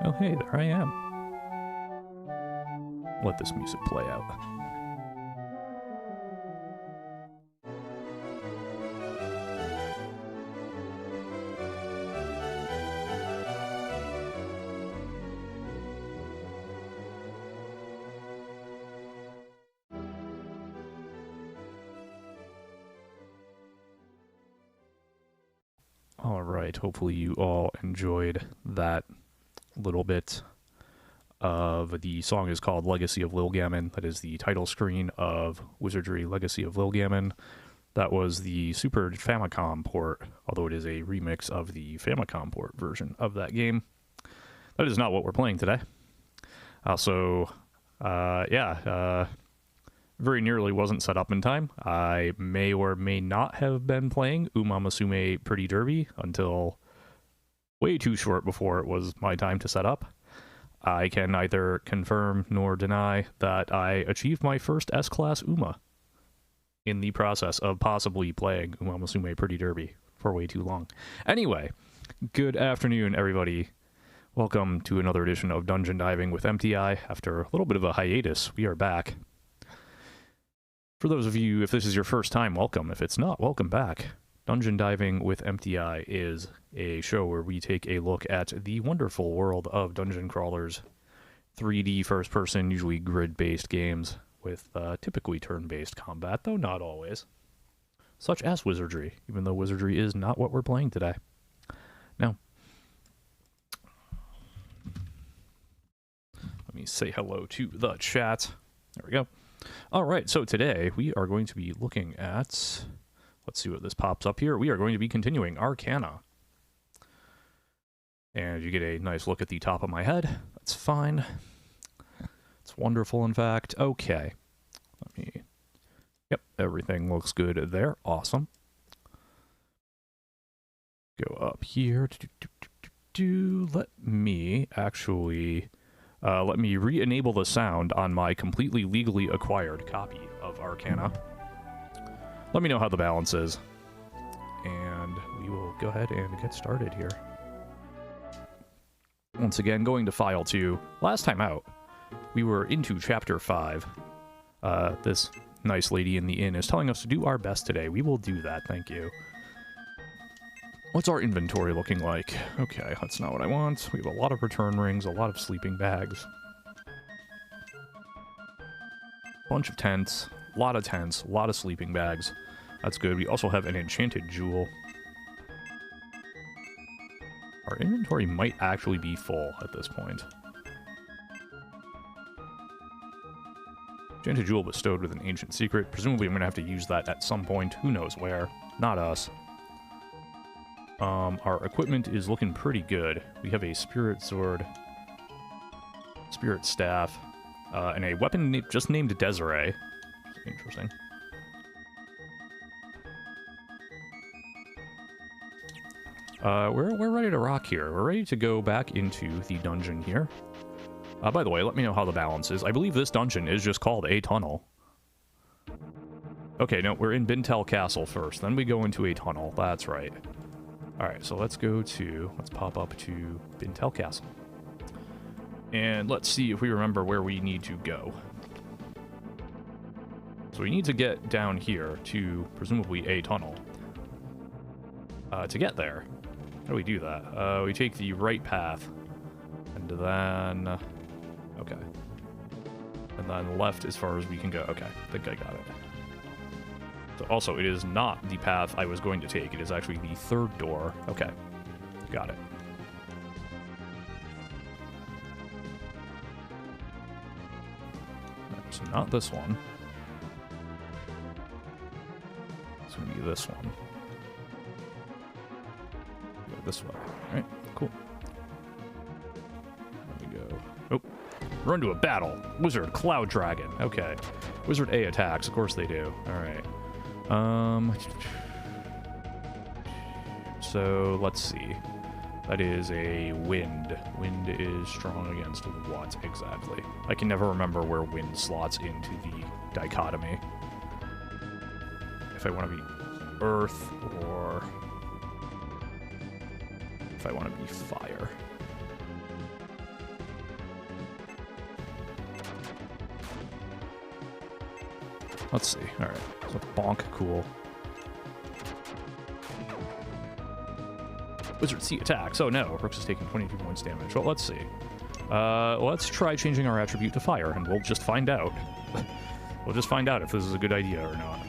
Oh hey, there I am. Let this music play out. Alright, hopefully you all enjoyed that little bit of the song. Is called Legacy of Lil Gammon. That is the title screen of Wizardry Legacy of Lil Gammon. That was the Super Famicom port, although it is a remix of the Famicom port version of that game. That is not what we're playing today. Very nearly wasn't set up in time. I may or may not have been playing Musume Pretty Derby until way too short before it was my time to set up. I can neither confirm nor deny that I achieved my first S-Class Uma in the process of possibly playing Musume Pretty Derby for way too long. Anyway, good afternoon, everybody. Welcome to another edition of Dungeon Diving with emptyeye. After a little bit of a hiatus, we are back. For those of you, if this is your first time, welcome. If it's not, welcome back. Dungeon Diving with emptyeye is a show where we take a look at the wonderful world of dungeon crawlers, 3D first-person, usually grid-based games with typically turn-based combat, though not always, such as Wizardry, even though Wizardry is not what we're playing today. Now, let me say hello to the chat. There we go. All right, so today we are going to be looking at, let's see what this pops up here. We are going to be continuing Arcana. And you get a nice look at the top of my head. That's fine. It's wonderful, in fact. Okay. Yep, everything looks good there. Awesome. Go up here. Let me actually... let me re-enable the sound on my completely legally acquired copy of Arcana. Let me know how the balance is. And we will go ahead and get started here. Once again, going to File 2. Last time out, we were into Chapter 5. This nice lady in the inn is telling us to do our best today. We will do that, thank you. What's our inventory looking like? Okay, that's not what I want. We have a lot of return rings, a lot of sleeping bags. Bunch of tents, a lot of sleeping bags. That's good. We also have an enchanted jewel. Our inventory might actually be full at this point. Enchanted jewel bestowed with an ancient secret. Presumably I'm going to have to use that at some point. Who knows where? Not us. Our equipment is looking pretty good. We have a spirit sword, spirit staff, and a weapon just named Desiree. Interesting. We're ready to rock here. We're ready to go back into the dungeon here. By the way, let me know how the balance is. I believe this dungeon is just called a tunnel. Okay, no, we're in Bintel Castle first. Then we go into a tunnel. That's right. Alright, so let's pop up to Bintel Castle. And let's see if we remember where we need to go. So we need to get down here to, presumably, a tunnel. To get there, how do we do that? We take the right path, and then... okay. And then left as far as we can go. Okay, I think I got it. So also, it is not the path I was going to take. It is actually the third door. Okay, got it. So not this one. It's going to be this one. Go this way. All right, cool. There we go. Oh, run to a battle. Wizard Cloud Dragon. Okay. Wizard A attacks. Of course they do. All right. So let's see. That is a wind. Wind is strong against what exactly? I can never remember where wind slots into the dichotomy. If I want to be earth or if I want to be fire. Let's see. All right. So bonk, cool. Wizard C attacks. Oh no, Rooks is taking 22 points damage. Well, let's see. Let's try changing our attribute to fire, and we'll just find out. We'll just find out if this is a good idea or not.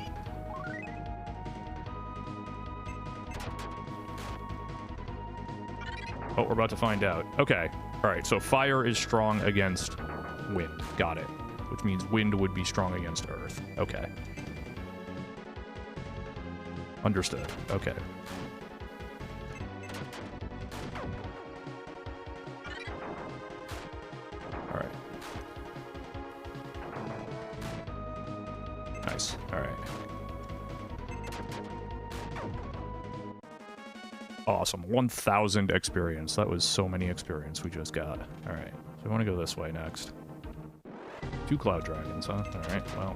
Oh, we're about to find out. Okay. All right, so fire is strong against wind. Got it. Which means wind would be strong against earth. Okay. Understood. Okay. All right. Nice. All right. Awesome. 1,000 experience. That was so many experience we just got. All right. So we want to go this way next. 2 cloud dragons, huh? All right. Well.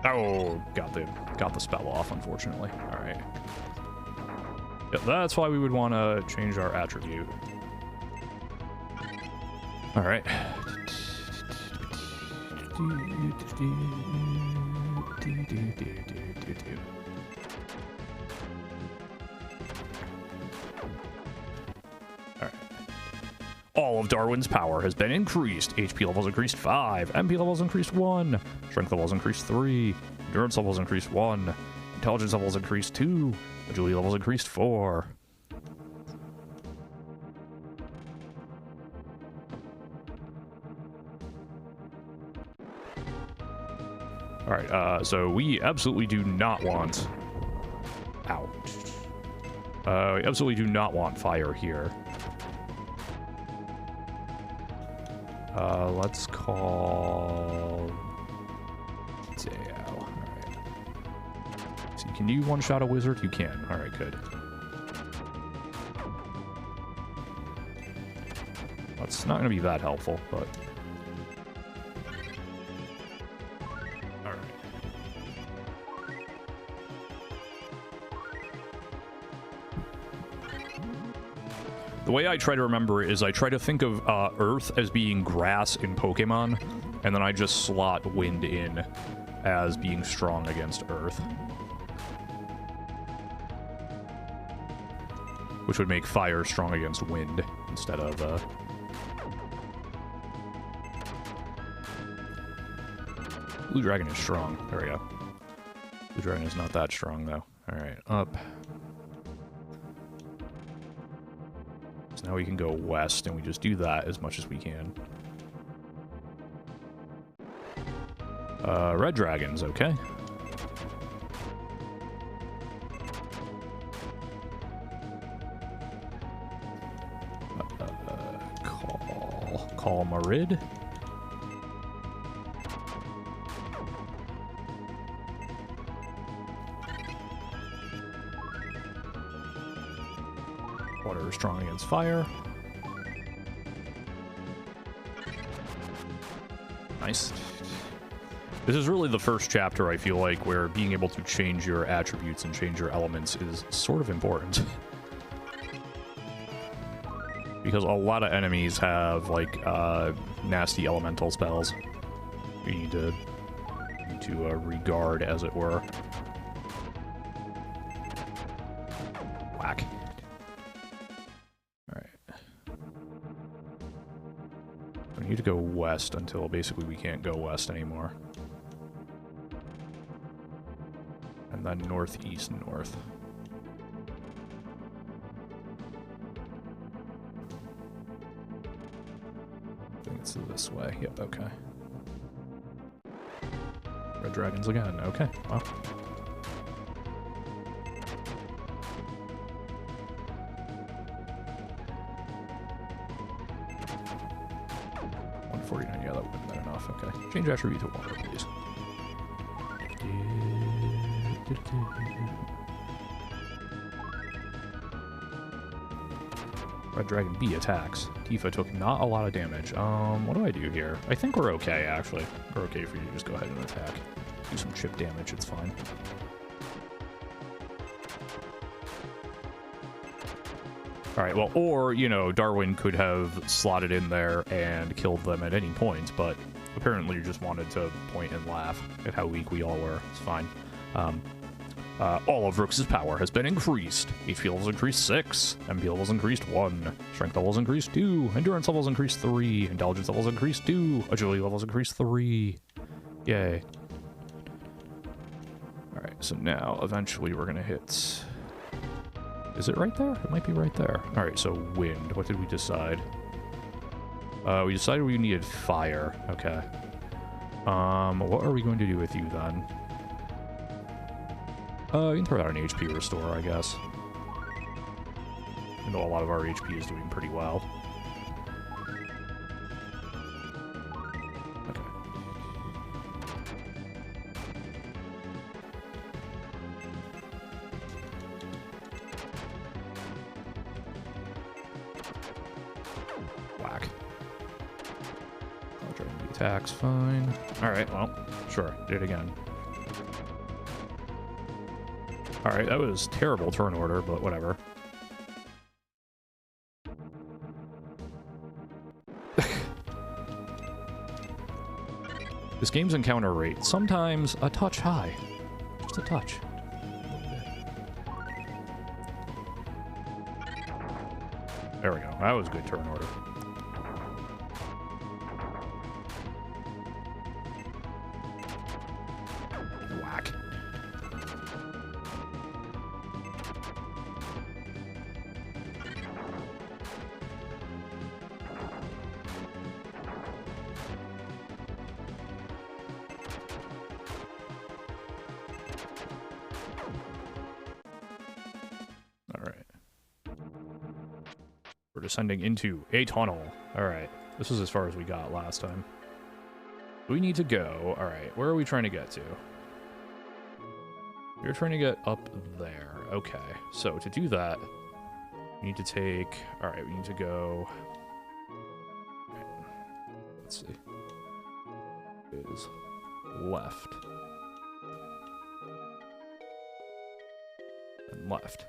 Oh, got the spell off, unfortunately. All right. Yeah, that's why we would want to change our attribute. All right. Alright. All of Darwin's power has been increased. HP levels increased 5. MP levels increased 1. Strength levels increased 3. Endurance levels increased 1. Intelligence levels increased 2. Agility levels increased 4. Alright, so we absolutely do not want... Ouch. We absolutely do not want fire here. Let's call... Deo. Alright. So can you one-shot a wizard? You can. Alright, good. That's not going to be that helpful, but... The way I try to remember it is I try to think of Earth as being grass in Pokemon, and then I just slot Wind in as being strong against Earth. Which would make Fire strong against Wind instead of... Blue Dragon is strong. There we go. Blue Dragon is not that strong, though. Alright, up. So now we can go west, and we just do that as much as we can. Red dragons, okay. Call Marid. Water is strong against fire. Nice. This is really the first chapter, I feel like, where being able to change your attributes and change your elements is sort of important. Because a lot of enemies have, like, nasty elemental spells you need to regard, as it were. Whack. We need to go west until basically we can't go west anymore. And then northeast, north. I think it's this way. Yep, okay. Red dragons again. Okay, well. Yeah, that would have been enough. Okay. Change attribute to water, please. Red Dragon B attacks. Tifa took not a lot of damage. What do I do here? I think we're okay, actually. We're okay for you to just go ahead and attack. Do some chip damage, it's fine. Alright, well, or, you know, Darwin could have slotted in there and killed them at any point, but apparently you just wanted to point and laugh at how weak we all were. It's fine. All of Rooks' power has been increased. HP levels increased 6, MP levels increased 1, Strength levels increased 2, Endurance levels increased 3, Intelligence levels increased 2, Agility levels increased 3. Yay. Alright, so now, eventually we're gonna hit... Is it right there? It might be right there. Alright, so wind. What did we decide? We decided we needed fire. Okay. What are we going to do with you, then? You can throw out an HP restore, I guess. Even though a lot of our HP is doing pretty well. Okay. Whack. I'll try the attacks, fine. Alright, well, sure, do it again. Alright, that was terrible turn order, but whatever. This game's encounter rate, sometimes a touch high. Just a touch. There we go. That was a good turn order. Whack. We're descending into a tunnel. Alright. This is as far as we got last time. We need to go. Alright, where are we trying to get to? We're trying to get up there. Okay. So, to do that, we need to take... Alright, we need to go... Right. Let's see. It is left. And left.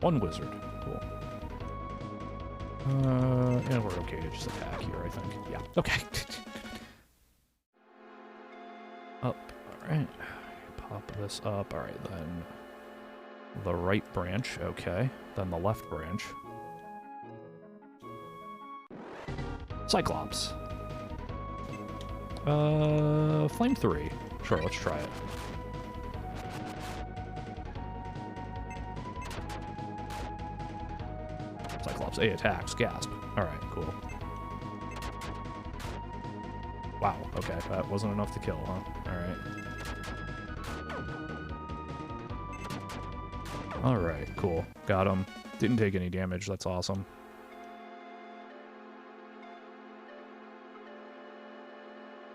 One wizard. Cool. Yeah, we're okay to just attack here, I think. Yeah, okay. Up. Alright. Pop this up. Alright, then the right branch. Okay. Then the left branch. Cyclops. Flame 3. Sure, let's try it. Cyclops A attacks. Gasp. Alright, cool. Wow, okay, that wasn't enough to kill, huh? Alright. Alright, cool. Got him. Didn't take any damage, that's awesome.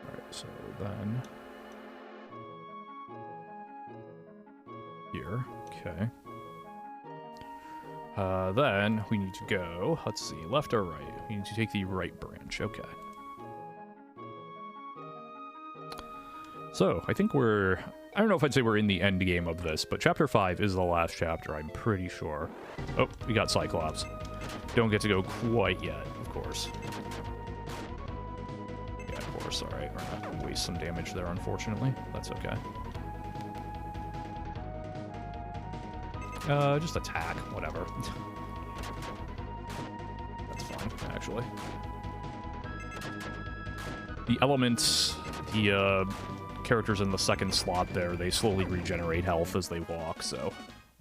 Alright, so then... Here, okay. Then we need to go, let's see, left or right? We need to take the right branch, okay. So, I think we're... I don't know if I'd say we're in the end game of this, but Chapter 5 is the last chapter, I'm pretty sure. Oh, we got Cyclops. Don't get to go quite yet, of course. Yeah, of course, alright. We're not going to waste some damage there, unfortunately. That's okay. Just attack, whatever. That's fine, actually. The elements, the, characters in the second slot there, they slowly regenerate health as they walk, so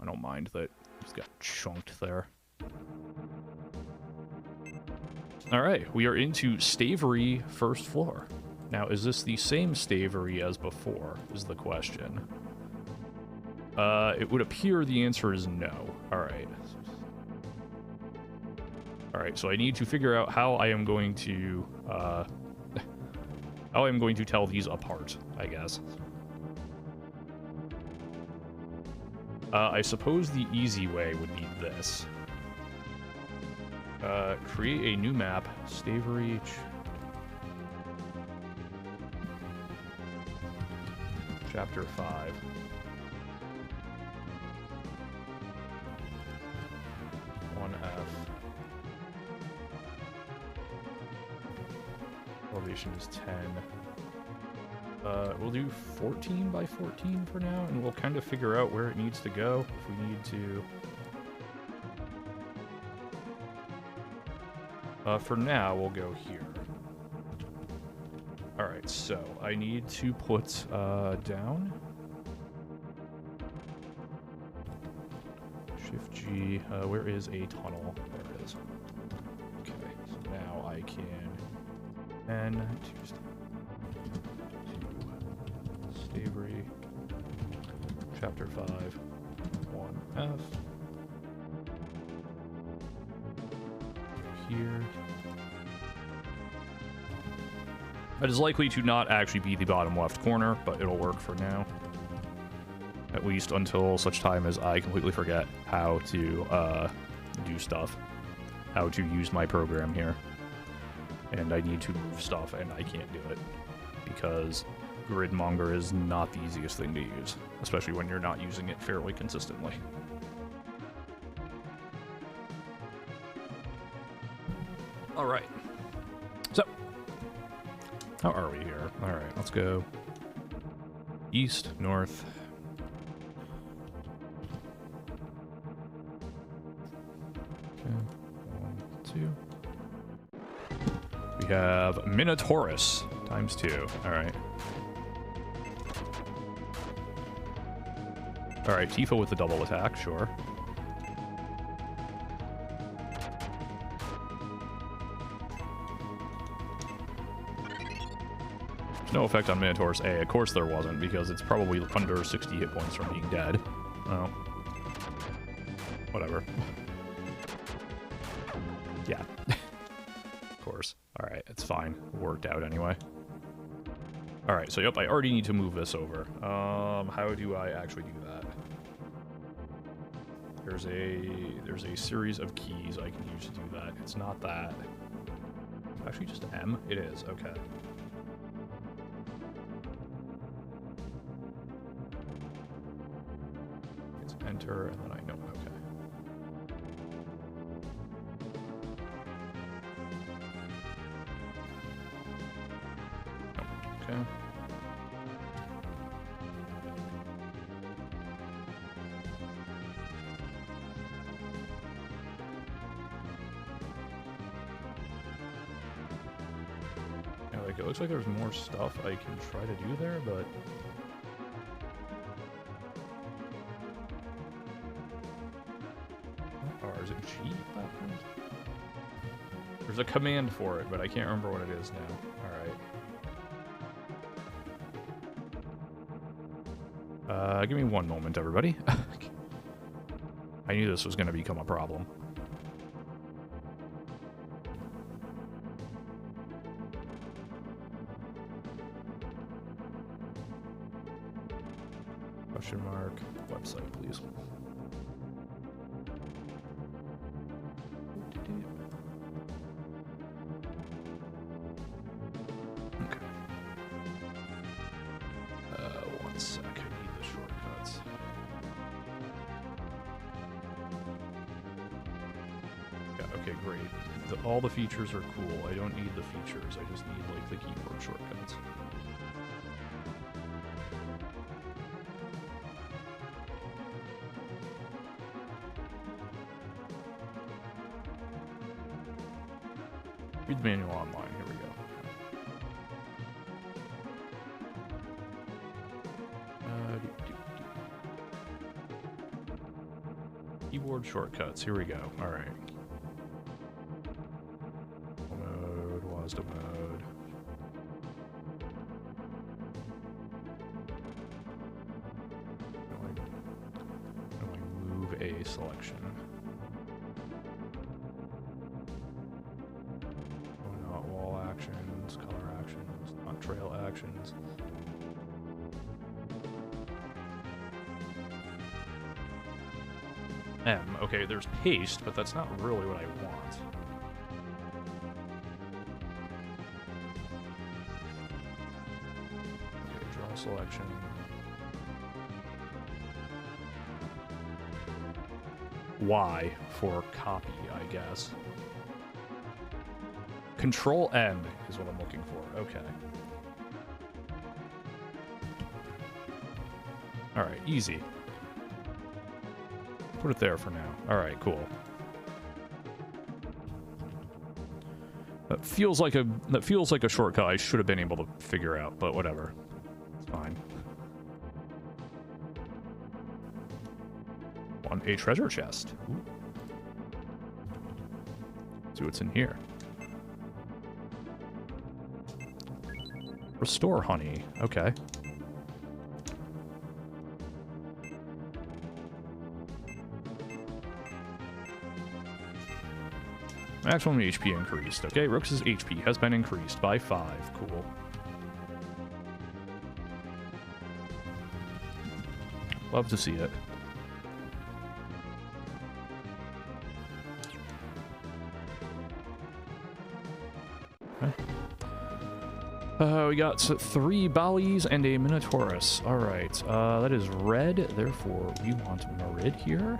I don't mind that he's got chunked there. Alright, we are into Stavery first floor. Now, is this the same Stavery as before, is the question. It would appear the answer is no. Alright. Alright, so I need to figure out how I am going to, how I'm going to tell these apart, I guess. I suppose the easy way would be this. Create a new map, Stavery... Chapter 5. elevation is 10. We'll do 14 by 14 for now, and we'll kind of figure out where it needs to go if we need to. For now, we'll go here. Alright, so I need to put down. Shift G. Where is a tunnel? There it is. Okay, so now I can. And Stavery, Chapter 5, 1F. Here. It is likely to not actually be the bottom left corner, but it'll work for now. At least until such time as I completely forget how to do stuff. How to use my program here. And I need to move stuff, and I can't do it. Because Gridmonger is not the easiest thing to use. Especially when you're not using it fairly consistently. Alright. So, how are we here? Alright, let's go east, north. Okay, 1, 2. We have Minotaurus times 2. Alright. Alright, Tifa with the double attack, sure. No effect on Minotaurus A. Of course there wasn't, because it's probably under 60 hit points from being dead. Oh. Whatever. Yeah. Of course. Alright, it's fine. Worked out anyway. Alright, so yep, I already need to move this over. How do I actually do that? There's a series of keys I can use to do that. It's not that. Actually, just M? It is, okay. Enter, and then I know, okay. Oh, okay. Yeah, like, it looks like there's more stuff I can try to do there, but... Or is it G platforms? There's a command for it, but I can't remember what it is now. Alright. Give me one moment, everybody. I knew this was going to become a problem. Question mark. Website, please. Okay, great. All the features are cool. I don't need the features. I just need, like, the keyboard shortcuts. Read the manual online. Here we go. Keyboard shortcuts. Here we go. All right. Mode, WASD mode. How do I move a selection? Oh, not wall actions, color actions, not trail actions. M. Okay, there's paste, but that's not really what I want. Okay, draw selection. Y for copy, I guess. Control N is what I'm looking for. Okay. Alright, easy. Put it there for now. Alright, cool. That feels like a shortcut I should have been able to figure out, but whatever. It's fine. On a treasure chest. Ooh. See what's in here. Restore honey. Okay. Maximum HP increased. Okay, Rooks' HP has been increased by 5. Cool. Love to see it. Okay. We got 3 Balis and a Minotaurus. Alright, that is red, therefore we want Marid here.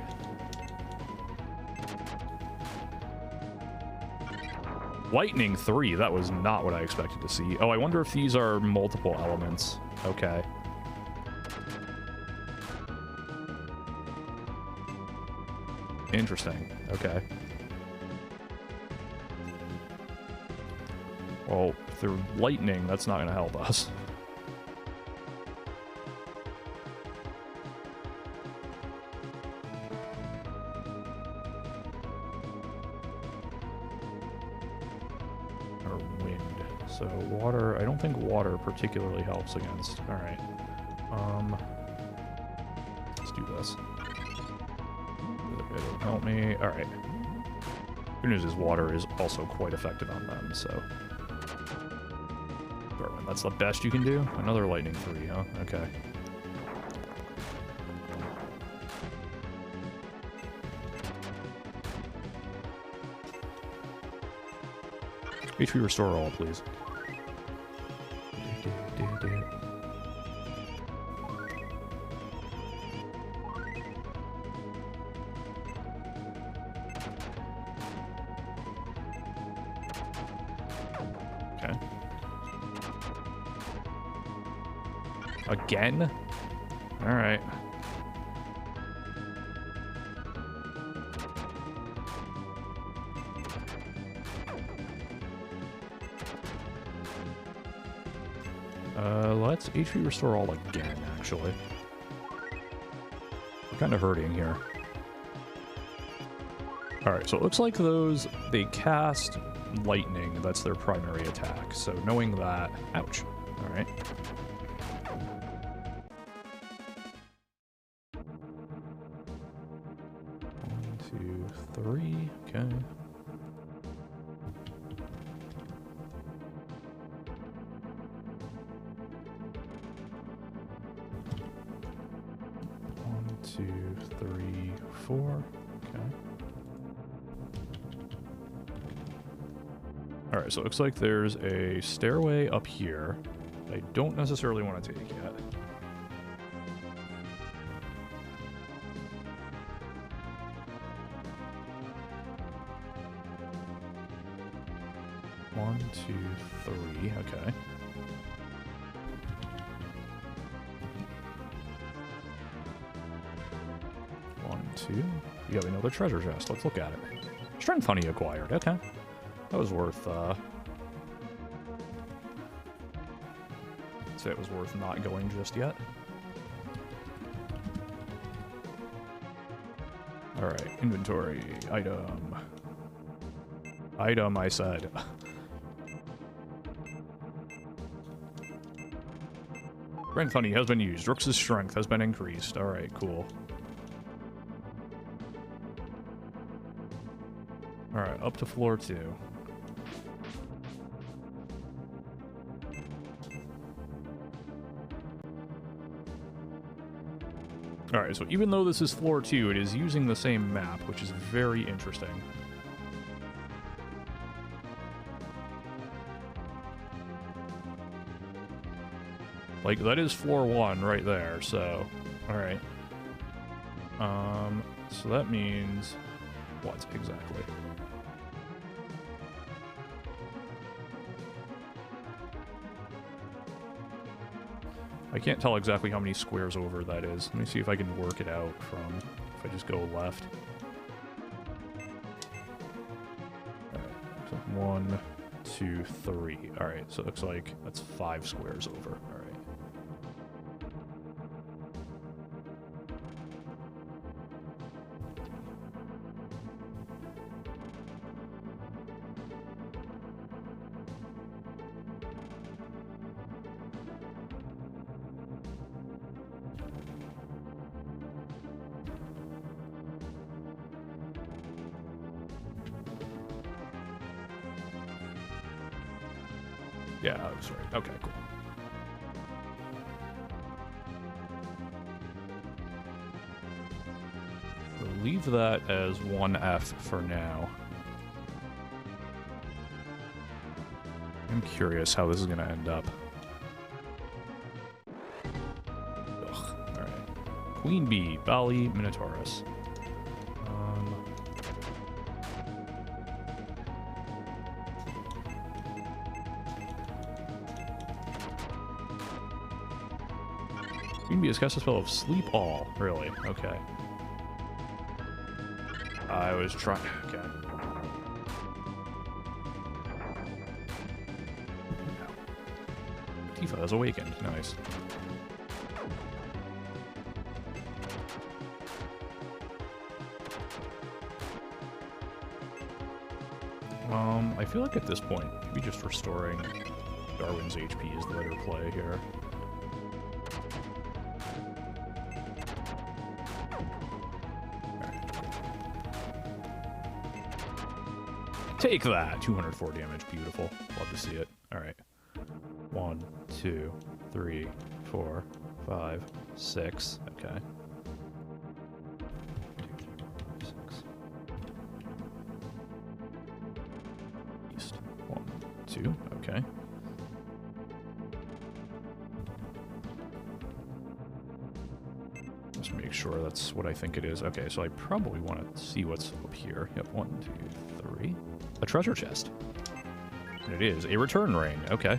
Lightning 3, that was not what I expected to see. Oh, I wonder if these are multiple elements. Okay. Interesting. Okay. Well, if they're lightning, that's not going to help us. Or wind. So water, I don't think water particularly helps against. Alright. Let's do this. It'll help me. Alright. Good news is water is also quite effective on them, so... That's the best you can do? Another lightning 3, huh? Okay. HP restore all, please. Okay. Again? Alright. Let's HP restore all again, actually. We're kind of hurting here. Alright, so it looks like those, they cast lightning, that's their primary attack. So knowing that... Ouch. Alright. Three, okay. One, two, three, four, okay. Alright, so it looks like there's a stairway up here I don't necessarily want to take yet. One, two, three, okay. One, two. We have another treasure chest. Let's look at it. Strength honey acquired. Okay. That was worth, say it was worth not going just yet. Alright, inventory. Item. Item, I said. Strength honey has been used. Rooks' strength has been increased. Alright, cool. Alright, up to floor 2. Alright, so even though this is floor 2, it is using the same map, which is very interesting. Like, that is floor 1 right there, so... Alright. So that means... What, exactly? I can't tell exactly how many squares over that is. Let me see if I can work it out from if I just go left. Alright, so 1, 2, 3. Alright, so it looks like that's 5 squares over. Alright. Yeah, I was right. Okay, cool. We'll leave that as 1F for now. I'm curious how this is going to end up. Ugh, alright. Queen Bee, Bali, Minotaurus. Queen Bee has cast a spell of Sleep All. Really? Okay. I was trying... Okay. Tifa has awakened. Nice. I feel like at this point, maybe just restoring Darwin's HP is the better play here. Take that! 204 damage. Beautiful. Love to see it. Alright. 1, 2, 3, 4, 5, 6. Okay. 6. East. 1, 2. Okay. Just make sure that's what I think it is. Okay, so I probably want to see what's up here. Yep, 1, 2, 3. A treasure chest. And it is a return ring. Okay.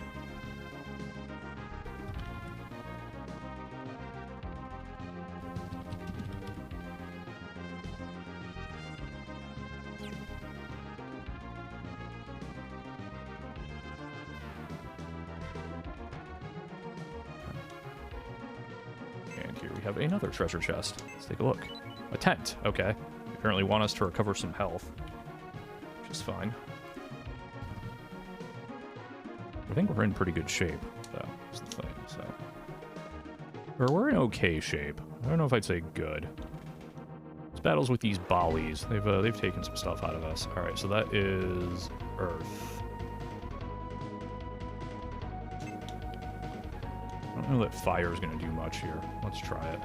And here we have another treasure chest. Let's take a look. A tent. Okay. They apparently want us to recover some health. Which is fine. I think we're in pretty good shape, though, is the thing, so... Or we're in okay shape. I don't know if I'd say good. It's battles with these Balis. They've taken some stuff out of us. Alright, so that is... Earth. I don't know that fire is going to do much here. Let's try it.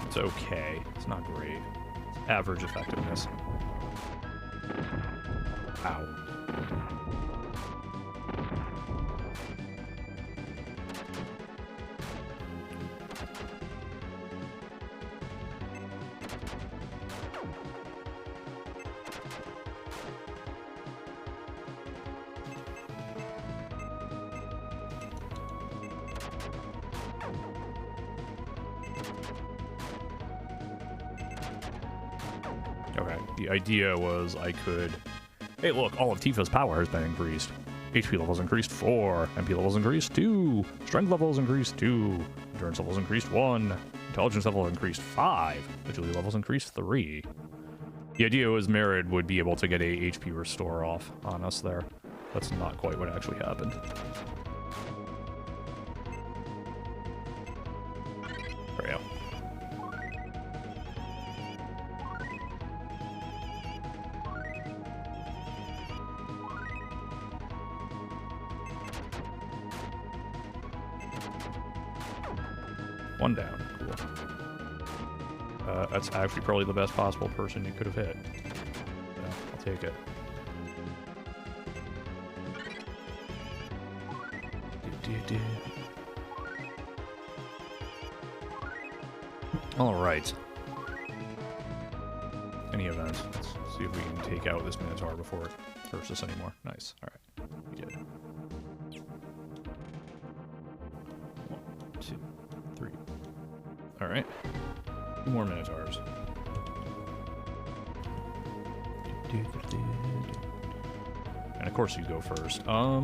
It's okay. It's not great. It's average effectiveness. Ow. Okay, the idea was I could... Hey, look, all of Tifa's power has been increased. HP levels increased 4, MP levels increased 2, Strength levels increased 2, Endurance levels increased 1, Intelligence level increased 5, Agility levels increased 3. The idea was Merid would be able to get a HP restore off on us there. That's not quite what actually happened. There we go. One down. Cool. That's actually probably the best possible person you could have hit. Yeah, I'll take it. Alright. Any event. Let's see if we can take out this Minotaur before it hurts us anymore. Nice. Alright. We did. Alright. 2 more Minotaurs. And of course you go first. I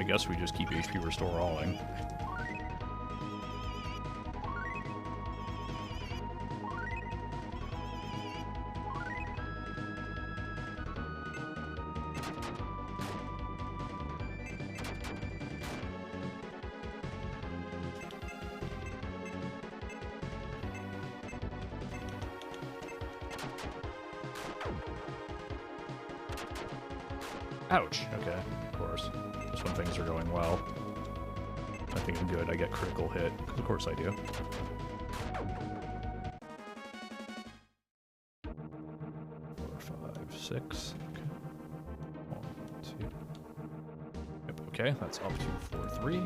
guess we just keep HP restore alling. Ouch. Okay, of course. Just when things are going well. I think I'm good. I get critical hit. Because of course I do. 4, 5, 6. Okay. 1, 2. Yep, okay, that's up to 4, 3.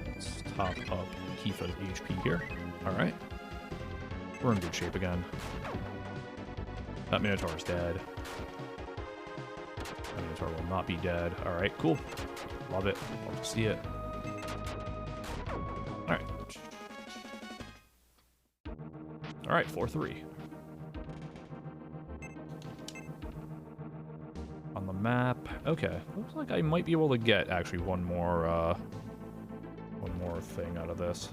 Let's top up Tifa's HP here. Alright. We're in good shape again. That Minotaur's dead. That Minotaur will not be dead. Alright, cool. Love it. Love to see it. Alright. Alright, 4-3. On the map. Okay. Looks like I might be able to get actually one more thing out of this.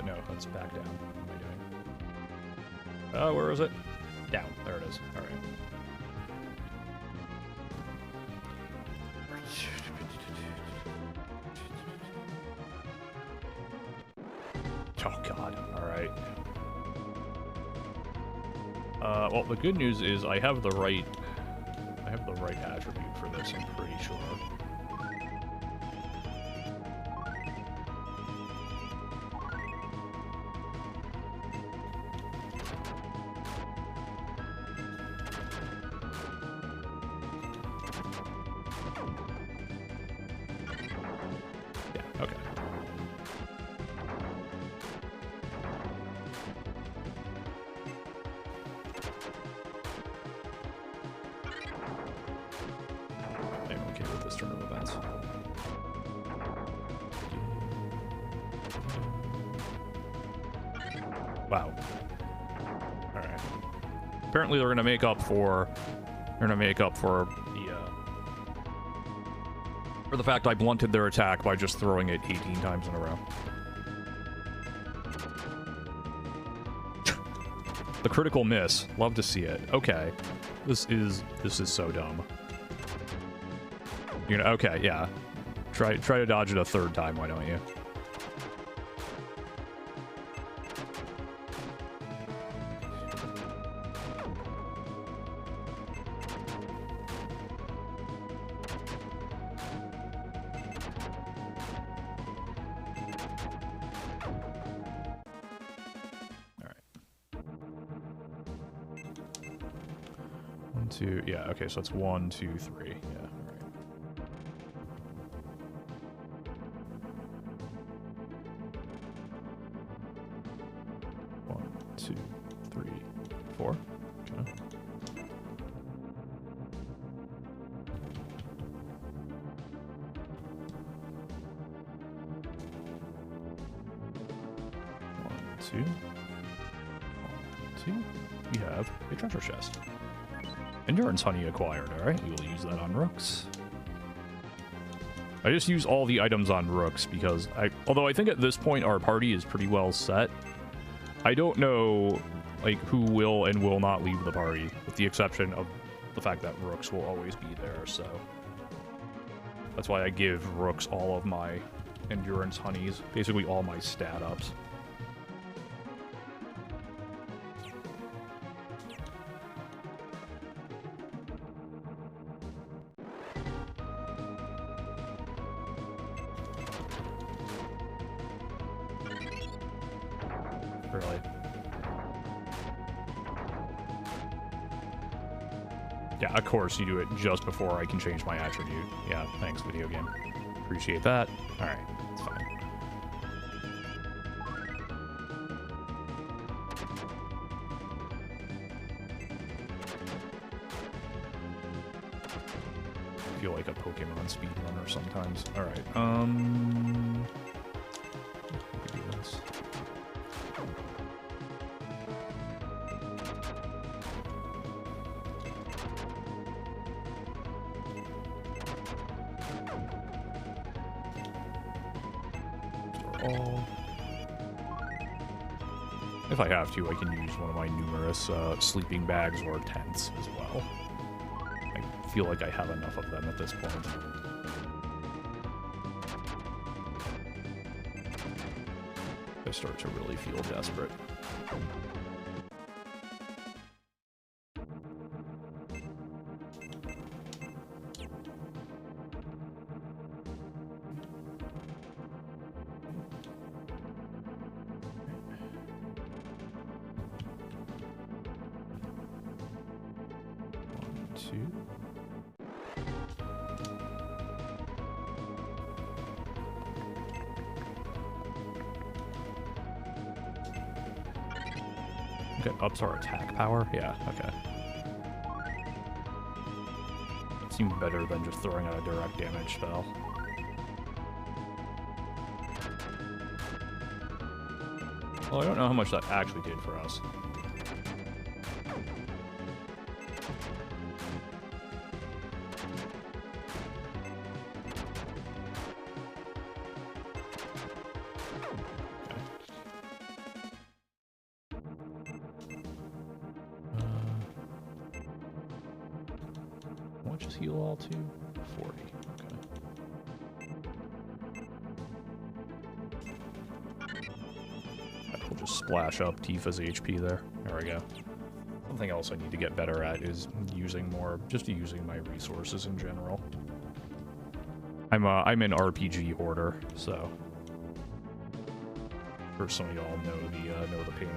No, let's back down. What am I doing? Where is it? Down. There it is. Alright. Oh god. Alright. Well, the good news is I have the right attribute for this, I'm pretty sure. Okay. I'm okay with this turn of events. Wow. Alright. Apparently they're gonna make up for the fact I blunted their attack by just throwing it 18 times in a row. The critical miss. Love to see it. Okay. This is so dumb. You know, okay, yeah. Try to dodge it a third time, why don't you? Two, yeah, okay, so it's 1, 2, 3, yeah, alright. One, 2, 3, 4, okay. One, two. We have a treasure chest. Endurance honey acquired, alright. We will use that on rooks. I just use all the items on rooks because although I think at this point our party is pretty well set, I don't know, like, who will and will not leave the party, with the exception of the fact that rooks will always be there, so. That's why I give rooks all of my endurance honeys, basically all my stat ups. really. Yeah, of course you do it just before I can change my attribute. Yeah, thanks, video game. Appreciate that. Alright, it's fine. I feel like a Pokemon speedrunner sometimes. Alright, let me do this. If I have to, I can use one of my numerous sleeping bags or tents as well. I feel like I have enough of them at this point. I start to really feel desperate. Okay, ups our attack power? Yeah, okay. It seems better than just throwing out a direct damage spell. Well, I don't know how much that actually did for us. How much is heal all to? 40. Okay. We'll just splash up Tifa's HP there. There we go. Something else I need to get better at is using my resources in general. I'm an RPG hoarder, so for some of y'all know the pain.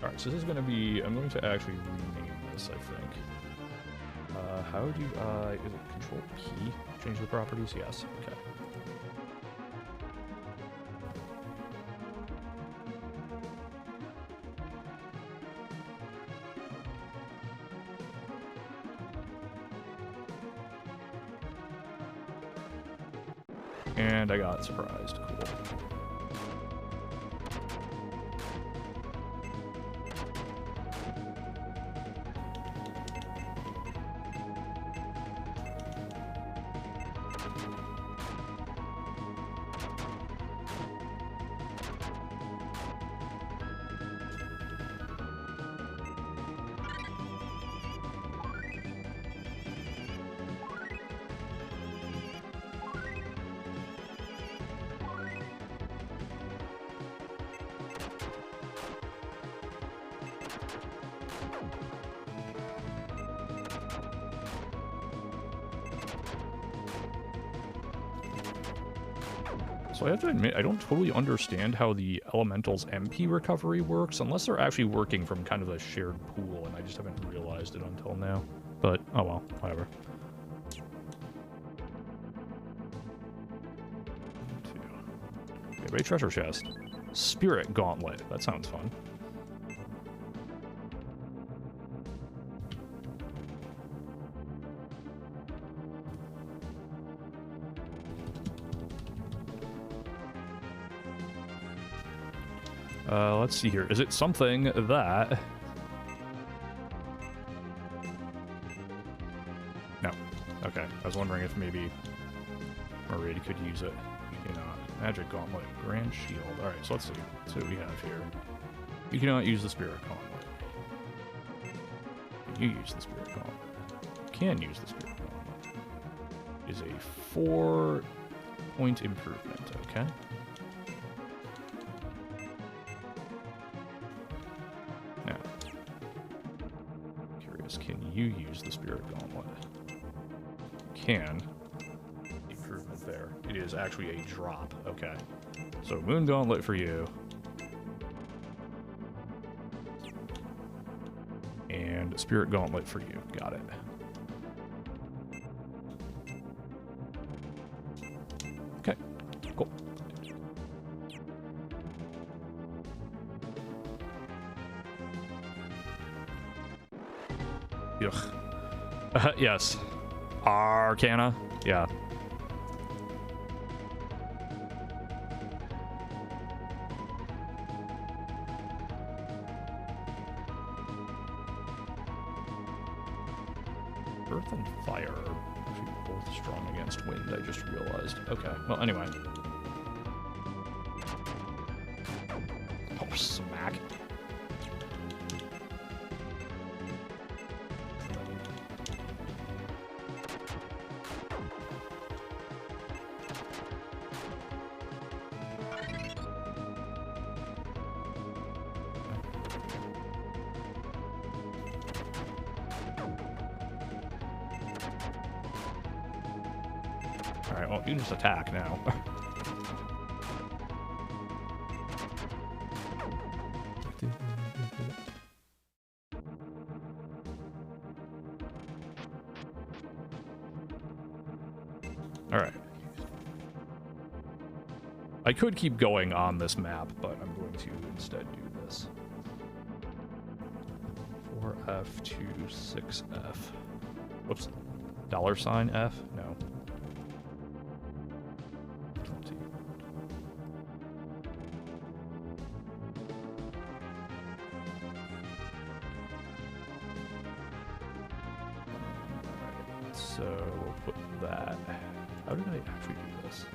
Alright, so this is going to be... I'm going to actually rename this, I think. How do I... Is it Control P? Change the properties? Yes. Okay. And I got surprised. Cool. So I have to admit, I don't totally understand how the Elemental's MP recovery works, unless they're actually working from kind of a shared pool, and I just haven't realized it until now. But, oh well, whatever. Okay, treasure chest. Spirit Gauntlet. That sounds fun. Let's see here. Is it something that... No. Okay. I was wondering if maybe Marid could use it. You cannot. Magic Gauntlet. Grand Shield. Alright, so let's see. Let's see what we have here. You cannot use the Spirit Gauntlet. Can you use the Spirit Gauntlet? You can use the Spirit Gauntlet. It is a 4-point improvement. Okay. is, can you use the Spirit Gauntlet? Can. Improvement there. It is actually a drop. Okay. So Moon Gauntlet for you. And Spirit Gauntlet for you. Got it. Okay. Cool. Ugh. Yes. Arcana. Yeah. Earth and fire are actually both strong against wind, I just realized. Okay, well, anyway. Oh, smack. Alright, well, you just attack now. Alright. I could keep going on this map, but I'm going to instead do this. 4F to 6F. Whoops. $F? No. 20. Alright, so we'll put that. How did I actually do this?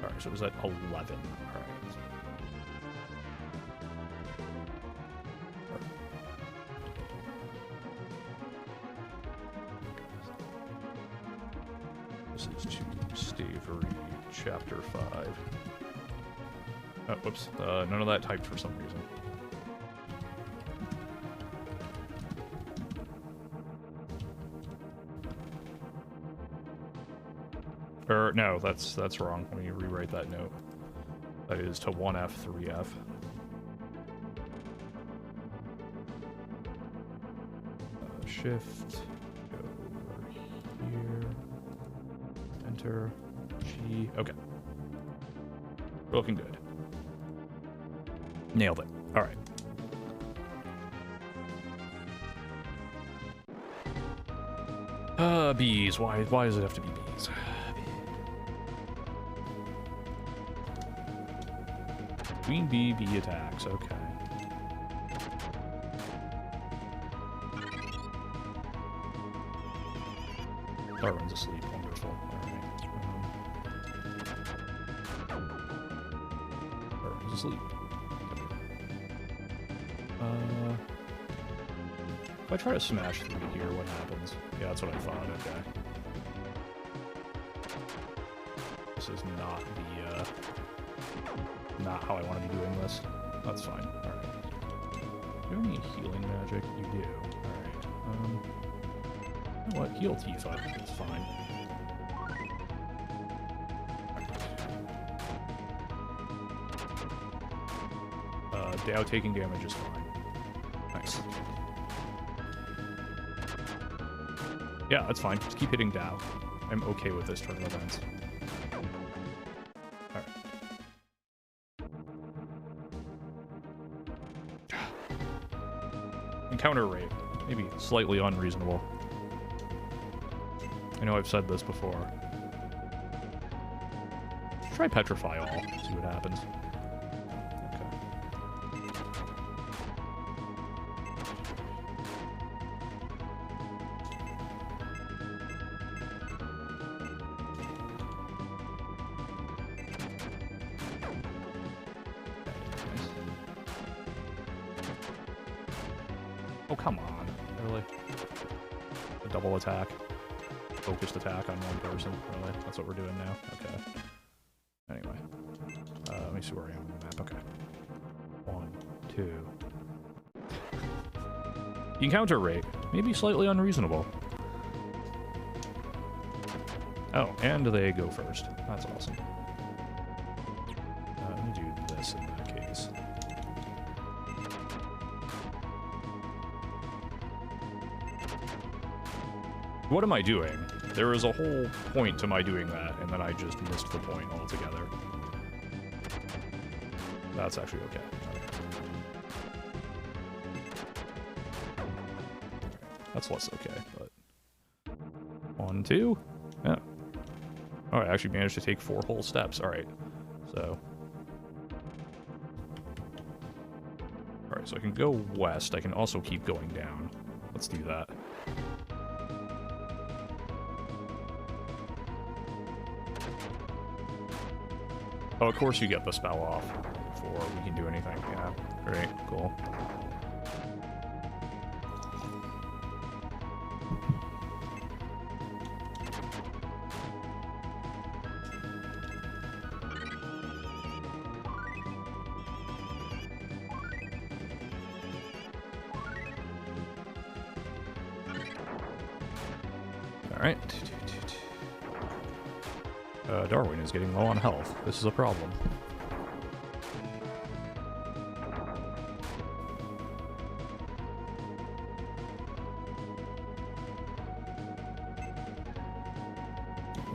Alright, so it was at 11. Alright. This is to Stavery, Chapter 5. Oh, whoops. None of that typed for some reason. No, that's wrong. Let me rewrite that note. That is to 1F, 3F. Shift, go over here, enter, G, okay. We're looking good. Nailed it. All right. Bees. Why does it have to be bees? Queen bee, bee attacks. Okay. Darwin's asleep. Wonderful. Alright. Darwin's asleep. If I try to smash through to here, what happens? Yeah, that's what I thought. Okay. This is not the, not how I want to be doing this. That's fine. Alright. Do you have any healing magic? You do. Alright. You know what? Heal Tifa. It's fine. Dao taking damage is fine. Nice. Yeah, that's fine. Just keep hitting Dao. I'm okay with this turn of events. Alright. Encounter rate. Maybe slightly unreasonable. I know I've said this before. Try Petrify all, see what happens. Oh, come on. Really? A double attack. Focused attack on one person. Really? That's what we're doing now? Okay. Anyway. Let me see where I am on the map. Okay. 1, 2, encounter rate, maybe slightly unreasonable. Oh, and they go first. That's awesome. Let me do this in that case. What am I doing? There was a whole point to my doing that, and then I just missed the point altogether. That's actually okay. That's less okay, but... 1, 2... Yeah. Oh, I actually managed to take 4 whole steps. Alright, so... Alright, so I can go west. I can also keep going down. Let's do that. Oh, of course you get the spell off before we can do anything. Yeah, great, cool. Alright. Darwin is getting low on health. This is a problem.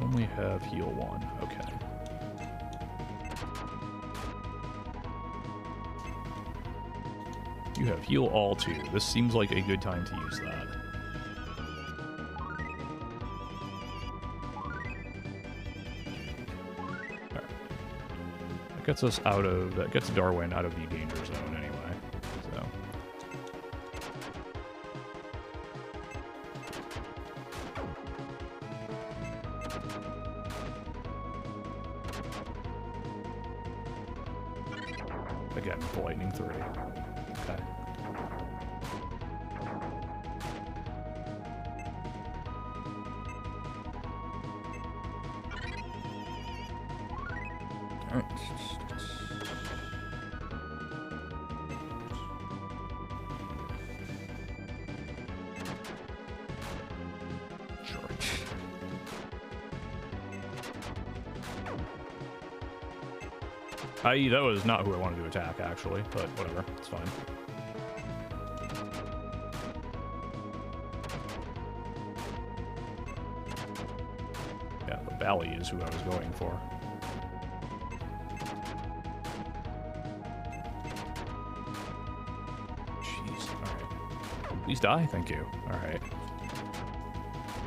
Only have heal 1. Okay. You have heal all 2. This seems like a good time to use that. Gets us out of that, gets Darwin out of the danger zone anyway. So again, lightning 3. Okay. All right. That was not who I wanted to attack, actually, but whatever, it's fine. Yeah, the Valley is who I was going for. Jeez, alright. Please die, thank you. Alright.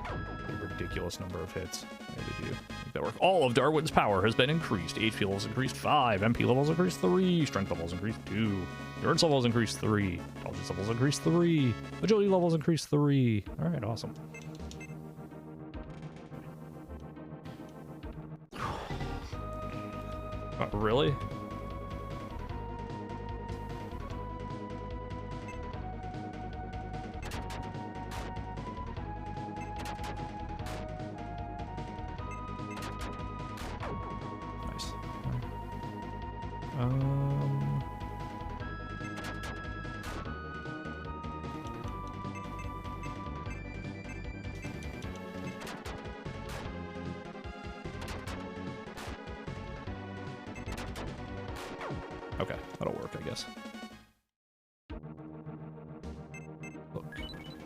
A ridiculous number of hits. I did you. That work. All of Darwin's power has been increased. HP levels increased 5. MP levels increased 3. Strength levels increased 2. Endurance levels increased 3. Intelligence levels increased 3. Agility levels increased 3. Alright, awesome. Really? Okay, that'll work, I guess. Look.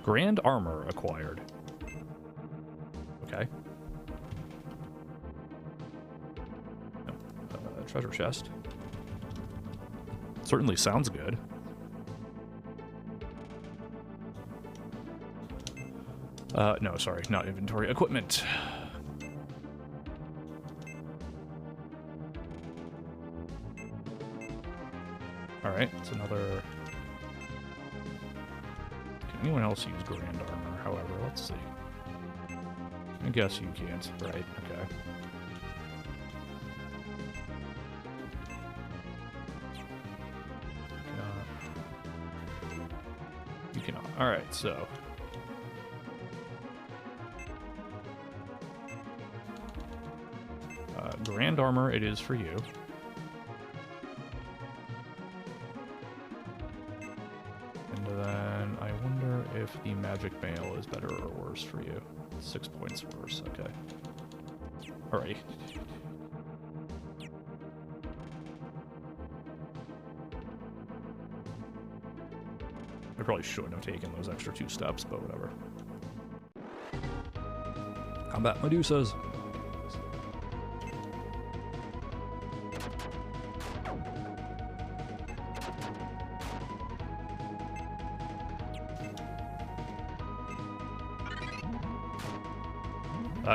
Grand armor acquired. Okay. Treasure chest. Certainly sounds good. No, sorry, not inventory. Equipment. Alright, it's another... Can anyone else use grand armor? However, let's see. I guess you can't, right? Okay. You cannot. Alright, so... grand armor it is for you. And then I wonder if the magic mail is better or worse for you. 6 points worse, okay. Alrighty. I probably shouldn't have taken those extra 2 steps, but whatever. Combat Medusas.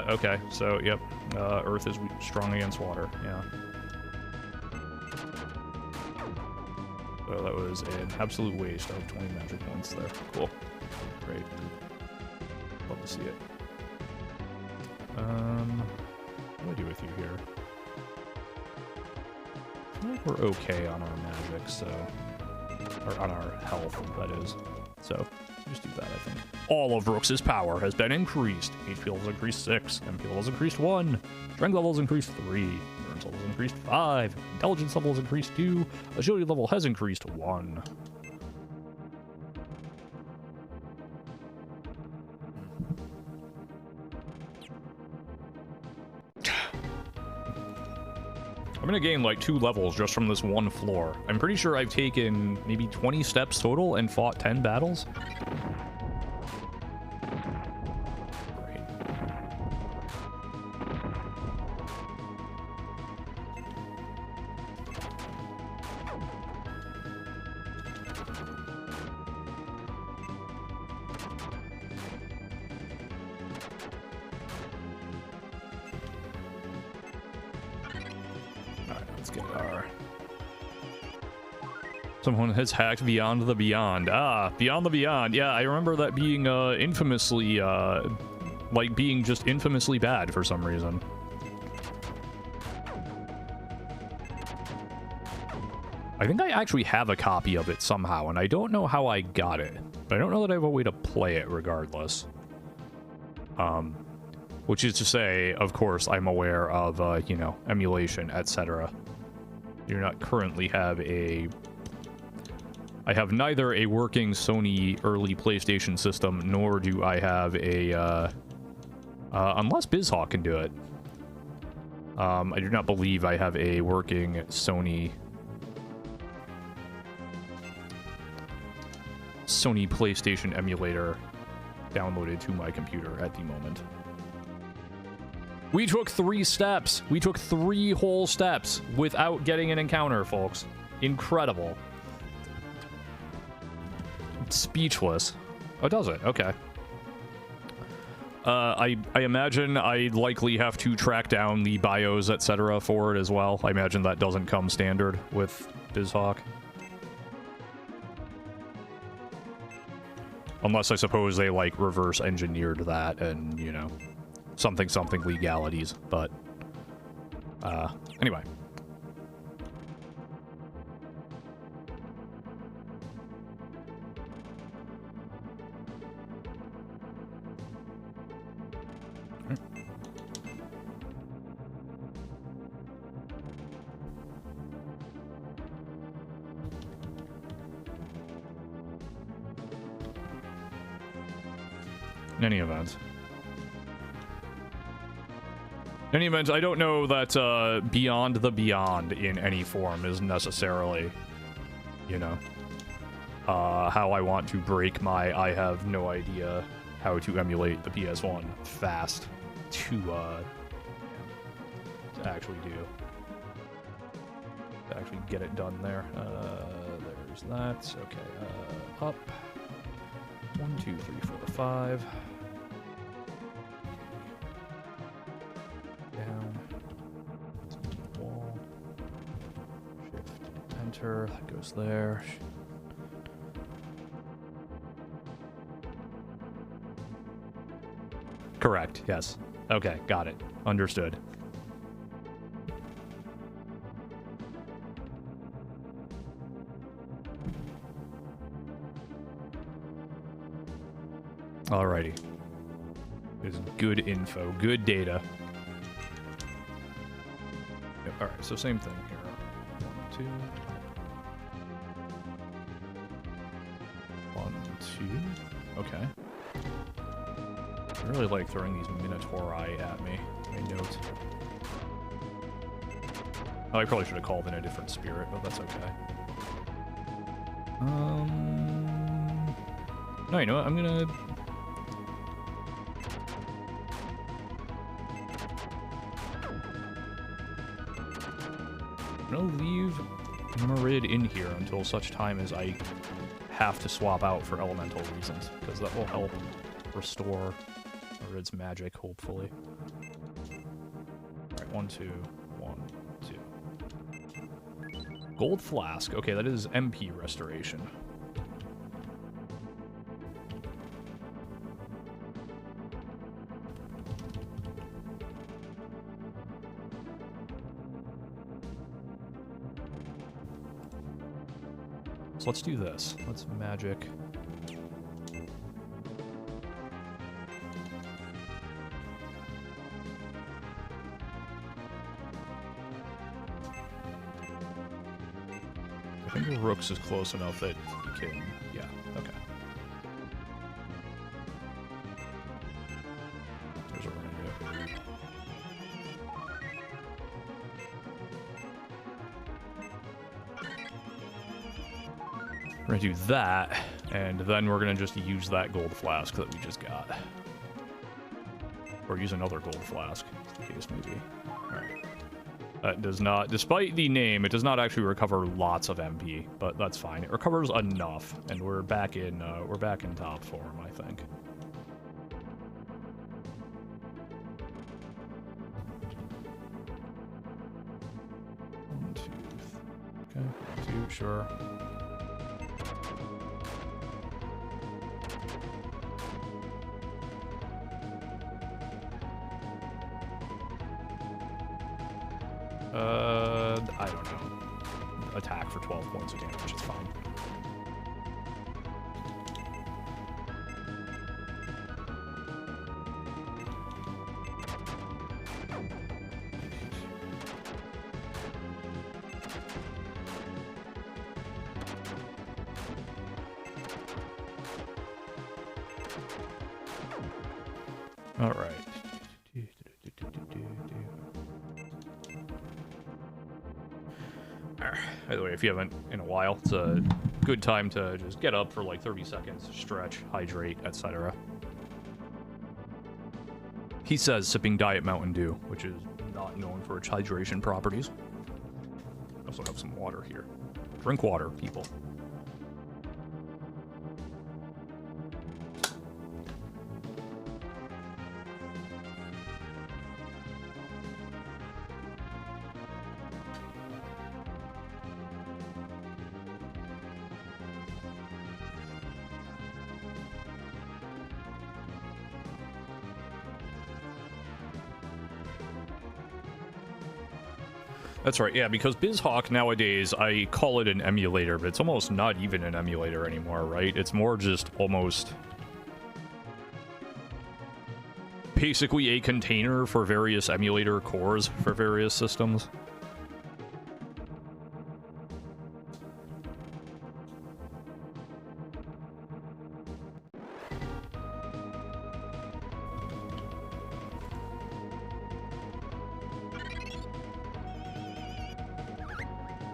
Okay, so, yep, Earth is strong against water, yeah. So that was an absolute waste of 20 magic points there. Cool. Great. Love to see it. What do I do with you here? I feel like we're okay on our magic, so... Or on our health, that is. So, just do that, I think. All of Rooks's power has been increased. HP level has increased 6. MP level has increased 1. Strength level has increased 3. Endurance level has increased 5. Intelligence level has increased 2. Agility level has increased 1. I'm gonna gain like 2 levels just from this one floor. I'm pretty sure I've taken maybe 20 steps total and fought 10 battles. Someone has hacked Beyond the Beyond. Ah, Beyond the Beyond. Yeah, I remember that being infamously, like being just infamously bad for some reason. I think I actually have a copy of it somehow, and I don't know how I got it. But I don't know that I have a way to play it regardless. Which is to say, of course, I'm aware of, you know, emulation, etc. Do not currently have a... I have neither a working Sony early PlayStation system, nor do I have a, unless BizHawk can do it. I do not believe I have a working Sony PlayStation emulator downloaded to my computer at the moment. We took 3 steps. We took 3 whole steps without getting an encounter, folks. Incredible. Speechless. Oh, does it? Okay. I imagine I'd likely have to track down the bios, etc. for it as well. I imagine that doesn't come standard with BizHawk. Unless I suppose they, like, reverse engineered that and, you know, something legalities, but, anyway. In any event, I don't know that Beyond the Beyond in any form is necessarily, you know, how I want to break my I have no idea how to emulate the PS1 fast to actually get it done there. There's that. Okay, up. 1, 2, 3, 4, 5. Down. Wall. Shift. Enter. That goes there. Correct. Yes. Okay. Got it. Understood. Alrighty. This is good info, good data. Yep, alright, so same thing here. 1, 2. 1, 2. Okay. I really like throwing these Minotauri at me. I note. Oh, I probably should have called in a different spirit, but that's okay. No, you know what? I'm gonna... leave Marid in here until such time as I have to swap out for elemental reasons, because that will help restore Marid's magic, hopefully. Alright, 1, 2, 1, 2. Gold flask. Okay, that is MP restoration. So let's do this. Let's magic. I think the Rooks is close enough that you can... Yeah, okay. Here's what we're gonna do. We're gonna do that, and then we're gonna just use that gold flask that we just got. Or use another gold flask, as the case may be. Alright. That does not, despite the name, it does not actually recover lots of MP, but that's fine. It recovers enough, and we're back in top form, I think. One, two, okay, 1, 2, sure. I don't know. Attack for 12 points of damage, it's fine. All right. By the way, if you haven't in a while, it's a good time to just get up for like 30 seconds, stretch, hydrate, etc. He says sipping Diet Mountain Dew, which is not known for its hydration properties. I also have some water here. Drink water, people. That's right, yeah, because BizHawk nowadays, I call it an emulator, but it's almost not even an emulator anymore, right? It's more just almost basically a container for various emulator cores for various systems.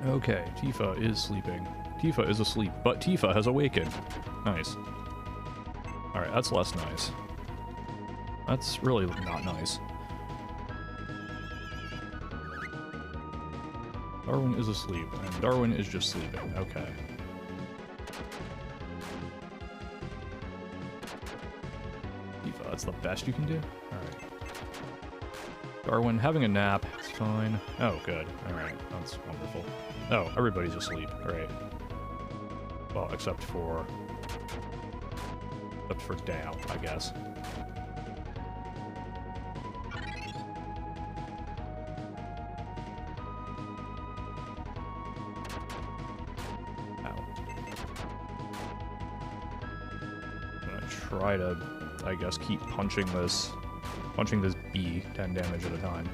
Okay, Tifa is sleeping. Tifa is asleep, but Tifa has awakened. Nice. Alright, that's less nice. That's really not nice. Darwin is asleep, and Darwin is just sleeping. Okay. Tifa, that's the best you can do? Alright. Darwin having a nap. It's fine. Oh, good. Alright, that's wonderful. Oh, everybody's asleep. Great. Well, except for Dao, I guess. Ow. I'm gonna try to, I guess, keep punching this bee 10 damage at a time.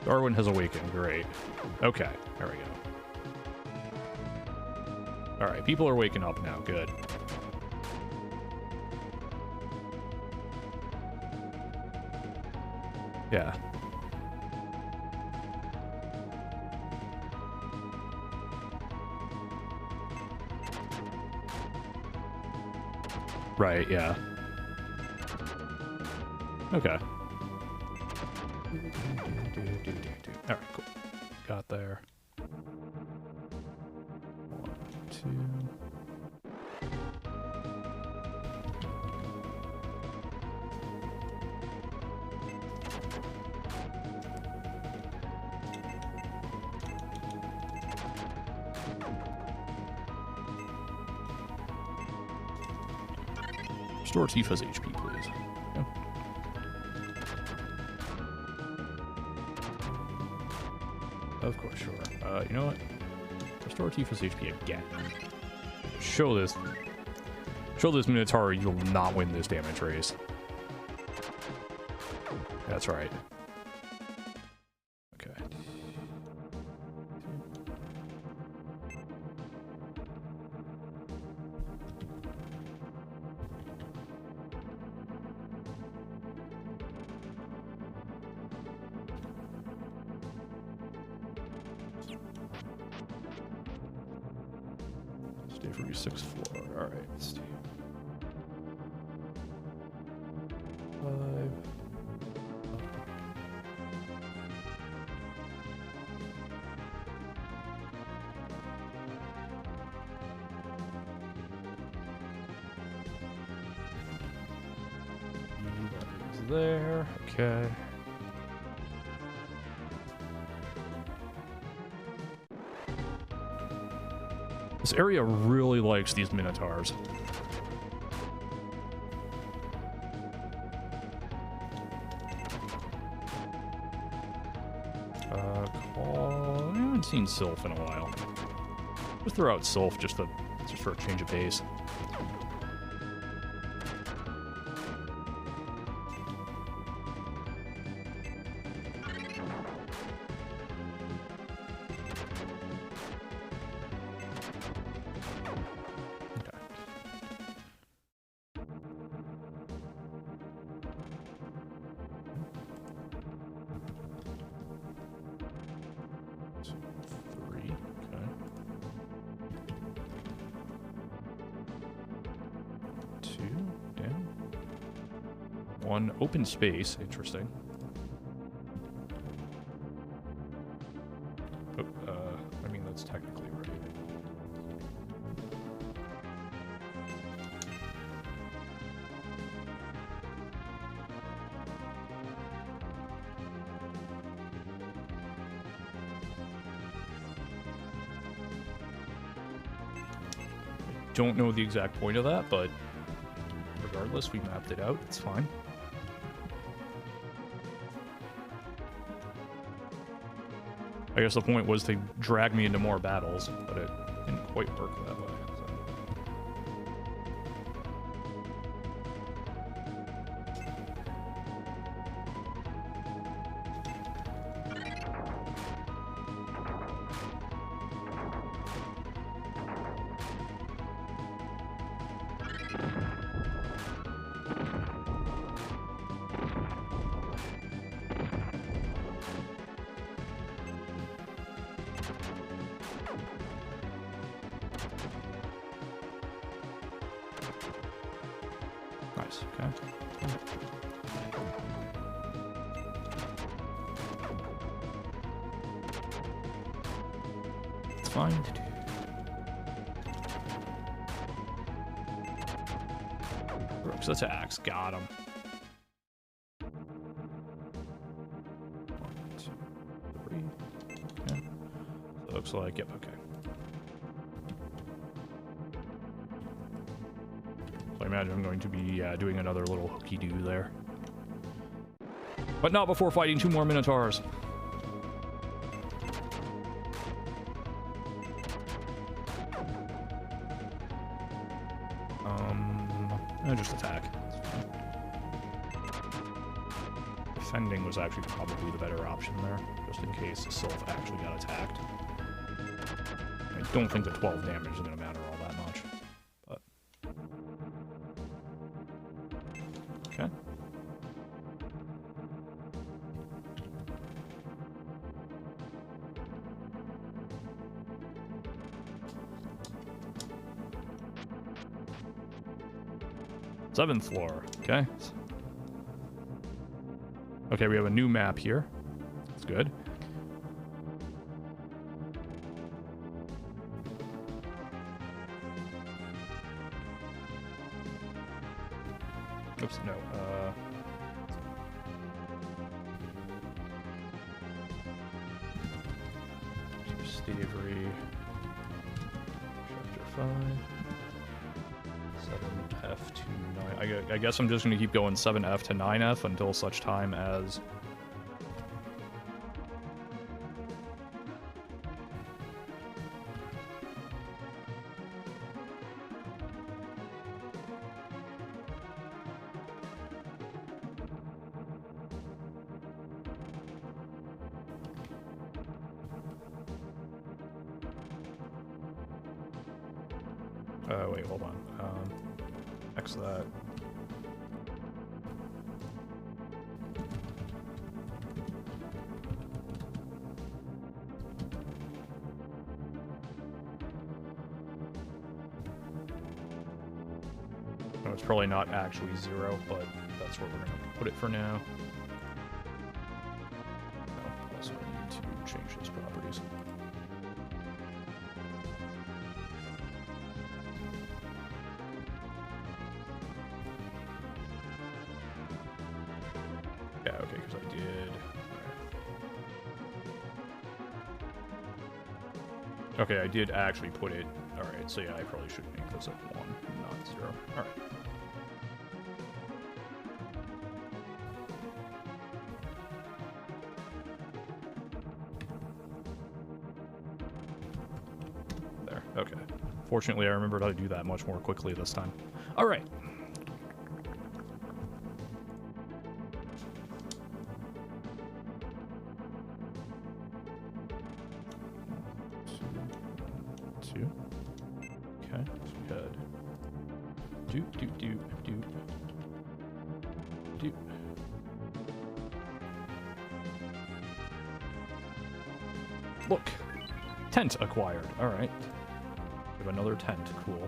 Darwin has awakened. Great. Okay, there we go. Alright, people are waking up now. Good. Yeah. Right, yeah. Okay. Alright, cool. Got there. 1, 2. Restore Tifa's HP, please. Yeah. Of course, sure. You know what? Restore Tifa's HP again. Show this Minotaur you'll not win this damage race. That's right. Okay. Stay for your 6th floor. All right, let's do 5. That is there. Okay. This area really likes these Minotaurs. Call... I haven't seen Sylph in a while. Just throw out Sylph just for a change of pace. One open space, interesting. Oh, I mean, that's technically right. I don't know the exact point of that, but regardless, we mapped it out. It's fine. I guess the point was to drag me into more battles, but it didn't quite work that way. Nice, okay. It's fine. Brooks attacks, got him. 1, 2, 3. Yeah. So it looks like, yep, okay. I imagine I'm going to be doing another little hooky-doo there. But not before fighting 2 more Minotaurs. Just attack. I defending was actually probably the better option there, just in case Sylph actually got attacked. I don't think the 12 damage is going to matter all that much, but... Okay. Seventh floor, okay. Okay, we have a new map here. That's good. Oops, no. Stavery. Chapter 5. 7F to 9. I guess I'm just going to keep going 7F to 9F until such time as... wait, hold on. X that. No, it's probably not actually 0, but that's where we're going to put it for now. No, also need to change those properties. Yeah, okay, because I did... Okay, I did actually put it... Alright, so yeah, I probably should make this at 1, not 0. Alright. There, okay. Fortunately, I remembered how to do that much more quickly this time. Alright. Okay, so we had do. Look, tent acquired. All right, we have another tent. Cool.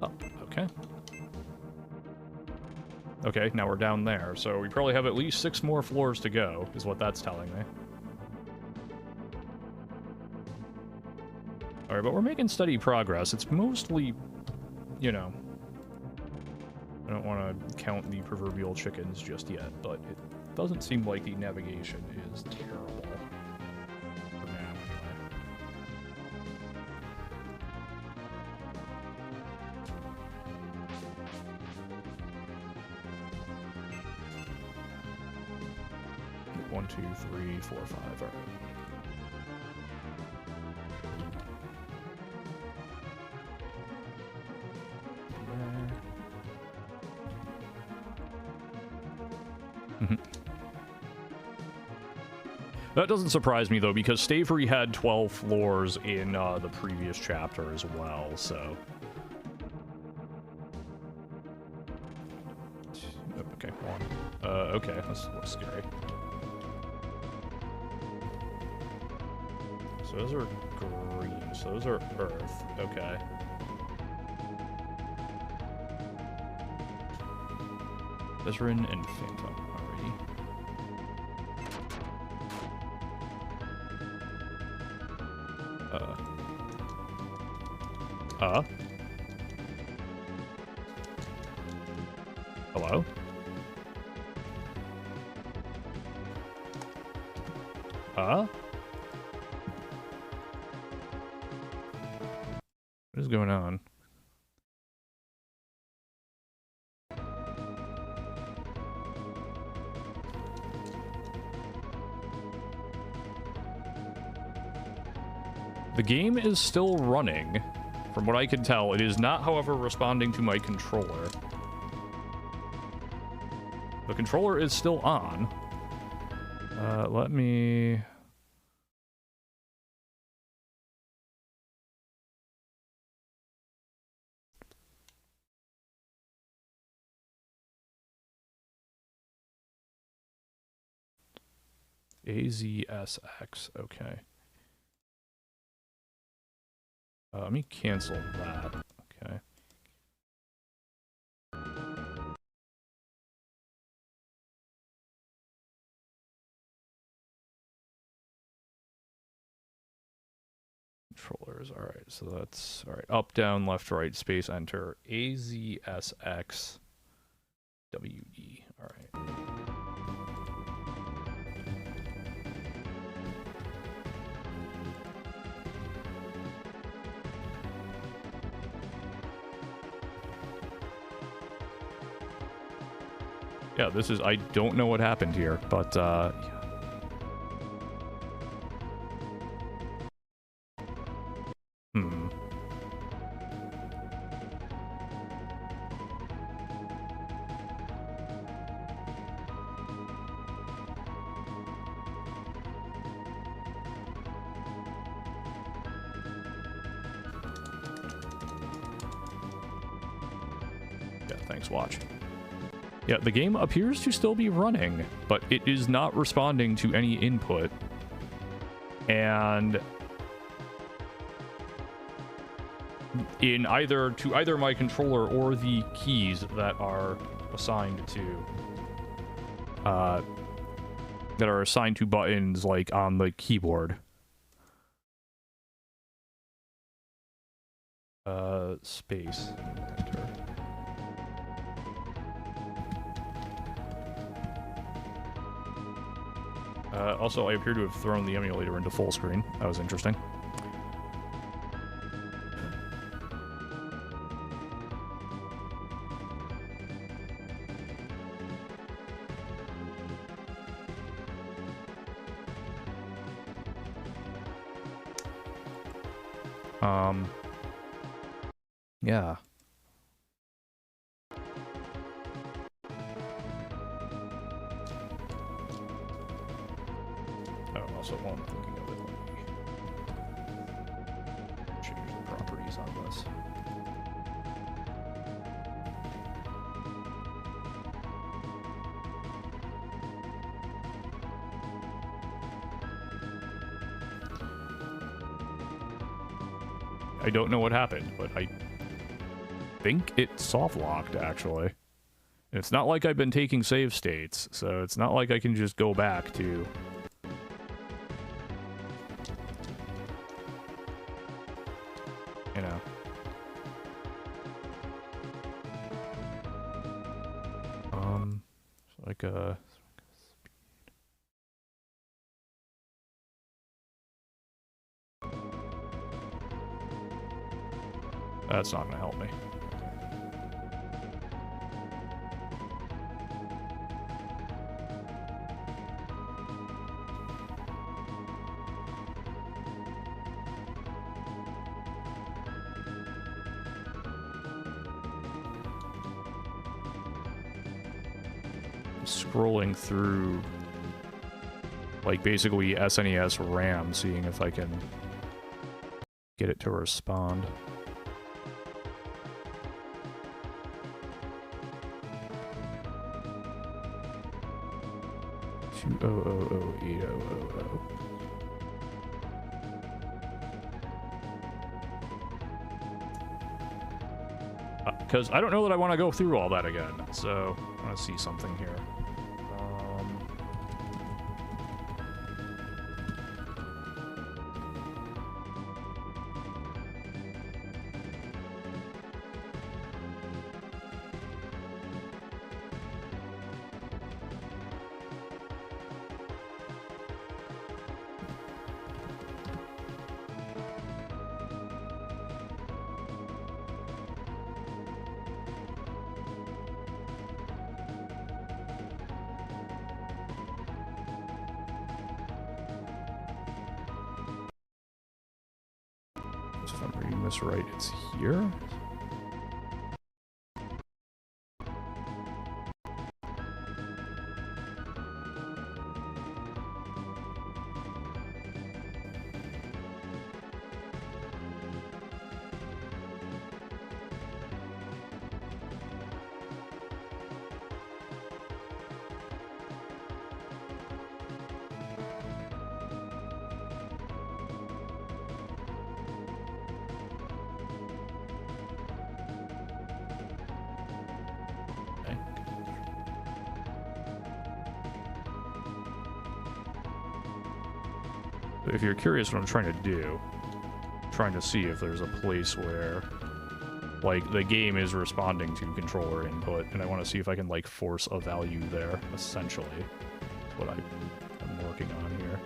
Oh, okay. Okay, now we're down there, so we probably have at least 6 more floors to go, is what that's telling me. Alright, but we're making steady progress. It's mostly, you know... I don't want to count the proverbial chickens just yet, but it doesn't seem like the navigation is terrible. For now, anyway. One, 2, 3, 4, 5. All right. That doesn't surprise me though, because Stavery had 12 floors in the previous chapter as well. So. Okay, 1. Okay, this looks scary. So those are green, so those are earth, okay. Bezrin and Phantom, alrighty. Hello? What is going on? The game is still running. From what I can tell, it is not, however, responding to my controller. The controller is still on. Let me... AZSX, okay. Let me cancel that, okay. Controllers, alright, so that's, alright, up, down, left, right, space, enter, AZSX, WE, alright. Yeah, this is, I don't know what happened here, but, yeah. Yeah, thanks, watch. Yeah, the game appears to still be running, but it is not responding to any input. And in either my controller or the keys that are assigned to buttons like on the keyboard. Space. Enter. Also, I appear to have thrown the emulator into full screen. That was interesting. Yeah. Oh, also, while I'm thinking of it, let me change the properties on this. I don't know what happened, but I think it soft-locked, actually. It's not like I've been taking save states, so it's not like I can just go back to... You know. It's like a... That's not gonna help me. Scrolling through, like, basically SNES RAM, seeing if I can get it to respond. Because I don't know that I want to go through all that again, so I want to see something here. So if I'm reading this right, it's here. If you're curious what I'm trying to do, I'm trying to see if there's a place where, like, the game is responding to controller input, and I want to see if I can, like, force a value there, essentially. That's what I'm working on here.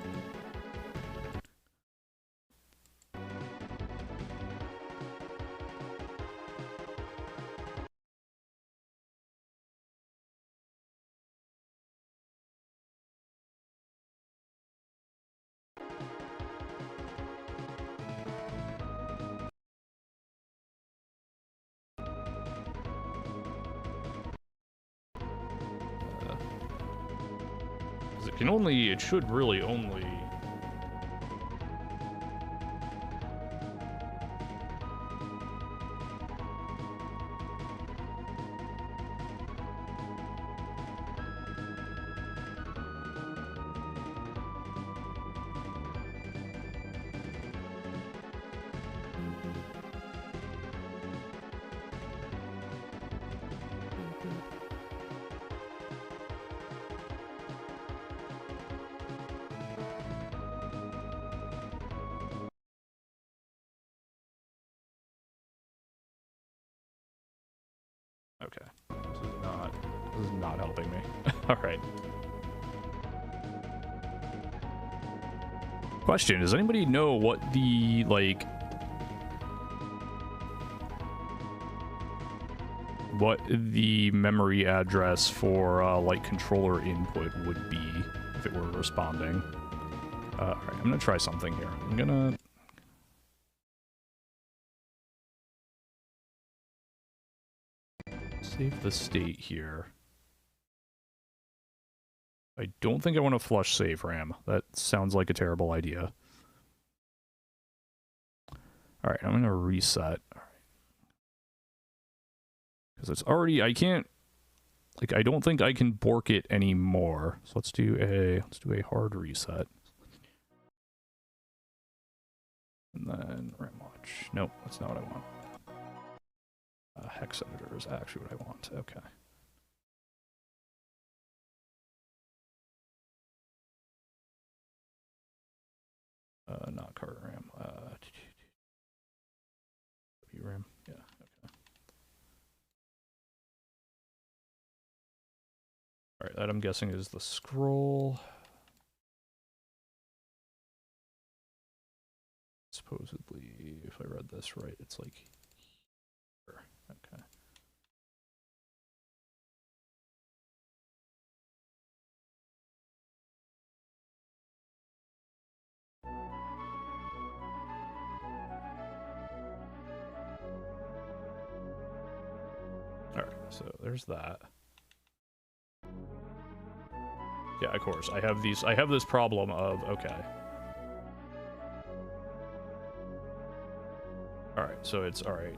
It should really only... Okay. This is not helping me. Alright. Question, does anybody know what the, like... what the memory address for, like, controller input would be if it were responding? Alright, I'm gonna try something here. I'm gonna... save the state here. I don't think I want to flush save RAM. That sounds like a terrible idea. Alright, I'm gonna reset. Alright. Because it's already, I can't, like, I don't think I can bork it anymore. So let's do a hard reset. And then RAM watch. Nope, that's not what I want. Hex editor is actually what I want. Okay. Not card RAM. RAM. Yeah. Okay. All right. That I'm guessing is the scroll. Supposedly, if I read this right, it's like here. Okay. Alright, so there's that. Yeah, of course. I have this problem of, okay. Alright, so it's alright.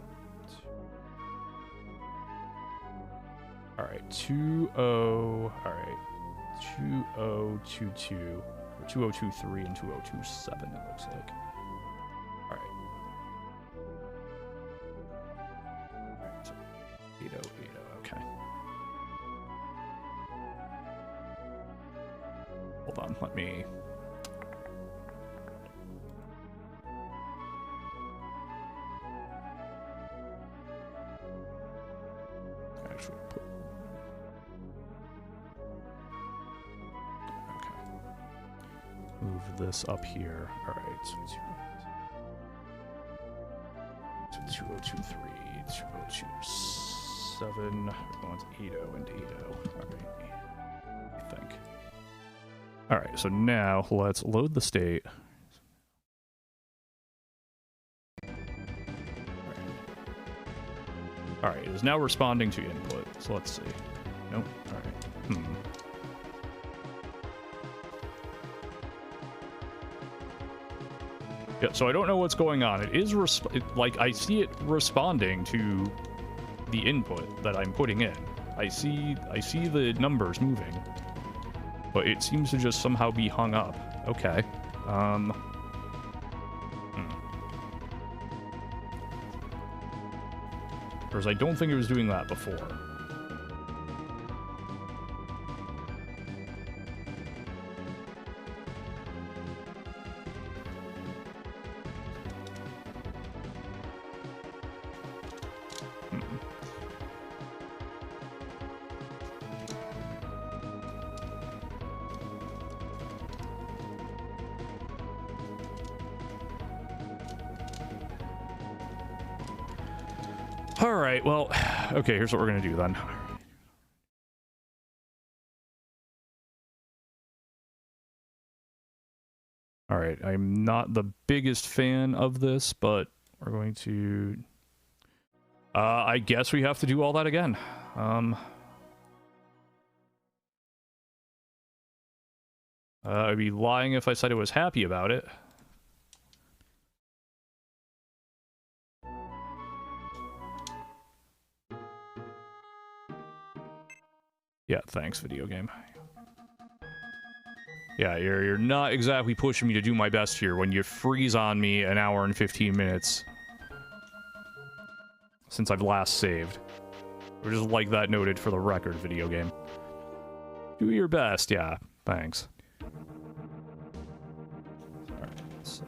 Alright, 2022, or 2023 and 2027 it looks like. Alright. Alright, so 8080, okay. Hold on, let me... actually put... okay. Move this up here. Alright, so 2023, 2027, we want 80 and 80. Alright, I think. Alright, so now let's load the state. is now responding to input. So let's see. Nope. All right. Yeah, so I don't know what's going on. It is like I see it responding to the input that I'm putting in. I see the numbers moving, but it seems to just somehow be hung up. Okay. Whereas I don't think it was doing that before. Alright, well, okay, here's what we're gonna do then. Alright, I'm not the biggest fan of this, but we're going to... I guess we have to do all that again. I'd be lying if I said I was happy about it. Yeah, thanks, video game. Yeah, you're not exactly pushing me to do my best here when you freeze on me an hour and 15 minutes since I've last saved. Or just like that noted for the record, video game. Do your best, yeah, thanks. Alright, so...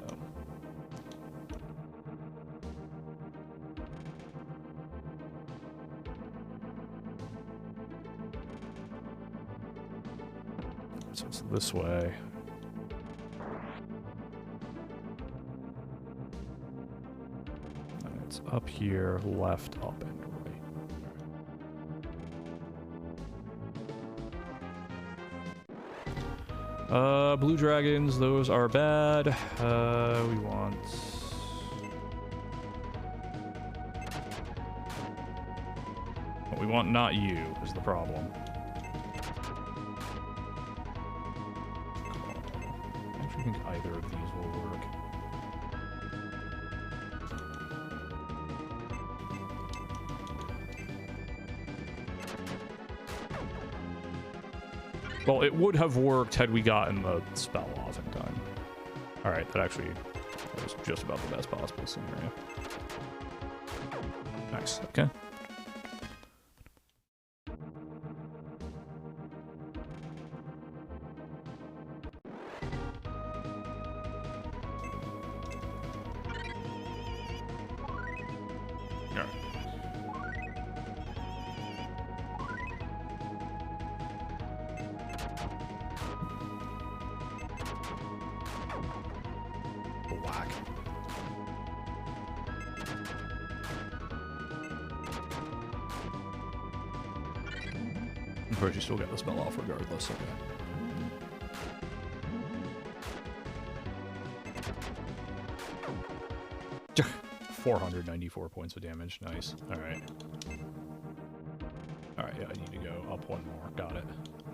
So it's this way. And it's up here, left, up, and right. Blue dragons, those are bad. We want... What we want not you is the problem. I think either of these will work. Well, it would have worked had we gotten the spell off in time. Alright, that was just about the best possible scenario. Nice, okay. Of course, you still get the spell off regardless, okay. 494 points of damage, nice. Alright. Alright, yeah, I need to go up one more, got it.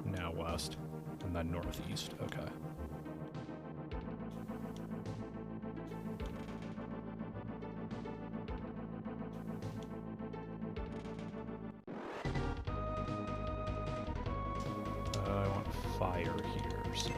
Now west, and then northeast, okay. Fire here, so...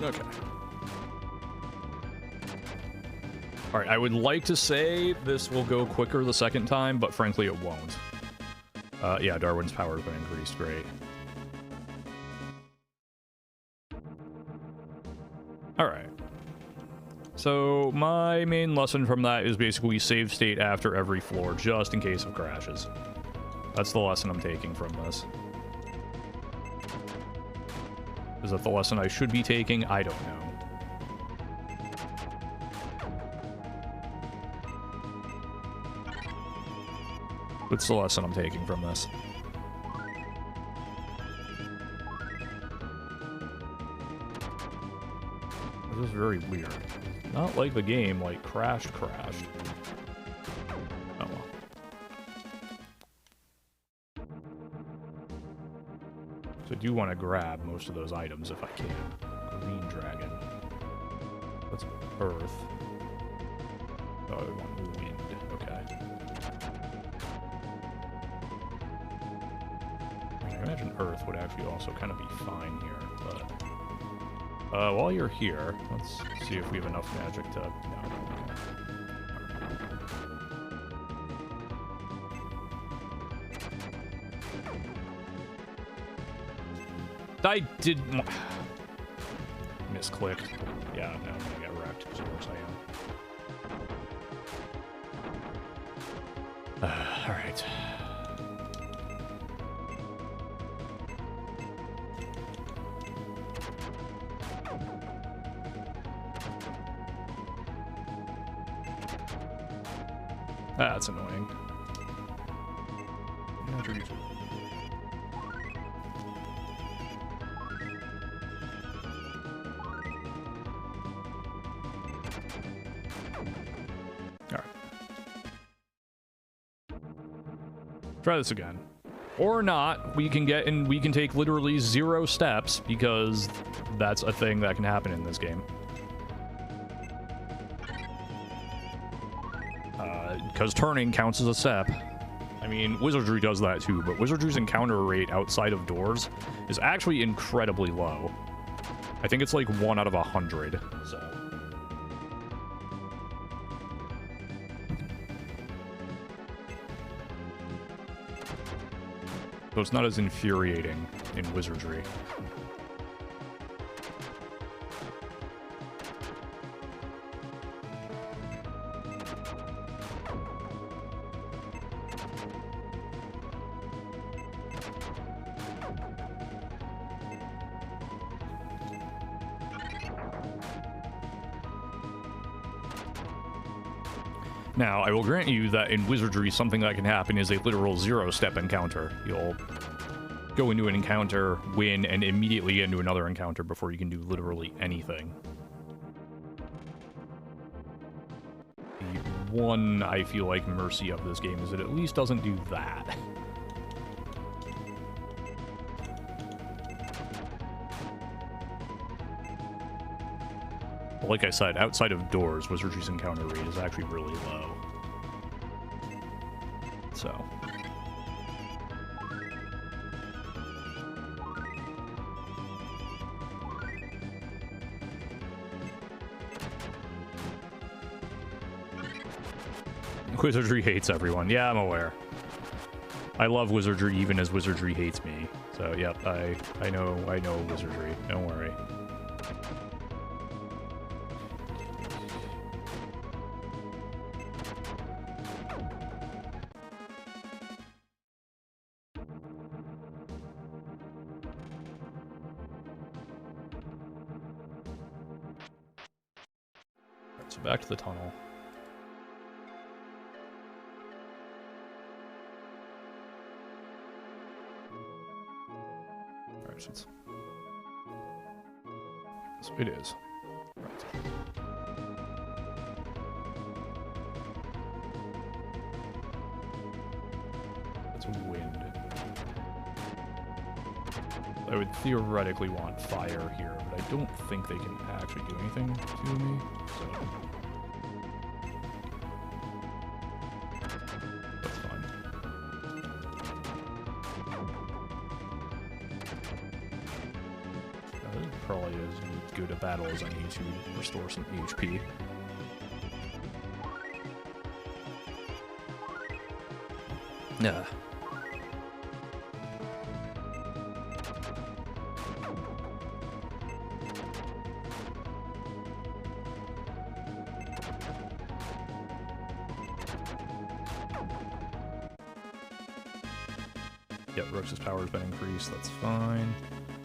Okay. Alright, I would like to say this will go quicker the second time, but frankly it won't. Yeah, Darwin's power has been increased, great. Alright. So, my main lesson from that is basically save state after every floor, just in case of crashes. That's the lesson I'm taking from this. Is that the lesson I should be taking? I don't know. What's the lesson I'm taking from this? This is very weird. Not like the game, like, crashed. Oh well. So I do want to grab most of those items if I can. Green dragon. That's earth. Oh, I want wind. Okay. I mean, I imagine earth would actually also kind of be fine here, but... while you're here, let's see if we have enough magic to... No. I did... Misclicked. Yeah, no, I'm gonna get wrecked, because of course I am. Alright. That's annoying. Alright. Try this again. Or not, we can get in, we can take literally 0 steps, because that's a thing that can happen in this game. Because turning counts as a step. I mean, Wizardry does that too, but Wizardry's encounter rate outside of doors is actually incredibly low. I think it's like 1 out of 100, so... So it's not as infuriating in Wizardry. Now, I will grant you that in Wizardry, something that can happen is a literal 0-step encounter. You'll go into an encounter, win, and immediately get into another encounter before you can do literally anything. The one, I feel like, mercy of this game is it at least doesn't do that. But like I said, outside of doors, Wizardry's encounter rate is actually really low. So... Wizardry hates everyone. Yeah, I'm aware. I love Wizardry even as Wizardry hates me. So, yep, I know Wizardry. Don't worry. Alright, so back to the tunnel. So it is. Right. That's wind. I would theoretically want fire here, but I don't think they can actually do anything to me, so... That's fine. Probably as good a battle as I need to restore some HP. Yeah. Yep, Rox's power has been increased, that's fine.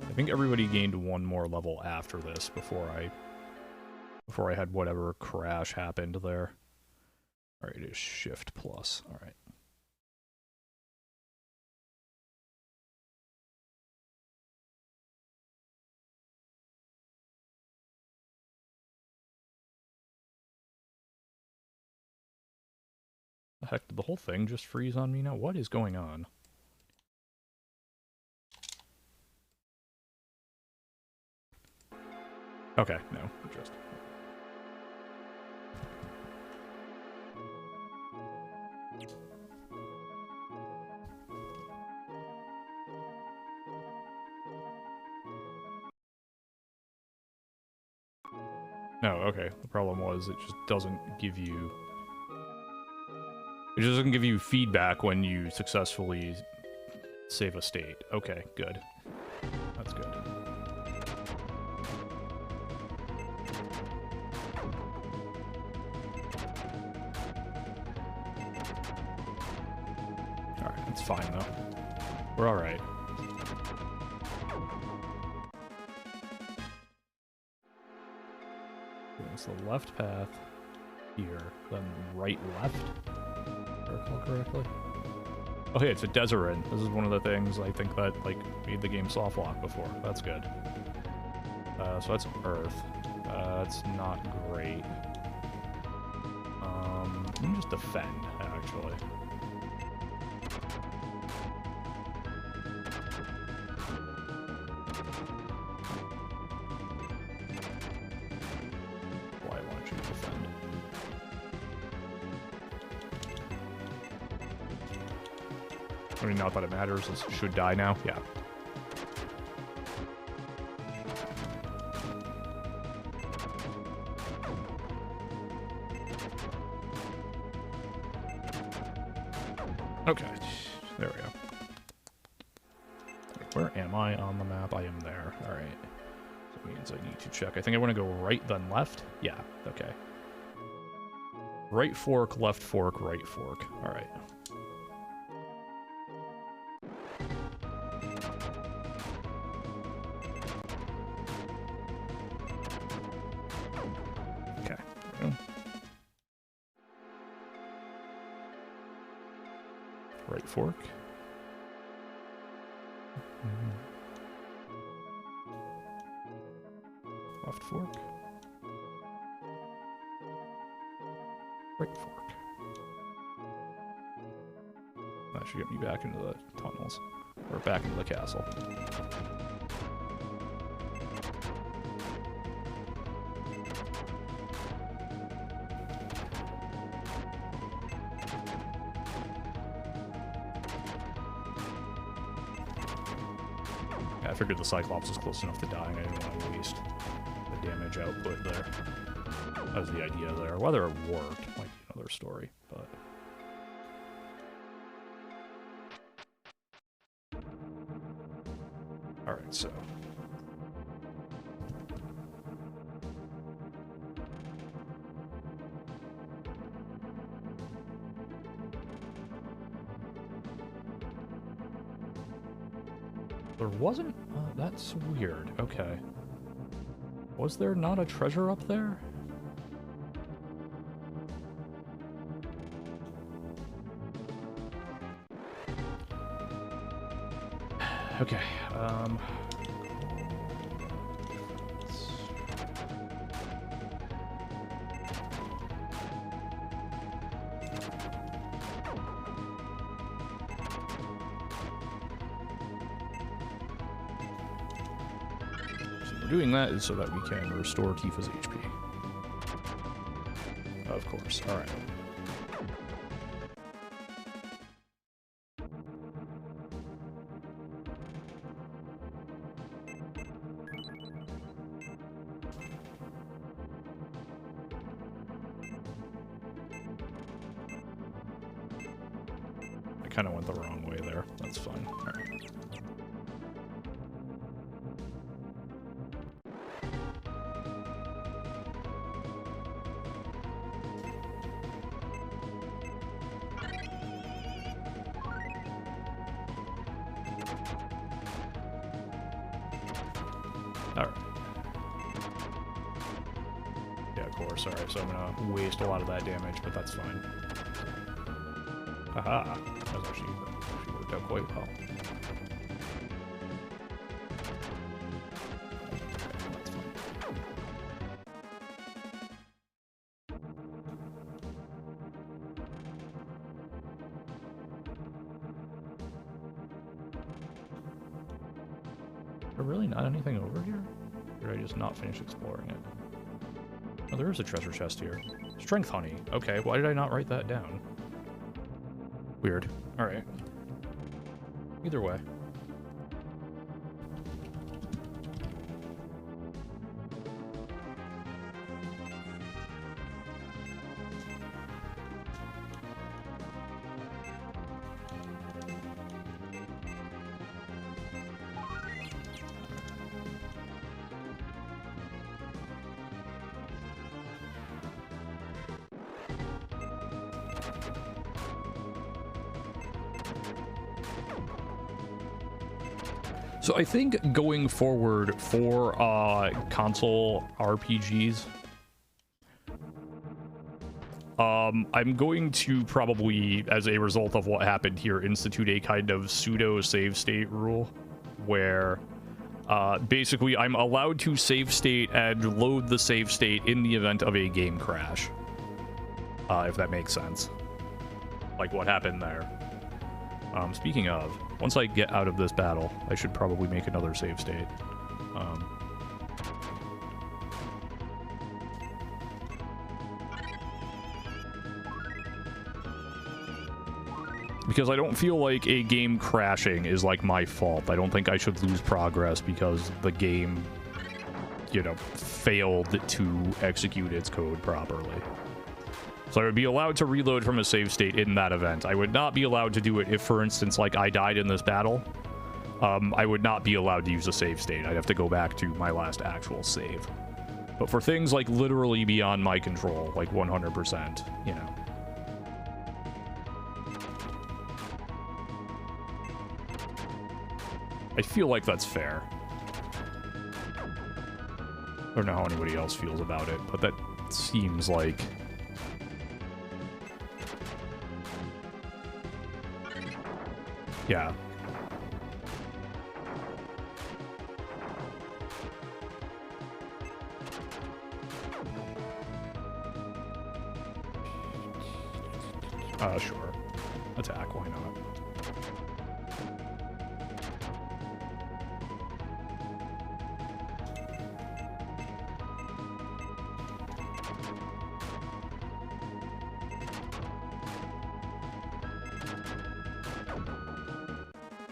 I think everybody gained 1 more level after this before I had whatever crash happened there. Alright, it is shift plus. Alright. heck, did the whole thing just freeze on me now? What is going on? Okay, no, just... No, okay. The problem was it just doesn't give you... It just doesn't give you feedback when you successfully save a state. Okay, good. That's good. Alright, that's fine though. We're alright. It's the left path here, then right left, if I recall correctly. Oh hey, it's a Deseret. This is one of the things I think that like made the game soft lock before. That's good. So that's Earth. That's not great. Let me just defend, actually. I mean, not that it matters. This should die now. Yeah. Okay. There we go. Where am I on the map? I am there. All right. So that means I need to check. I think I want to go right, then left. Yeah. Okay. Right fork, left fork, right fork. All right. Right fork. Left fork. Right fork. That should get me back into the tunnels. Or back into the castle. I figured the Cyclops was close enough to dying. I didn't want to waste the damage output there. That was the idea there. Whether it worked might be another story, but... Alright, so... There wasn't? That's weird. Okay. Was there not a treasure up there? Okay, doing that is so that we can restore Tifa's HP. Of course. Alright. I kind of went the wrong way there. That's fine. Alright. Alright. Yeah, of course. Alright, so I'm gonna waste a lot of that damage, but that's fine. Haha. That was actually worked out quite well. That's fine. there really not anything over here? Or did I just not finish exploring it? Oh, there is a treasure chest here. Strength honey. Okay, why did I not write that down? Weird. Alright. Either way. So I think going forward for console RPGs, I'm going to probably, as a result of what happened here, institute a kind of pseudo save state rule where basically I'm allowed to save state and load the save state in the event of a game crash, if that makes sense. Like what happened there. Speaking of, once I get out of this battle, I should probably make another save state. Because I don't feel like a game crashing is like my fault. I don't think I should lose progress because the game, you know, failed to execute its code properly. So I would be allowed to reload from a save state in that event. I would not be allowed to do it if, for instance, like I died in this battle. I would not be allowed to use a save state. I'd have to go back to my last actual save. But for things like literally beyond my control, like 100%, you know. I feel like that's fair. I don't know how anybody else feels about it, but that seems like... Yeah. Sure. Attack, why not?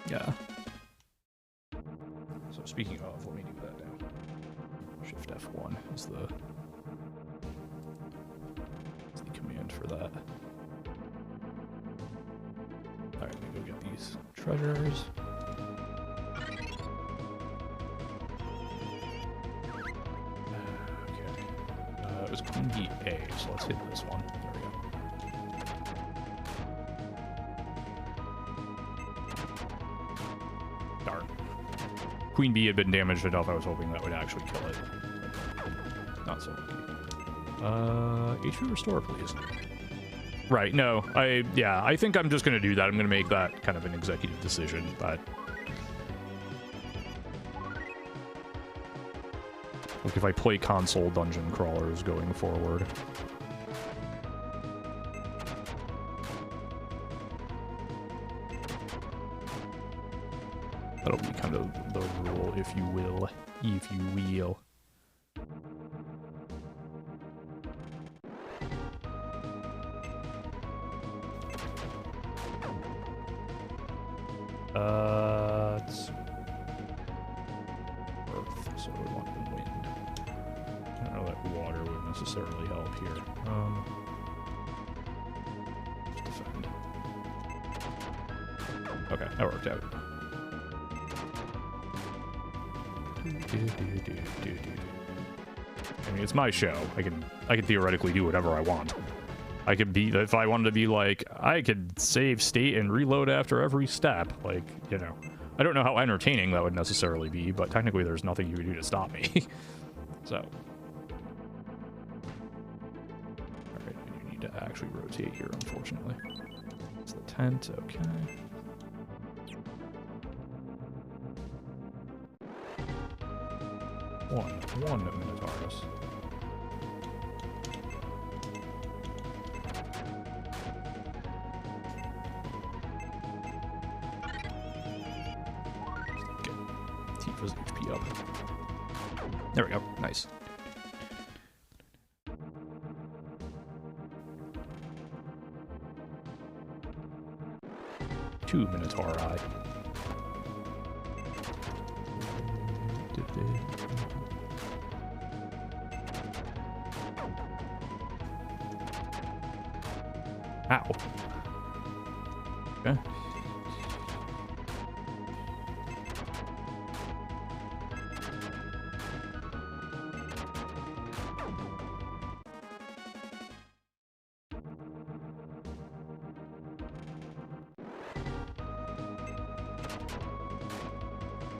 Yeah. So speaking of, let me do that now. Shift F1 is the command for that. Alright, let me go get these treasures. Okay. It was Queen B A, so let's hit this one. There we go. Darn. Queen Bee had been damaged enough, I was hoping that would actually kill it. Not so lucky. HP restore, please. Right, no, I think I'm just gonna do that. I'm gonna make that kind of an executive decision, but... Like if I play console dungeon crawlers going forward. That'll be kind of the rule, if you will. If you will. It's Earth, so we want wind. I don't know that water would necessarily help here. Just defend. Okay, that worked out. I mean, it's my show. I can theoretically do whatever I want. I could be, if I wanted to be like, I could save state and reload after every step. Like, you know, I don't know how entertaining that would necessarily be, but technically there's nothing you can do to stop me. So. Alright, you need to actually rotate here, unfortunately. It's the tent, okay. One Minotaurus. Tifa's HP up. There we go. Nice. Two Minotauri. Ow. Okay.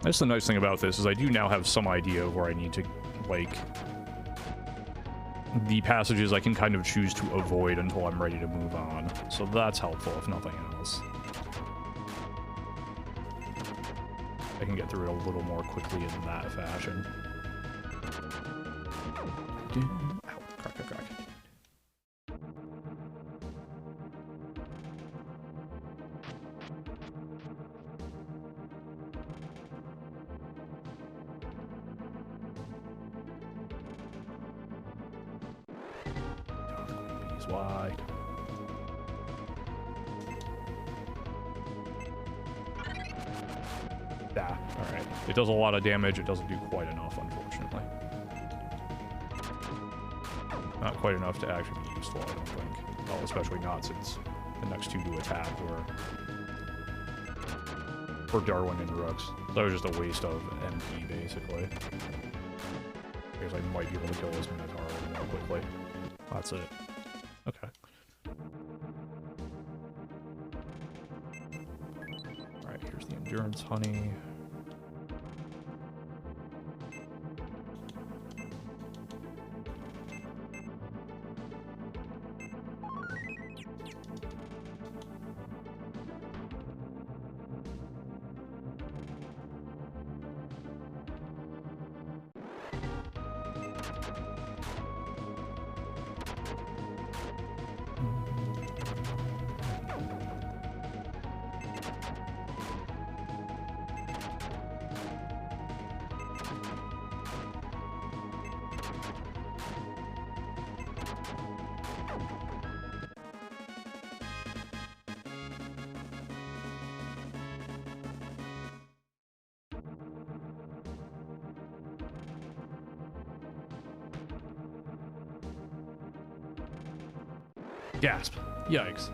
That's the nice thing about this, is I do now have some idea of where I need to, like, the passages I can kind of choose to avoid until I'm ready to move on. So that's helpful, if nothing else. I can get through it a little more quickly in that fashion. Ow, crack, crack. Wide. Ah, alright. It does a lot of damage, it doesn't do quite enough, unfortunately. Not quite enough to actually be useful, I don't think. Well, especially not since the next two to attack were Darwin and Rooks. So that was just a waste of MP, basically. Because I might be able to kill this Minotaur a little more quickly. That's it. Okay. Alright, here's the endurance honey. Gasp. Yikes.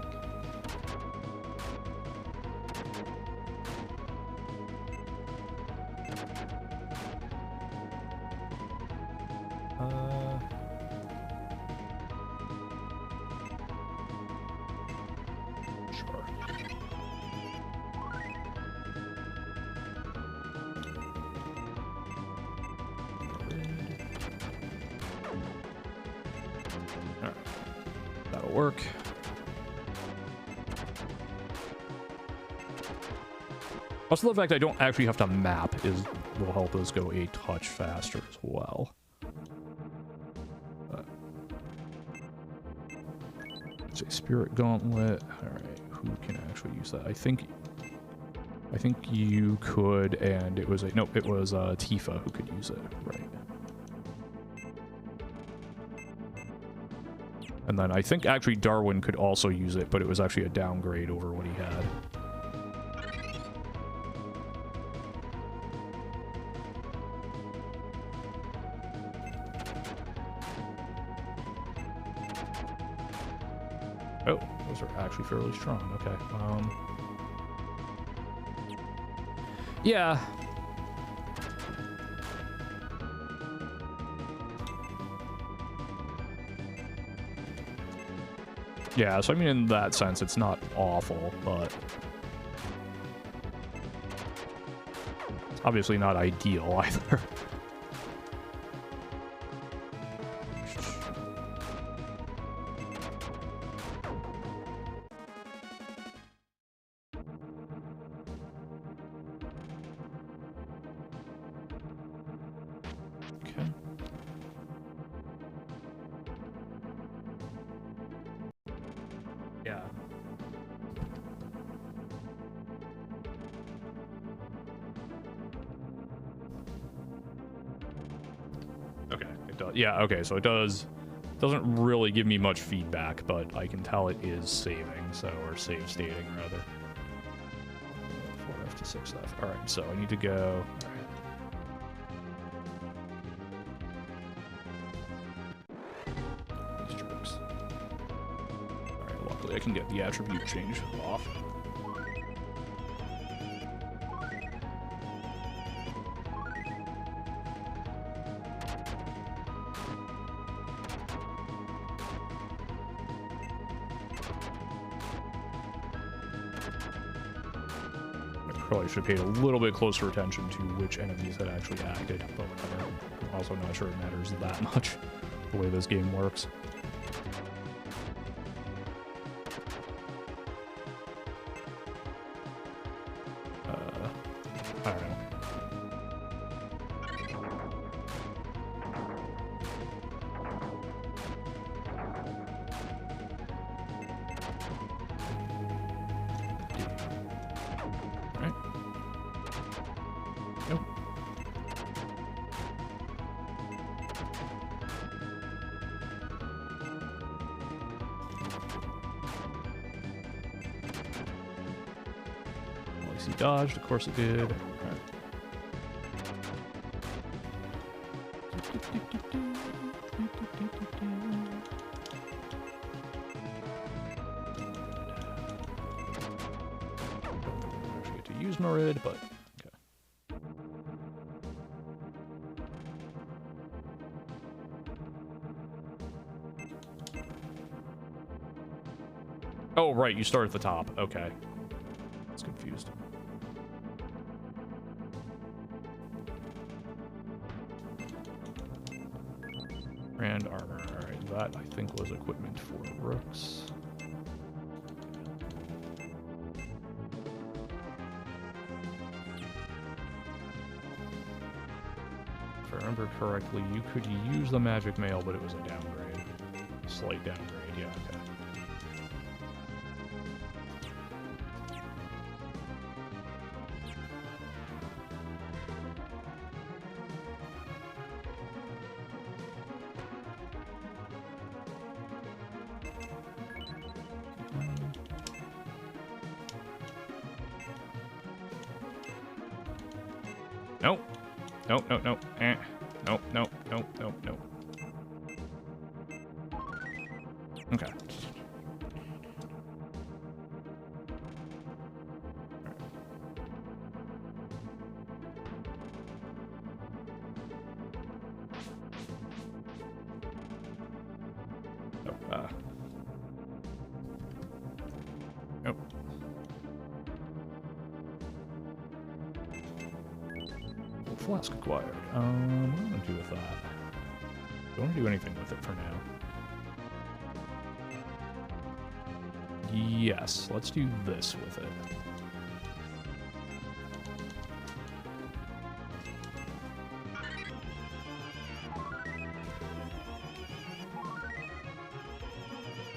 Sure. Alright. That'll work. Also, the fact I don't actually have to map will help us go a touch faster as well. It's a Spirit Gauntlet. Alright, who can actually use that? I think you could, and it was Tifa who could use it, right. And then I think actually Darwin could also use it, but it was actually a downgrade over what he had. Oh, those are actually fairly strong. Okay. Yeah. Yeah, so I mean, in that sense, it's not awful, but it's obviously not ideal either. Yeah. It does. Yeah, okay, so it doesn't really give me much feedback, but I can tell it is saving, so, or save stating, rather. 4F to 6F. Alright, so I need to go... Alright. These jerks. Alright, luckily I can get the attribute change off. Probably should have paid a little bit closer attention to which enemies had actually acted, but whatever. I'm also not sure it matters that much, the way this game works. I don't know. He dodged, of course it did. All right. I get to use Marid, but okay. Oh, right, you start at the top. Okay. I was confused. Grand armor. Alright, that I think was equipment for rooks. If I remember correctly, you could use the magic mail, but it was a downgrade. Slight downgrade, yeah, okay. Nope. Nope, nope, nope. Nope, nope, nope, nope, nope. Okay. Oh, nope. Flask acquired. What am I gonna do with that? Don't want to do anything with it for now. Yes, let's do this with it.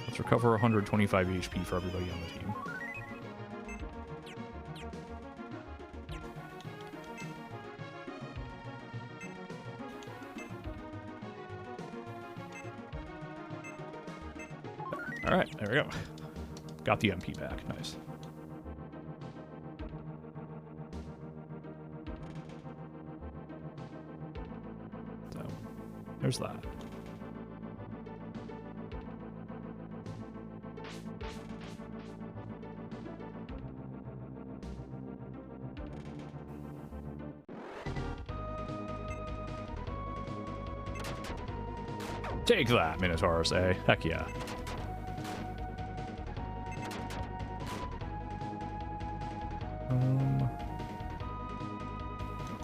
Let's recover 125 HP for everybody on the team. Alright, there we go. Got the MP back. Nice. So, there's that. Take that, Minotaurus, eh? Heck yeah.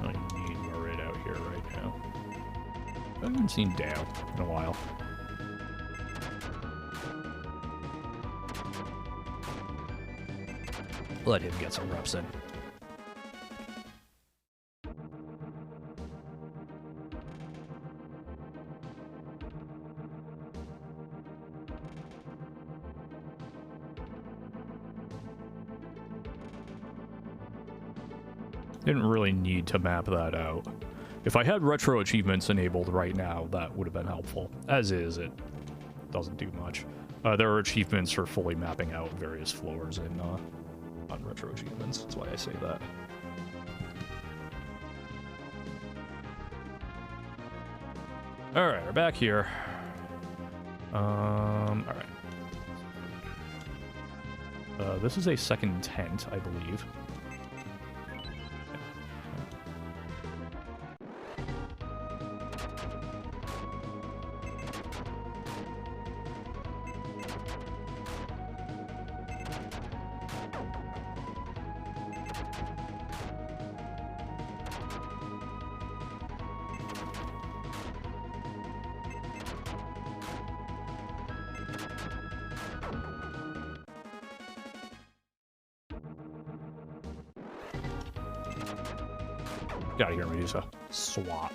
I need Marid out here right now. I haven't seen Dale in a while. Let him get some reps in. Didn't really need to map that out. If I had retro achievements enabled right now, that would have been helpful. As is, it doesn't do much. There are achievements for fully mapping out various floors in on retro achievements. That's why I say that. Alright, we're back here. Alright. This is a second tent, I believe. Get out of here, Medusa. SWAT.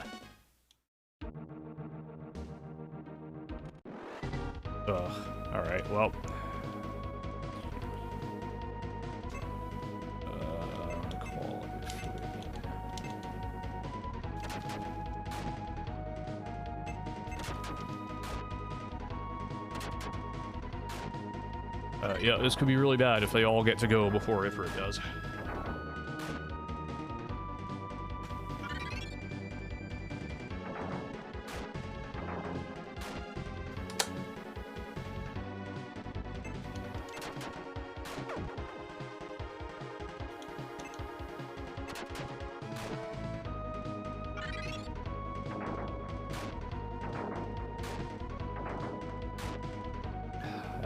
Ugh. Alright, well. Call it free. Yeah, this could be really bad if they all get to go before Ifrit does.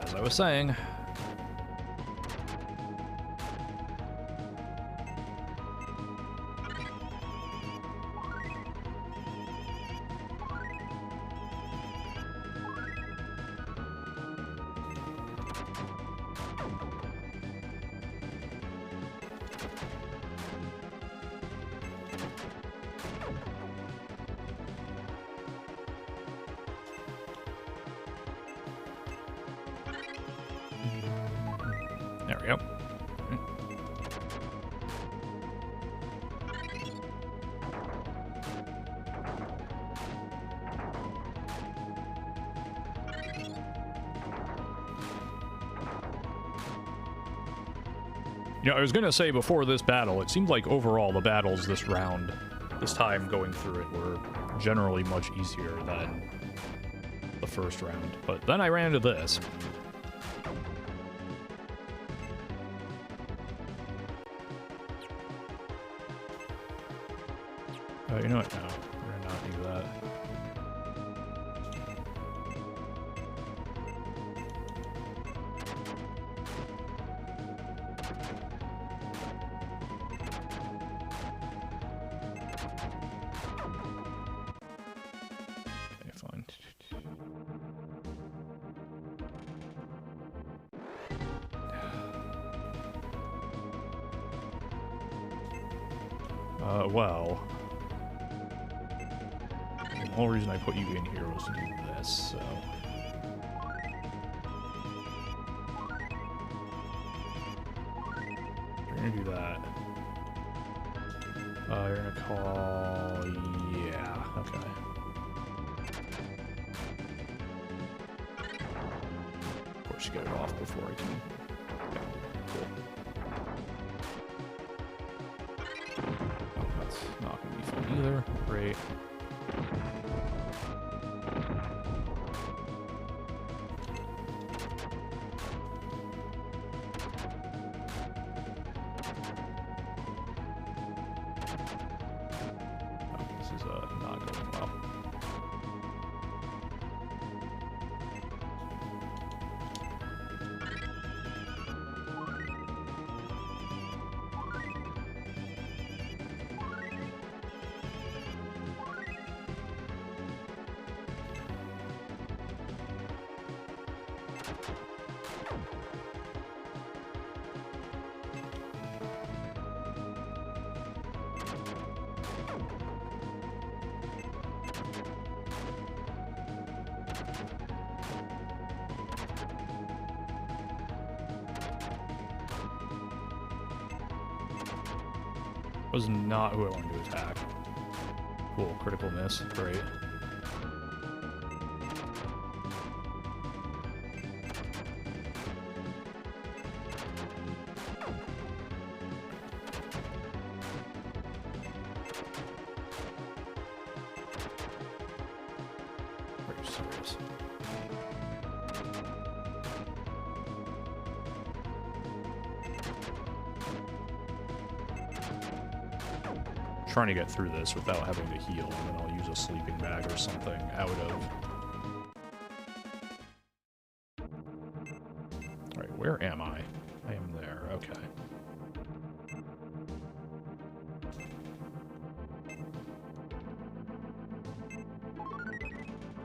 As I was saying. There we go. You know, I was gonna say before this battle, it seemed like overall the battles this round, this time going through it, were generally much easier than the first round. But then I ran into this. You know what? No, we're gonna not do that. Okay, fine. Well. The whole reason I put you in here was to do this, so... You're gonna do that. You're gonna call... Yeah, okay. Of course you get it off before I can... Okay, cool. Oh, that's not gonna be fun either. Great. Was not who I wanted to attack. cool. Critical miss. Great. Are you serious? Trying to get through this without having to heal, and then I'll use a sleeping bag or something out of. Alright, where am I? I am there, okay.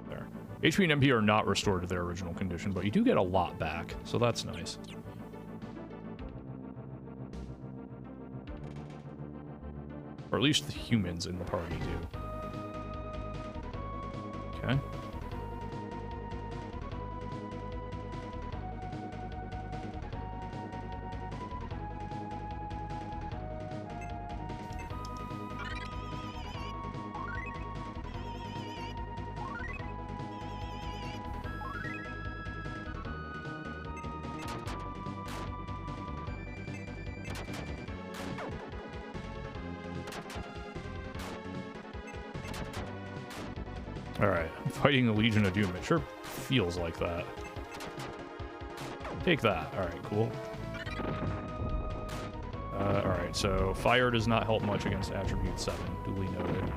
There. HP and MP are not restored to their original condition, but you do get a lot back, so that's nice. Or at least the humans in the party do. Okay. Alright, I'm fighting the Legion of Doom. It sure feels like that. Take that. Alright, cool. Alright, so fire does not help much against Attribute 7. Duly noted.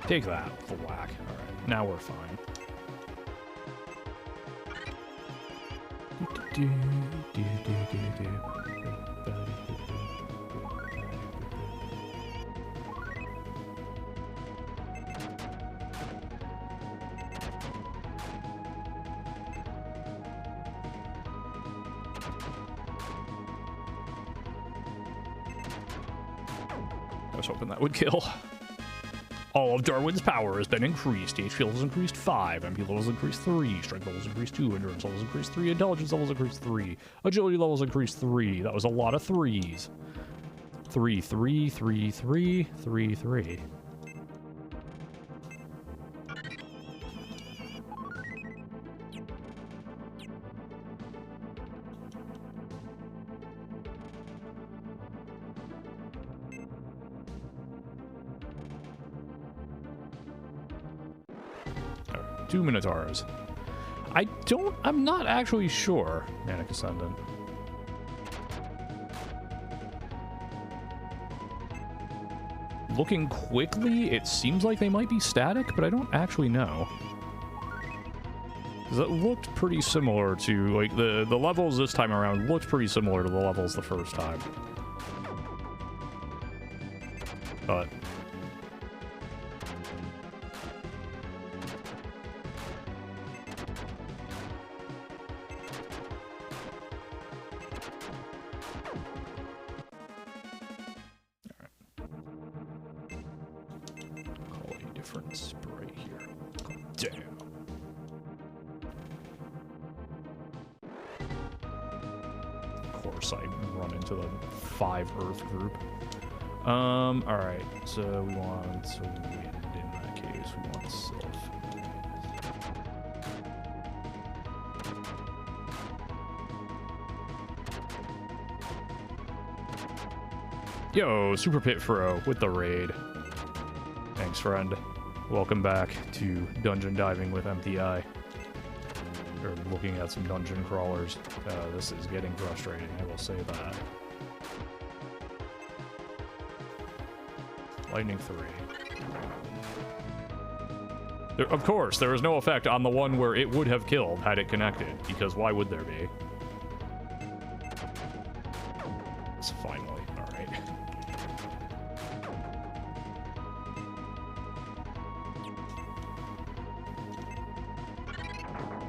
Take that, the whack. Alright, now we're fine. I was hoping that would kill. All of Darwin's power has been increased. HP levels increased 5, MP levels increased 3, strength levels increased 2, endurance levels increased 3, intelligence levels increased 3, agility levels increased 3. That was a lot of 3s. 3, 3, 3, 3, 3, 3. Two Minotaurs. I'm not actually sure. Manic Ascendant. Looking quickly, it seems like they might be static, but I don't actually know. Because it looked pretty similar to, like, the levels this time around looked pretty similar to the levels the first time. But... different spray here. Damn. Of course, I run into the 5 Earth group. Alright, so we want wind in that case. We want Sylph. Yo, Super Pit Fro with the raid. Thanks, friend. Welcome back to Dungeon Diving with emptyeye. Or looking at some dungeon crawlers. This is getting frustrating, I will say that. Lightning 3. Of course, there is no effect on the one where it would have killed had it connected, because why would there be? It's finally, alright.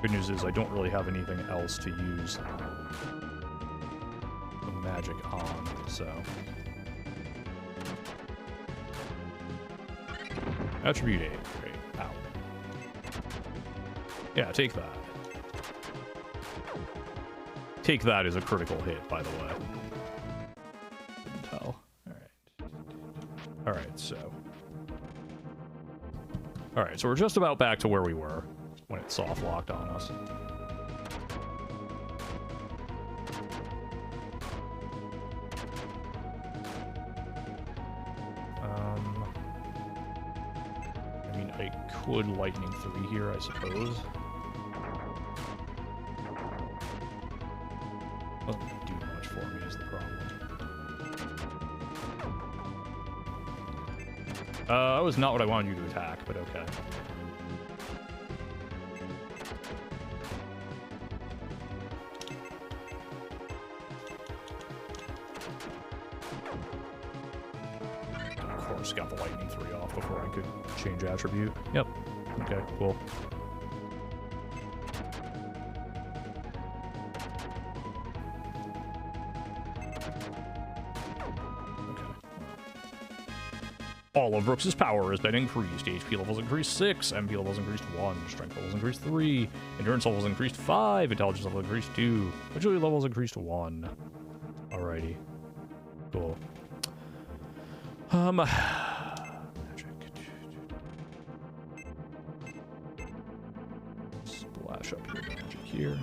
Good news is I don't really have anything else to use the magic on, so... Attribute 8, great. Ow. Yeah, take that. Take that is a critical hit, by the way. Couldn't tell. Alright, so... Alright, so we're just about back to where we were when it soft locked on us. I mean, I could lightning 3 here, I suppose. Doesn't do much for me is the problem. That was not what I wanted you to attack, but okay. Of course, got the lightning 3 off before I could change attribute. Yep. Okay, cool. All of Brooks' power has been increased. HP levels increased 6, MP levels increased 1, strength levels increased 3, endurance levels increased 5, intelligence level increased 2, agility levels increased 1. Alrighty. Cool. Magic. Splash up your magic here.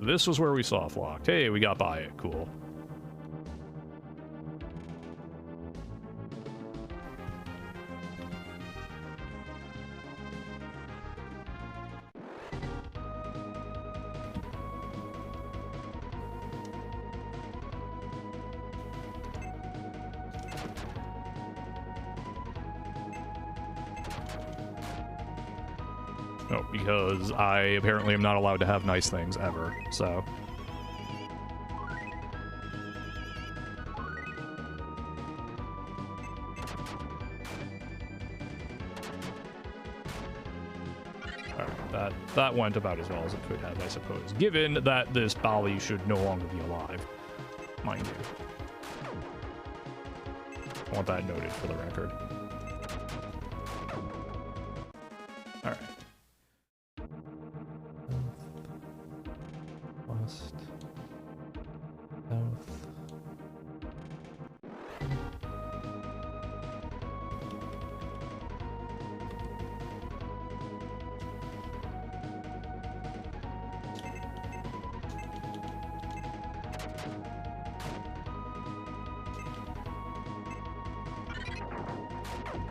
This was where we soft locked. Hey, we got by it. Cool. Oh, because I apparently am not allowed to have nice things ever, so... Alright, that went about as well as it could have, I suppose. Given that this Bali should no longer be alive. Mind you. I want that noted for the record. Alright. West, south.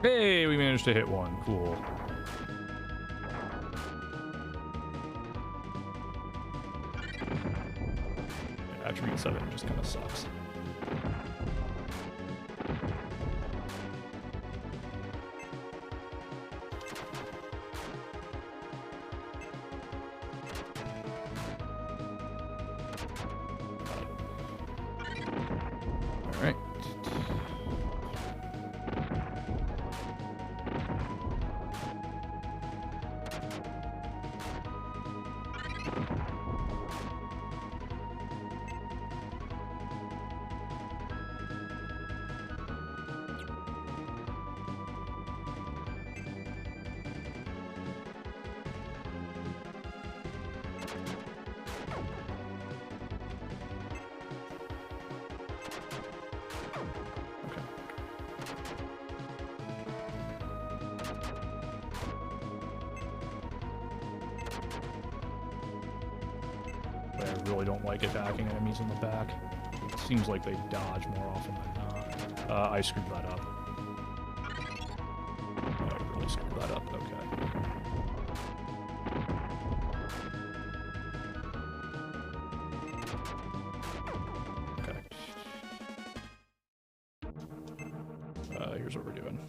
Hey, we managed to hit one. Cool. Attribute 7 just kind of sucks. All right. I really don't like attacking enemies in the back. It seems like they dodge more often than not. I screwed that up. I really screwed that up, okay. Okay. Here's what we're doing.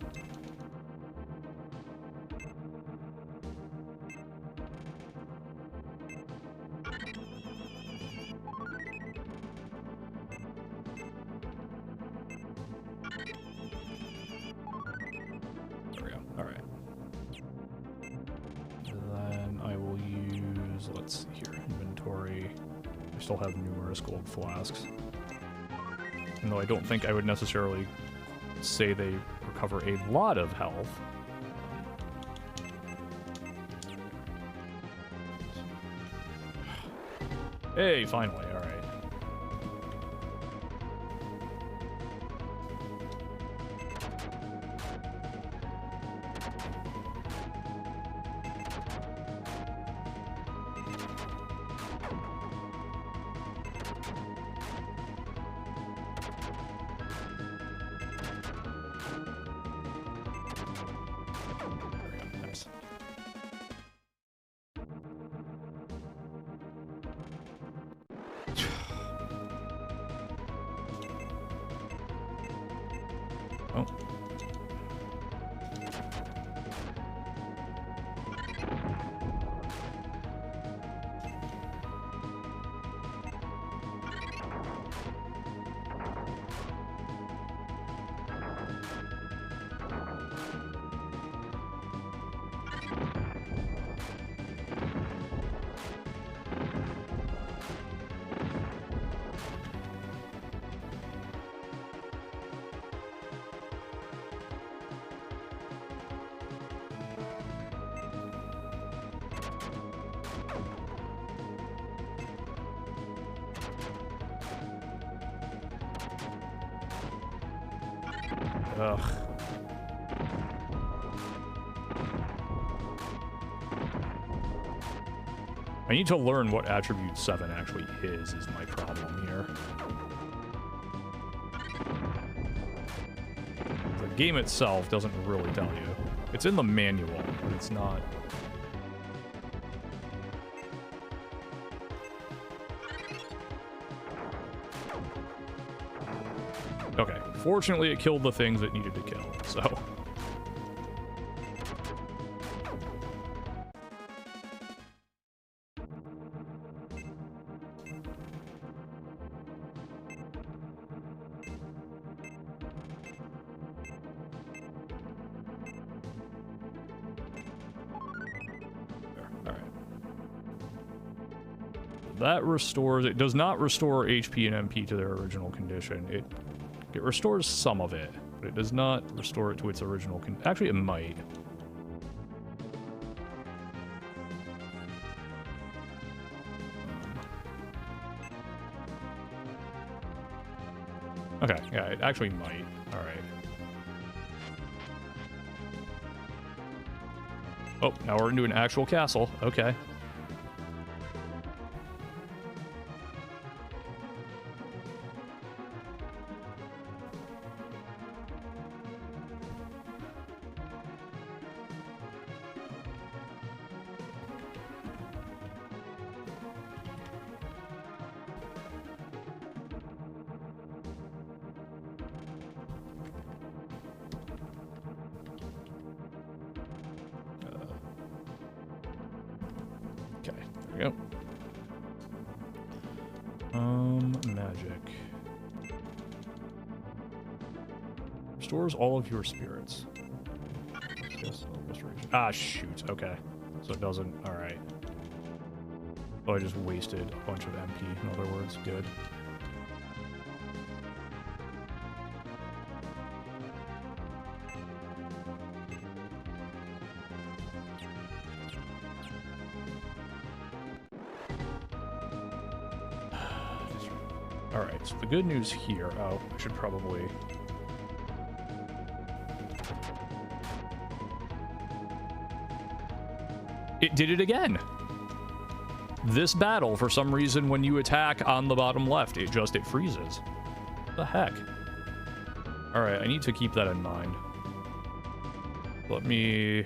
still have numerous gold flasks. And though I don't think I would necessarily say they recover a lot of health. Hey, finally, alright. Oh. Ugh. I need to learn what attribute 7 actually is my problem here. The game itself doesn't really tell you. It's in the manual, but it's not... Okay, fortunately it killed the things it needed to kill, so... That restores... It does not restore HP and MP to their original condition. It restores some of it, but it does not restore it to its original condition. Actually, it might. Okay, yeah, it actually might. Alright. Oh, now we're into an actual castle. Okay. Okay, there we go. Magic. Restores all of your spirits. Restoration. Ah, shoot. Okay. So it doesn't... Alright. Oh, I just wasted a bunch of MP, in other words. Good. Alright, so the good news here... Oh, I should probably... It did it again! This battle, for some reason, when you attack on the bottom left, it freezes. What the heck? Alright, I need to keep that in mind. Let me...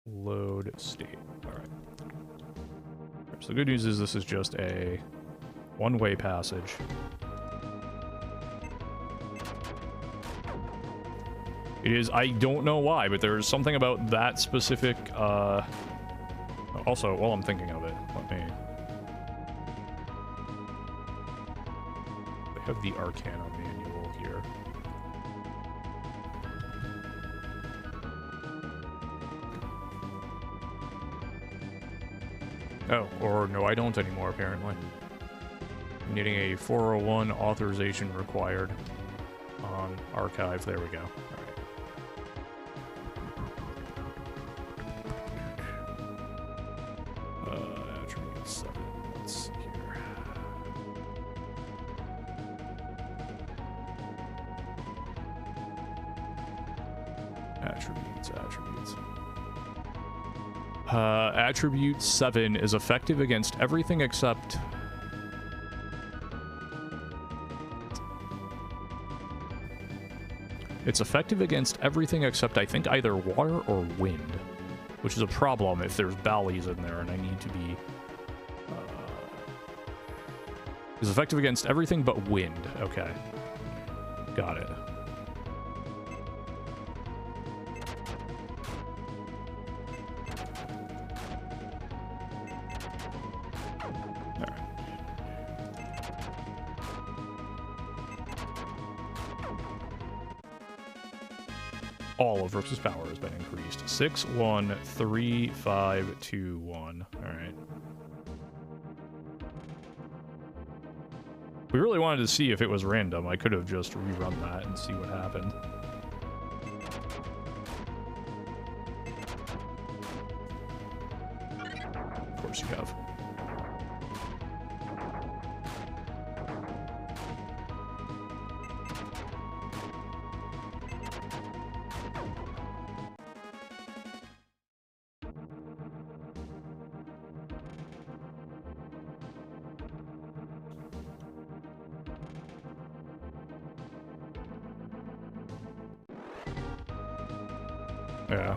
load state. Alright. So the good news is this is just a... one-way passage. It is, I don't know why, but there's something about that specific, also, while I'm thinking of it, let me... I have the Arcana manual here. Oh, or no, I don't anymore, apparently. Needing a 401 authorization required on archive. There we go. All right. Attribute 7. Let's see here. Attributes. Attribute 7 is effective against everything except... It's effective against everything except, I think, either water or wind, which is a problem if there's valleys in there and I need to be... It's effective against everything but wind. Okay. Got it. All of Rook's power has been increased. 6, 1, 3, 5, 2, 1. Alright. We really wanted to see if it was random. I could have just rerun that and see what happened. Of course you have. Yeah.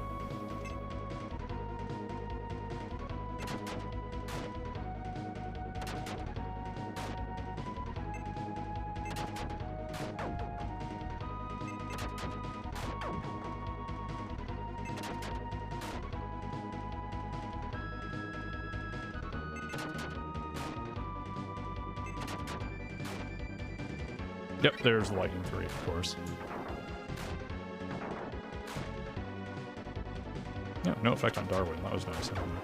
Yep, there's Lightning 3, of course. Yeah, no effect on Darwin. That was nice. I don't know.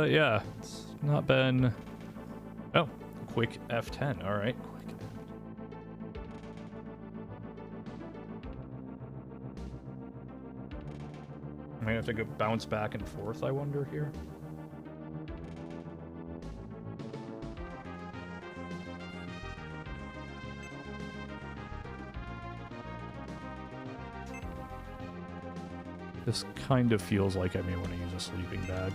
Yeah, it's not been... Oh, quick F10, alright, quick. I might have to go bounce back and forth, I wonder, here. This kind of feels like I may want to use a sleeping bag.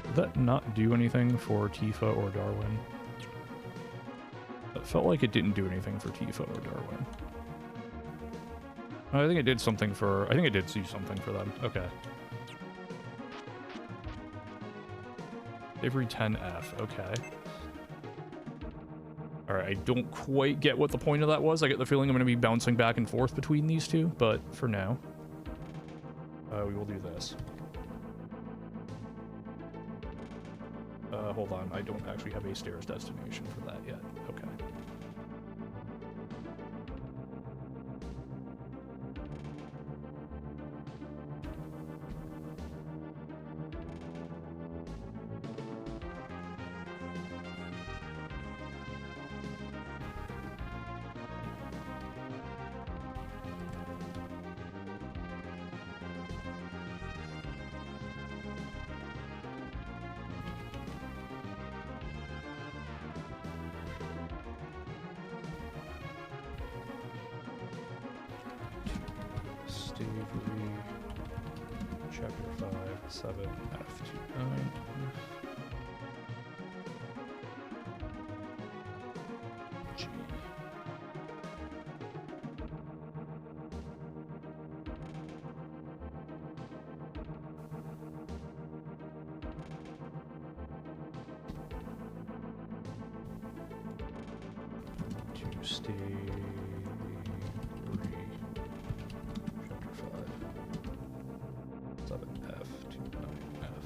Did that not do anything for Tifa or Darwin? It felt like it didn't do anything for Tifa or Darwin. I think it did something for... I think it did see something for them. Okay. Every 10F. Okay. Alright, I don't quite get what the point of that was. I get the feeling I'm going to be bouncing back and forth between these two, but for now, we will do this. Hold on, I don't actually have a stairs destination for that yet. Okay. Chapter 5, 7, F2, 9. G. Stage 3, Chapter 5, 7F to 9F.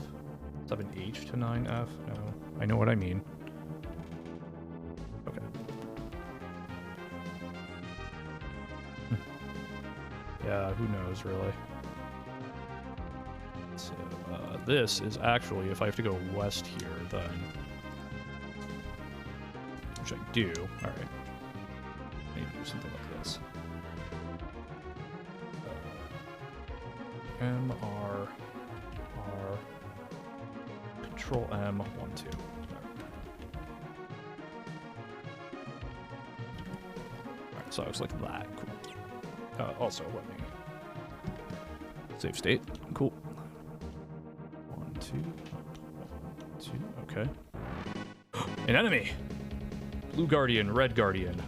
7H to 9F? No, I know what I mean. Okay. Yeah, who knows, really. So, this is actually, if I have to go west here, then... Which I do. Alright. I need to do something like this. M, R, R, Control M, 1, 2. Alright, so I was like that. Cool. Also, let me... Save state. Cool. 1, 2. 1, 2. Okay. An enemy! Blue Guardian, Red Guardian.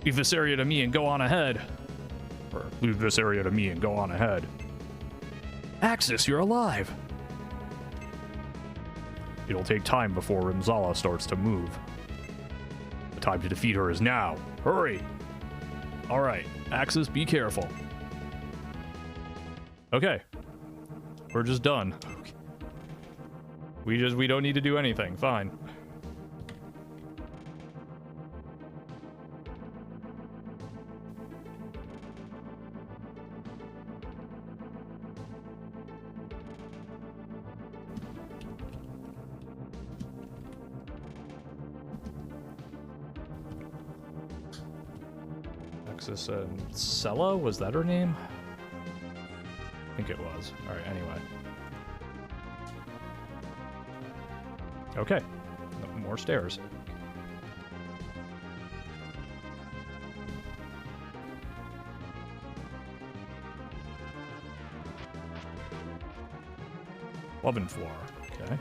Leave this area to me and go on ahead. Or leave this area to me and go on ahead. Axis, you're alive! It'll take time before Rimzala starts to move. The time to defeat her is now. Hurry! Alright, Axis, be careful. Okay. We're just done. Okay. We don't need to do anything. Fine. Axis and Sella? Was that her name? I think it was. Alright, anyway. Okay. No more stairs. Oven floor. Okay.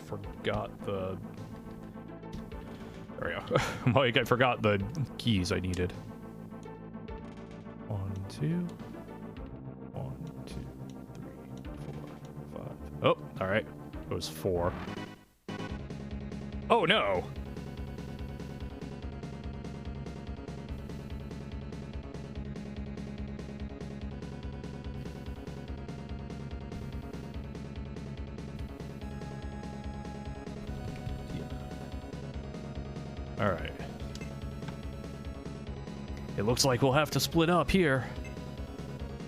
Forgot the... There we go. Like, I forgot the keys I needed. 1, 2. 1, 2, 3, 4, 5. Oh, alright. It was 4. Oh, no! Alright. It looks like we'll have to split up here.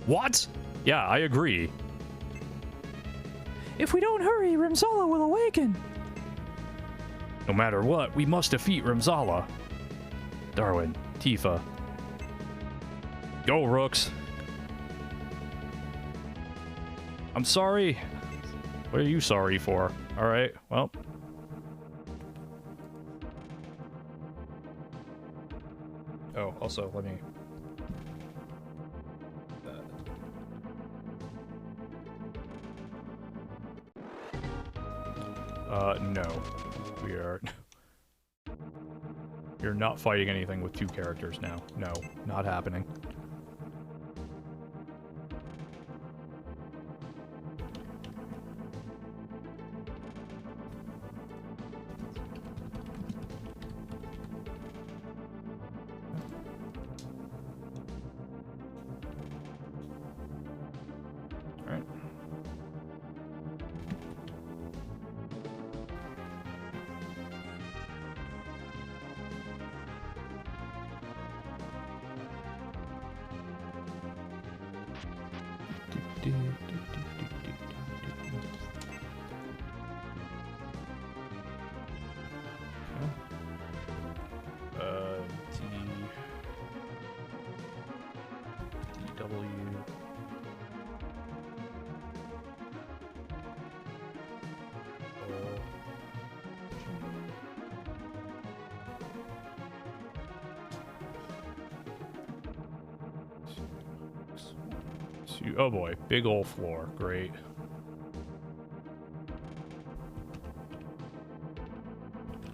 What? Yeah, I agree. If we don't hurry, Rimzala will awaken. No matter what, we must defeat Rimzala. Darwin, Tifa. Go, Rooks. I'm sorry. What are you sorry for? Alright, well... Oh, also, let me... No. We are... You're not fighting anything with 2 characters now. No, not happening. Oh boy, big old floor. Great.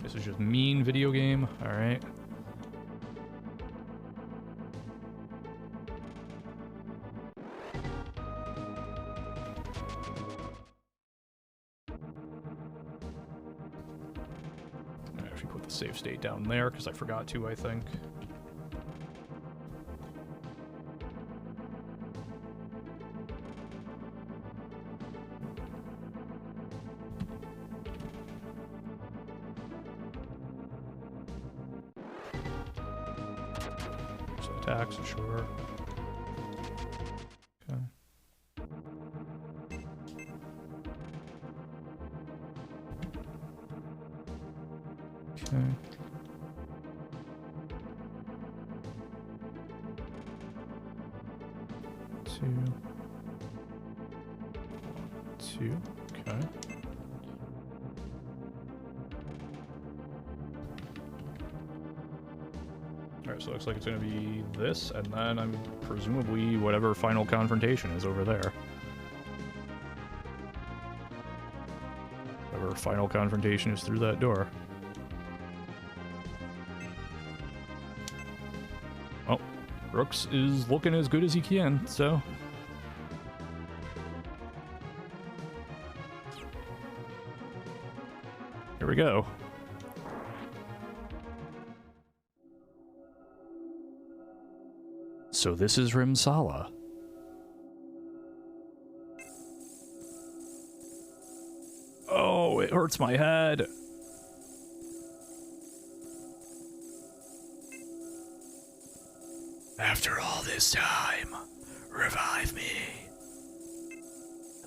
This is just mean video game. All right. I actually put the save state down there because I forgot to, I think. Attacks, sure. Okay. Okay. Two. Okay. Alright, so it looks like it's going to be this, and then I'm presumably whatever final confrontation is over there. Whatever final confrontation is through that door. Oh, Brooks is looking as good as he can, so... Here we go. So this is Rimsala. Oh, it hurts my head. After all this time, revive me.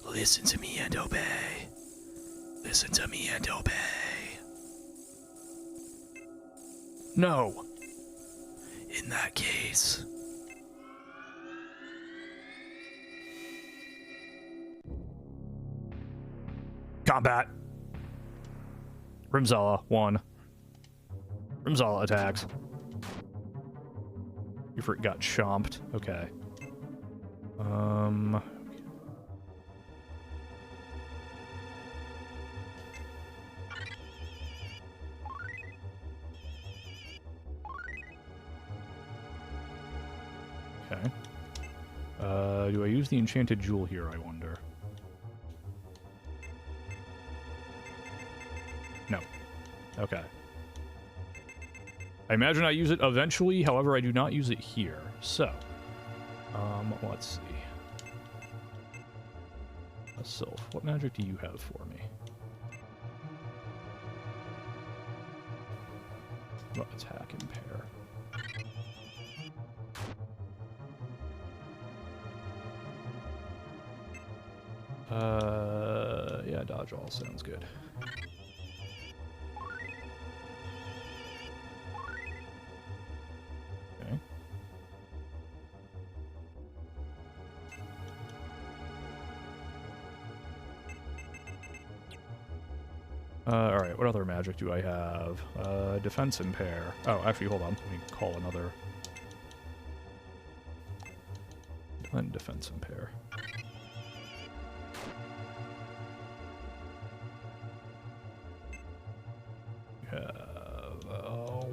Listen to me and obey. Listen to me and obey. No. In that case... Combat. Rimsala, 1. Rimsala attacks. You got chomped. Okay. Okay. Do I use the enchanted jewel here, I wonder? No. Okay. I imagine I use it eventually, however, I do not use it here. So, let's see. A Sylph, what magic do you have for me? What attack and pair? Yeah, dodge all sounds good. Okay. Alright, what other magic do I have? Defense impair. Oh, actually, hold on. Let me call another. Then defense impair.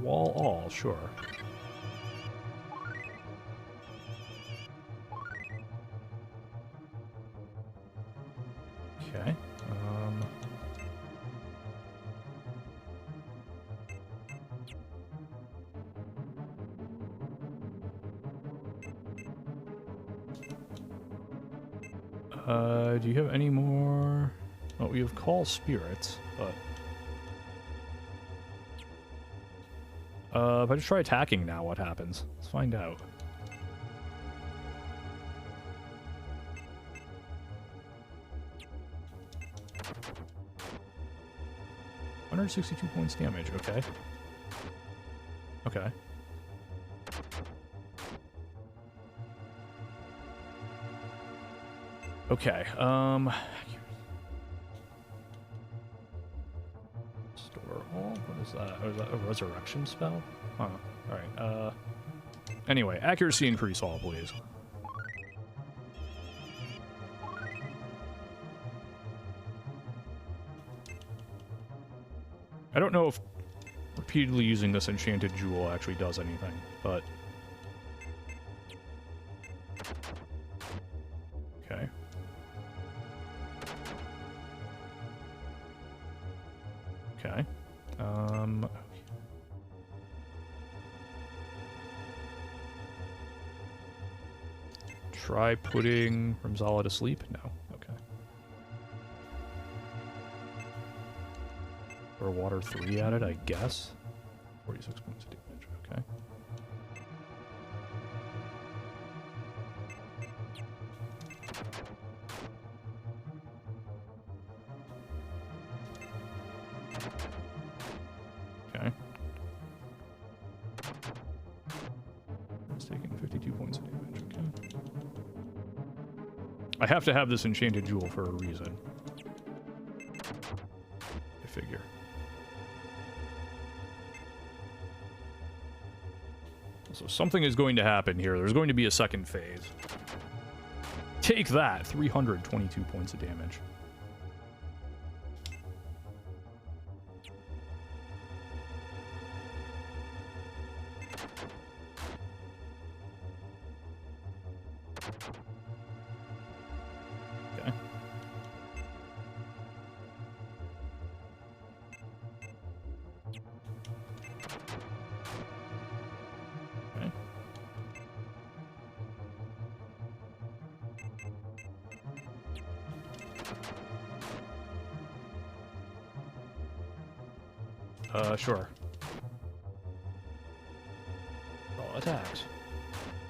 Wall all, sure. Okay. Do you have any more? Oh, we have Call Spirits, but... if I just try attacking now, what happens? Let's find out. $162 points damage, okay. Okay. Okay, Store all? What is that? Oh, is that a resurrection spell? Huh. Alright, anyway, accuracy increase all, please. I don't know if repeatedly using this enchanted jewel actually does anything, but... Okay. Okay. Try putting Rimzala to sleep? No. Okay. Or water 3 at it, I guess. 46 points of damage. Okay. Okay. It's taking 52 points of damage. Okay. I have to have this enchanted jewel for a reason. I figure. So something is going to happen here. There's going to be a second phase. Take that! 322 points of damage. Okay. Okay. Sure. All attacks.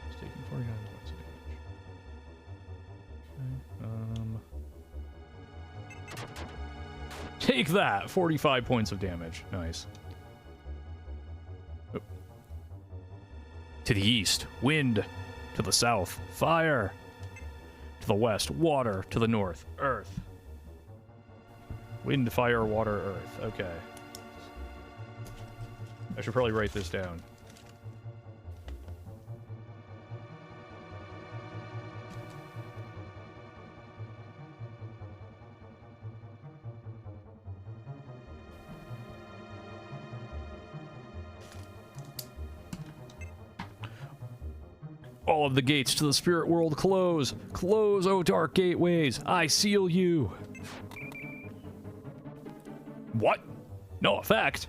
It's taking 49 points of damage. Okay, take that! 45 points of damage. Nice. Oh. To the east, wind. To the south, fire. To the west, water. To the north, earth. Wind, fire, water, earth. Okay. I should probably write this down. All of the gates to the spirit world close. Close, O dark gateways. I seal you. What? No effect.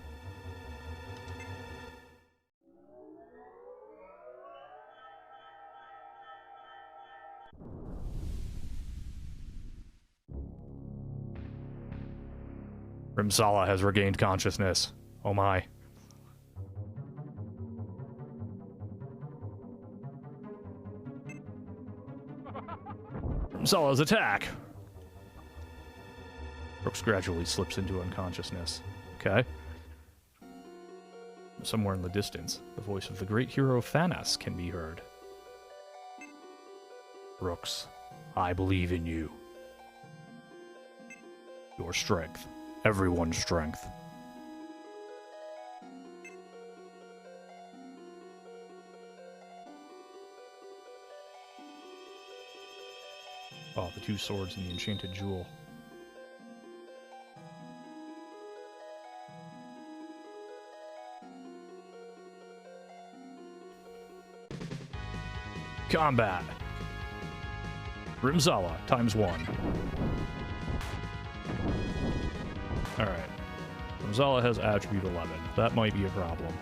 Rimzala has regained consciousness. Oh my. Rimzala's attack! Brooks gradually slips into unconsciousness. Okay. Somewhere in the distance, the voice of the great hero Thanos can be heard. Brooks, I believe in you. Your strength. Everyone's strength. Oh, the two swords and the enchanted jewel. Combat. Rimzala, ×1. Alright. Rimzala has attribute 11. That might be a problem.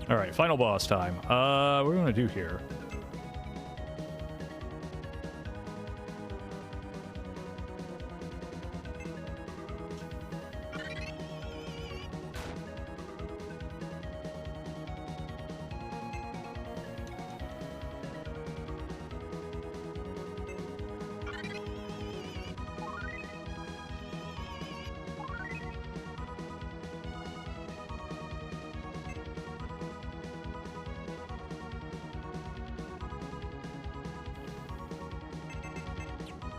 Alright, final boss time. What are we gonna do here?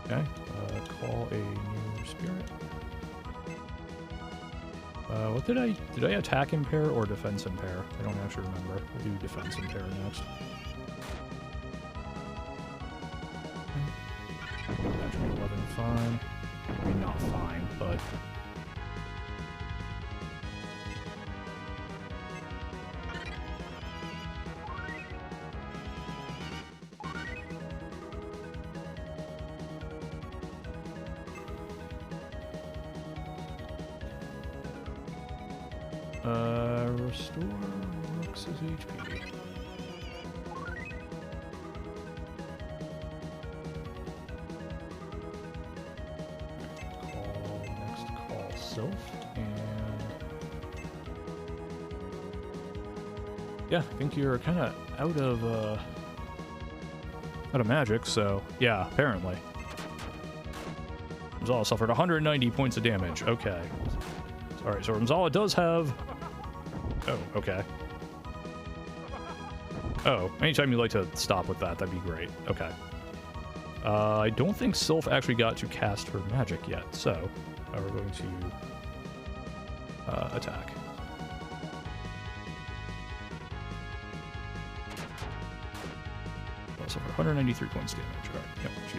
Okay, call a new spirit. What did I attack impair or defense impair? I don't actually remember. We'll do defense impair next. fine. I mean, not fine, but... Restore Rox's HP. Call Sylph, and yeah, I think you're kind of out of magic, so yeah, apparently. Ramzala suffered 190 points of damage. Okay. Alright, so Ramzala does have... Oh, okay. Oh, anytime you'd like to stop with that, that'd be great. Okay. I don't think Sylph actually got to cast her magic yet, so we're going to attack. Also for 193 points damage. Alright, yep, she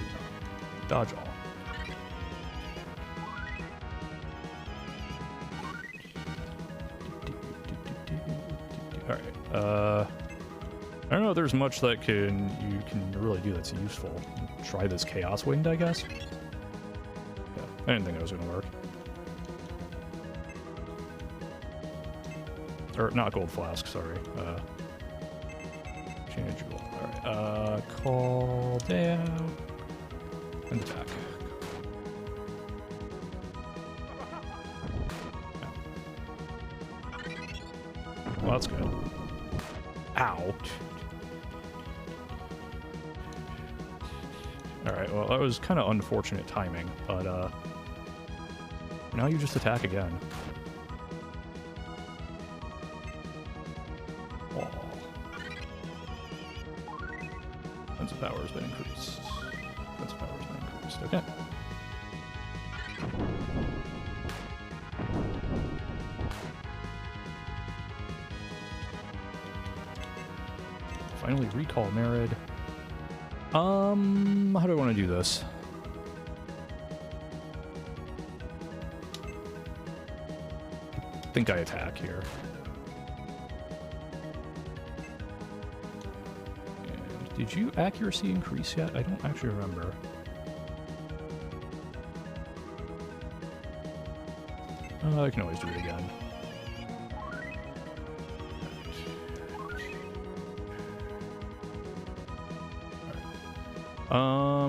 dodge all. Alright, I don't know if there's much that you can really do that's useful. Try this Chaos Wind, I guess? Yeah, I didn't think it was gonna work. Or, not Gold Flask, sorry. Change Jewel. Alright, call down and attack. Well, that's good. Ow. Alright, well, that was kind of unfortunate timing, but, now you just attack again. Oh. Defensive power has been increased. Defensive power has been increased. Okay. Finally recall Merid. How do I want to do this? I think I attack here. And did you accuracy increase yet? I don't actually remember. I can always do it again.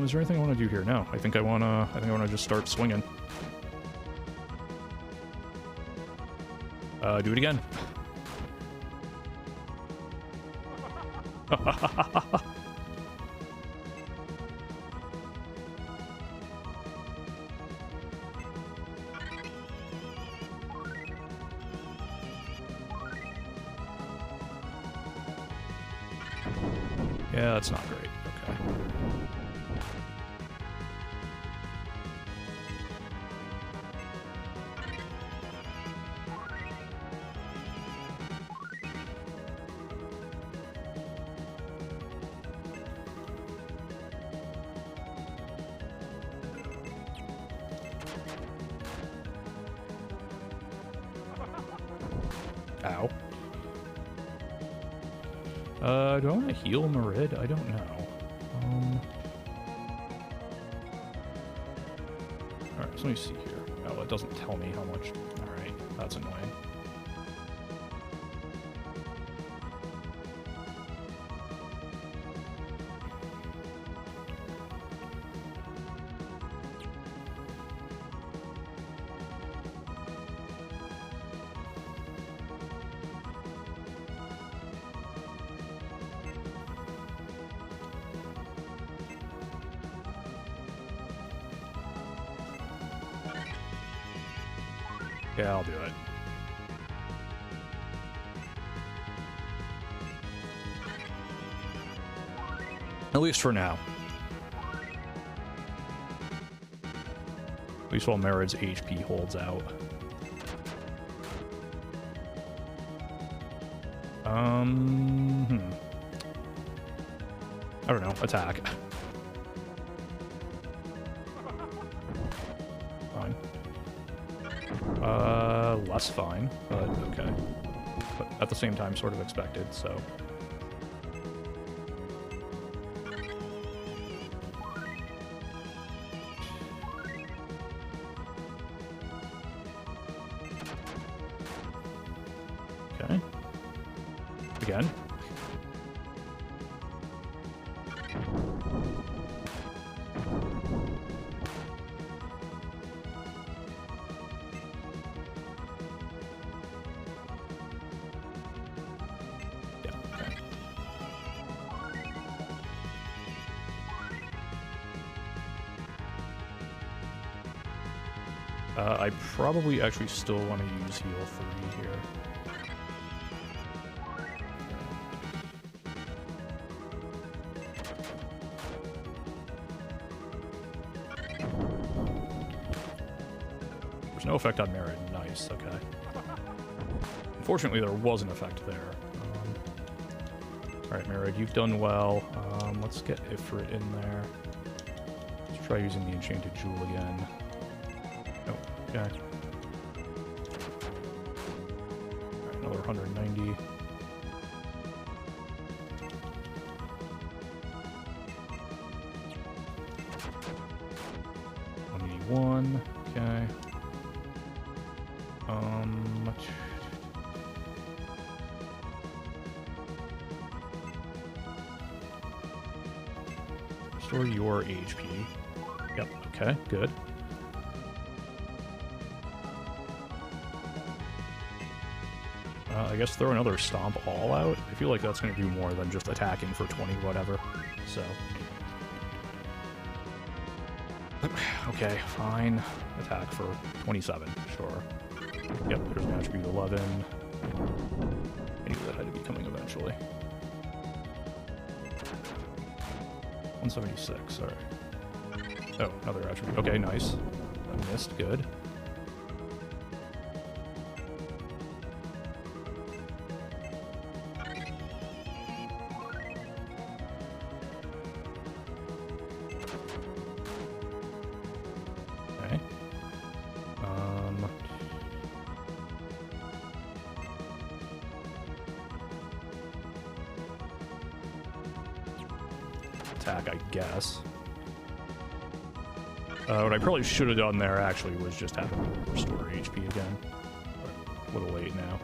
Is there anything I want to do here? No, I think I wanna just start swinging. Do it again. Yeah, that's not great. Okay. Ow. Do I want to heal Merid? I don't know. Alright, so let me see here. Oh, it doesn't tell me how much. Alright, that's annoying. Yeah, I'll do it. At least for now. At least while Merid's HP holds out. I don't know. Attack. fine. Less fine, but okay. But at the same time, sort of expected, so... Okay. Again. I probably actually still want to use heal 3 here. There's no effect on merit. Nice, okay. Unfortunately, there was an effect there. Alright, Merid, you've done well. Let's get Ifrit in there. Let's try using the Enchanted Jewel again. Okay. Alright, another 190. $181. Okay. Restore your HP. Yep, okay, good. I guess throw another Stomp All out. I feel like that's going to do more than just attacking for 20 whatever, so... Okay, fine. Attack for 27, sure. Yep, there's an attribute 11. I knew that had to be coming eventually. 176, alright. Oh, another attribute. Okay, nice. I missed, good. Okay. Attack, I guess. What I probably should have done there, actually, was just have him restore HP again. But a little late now.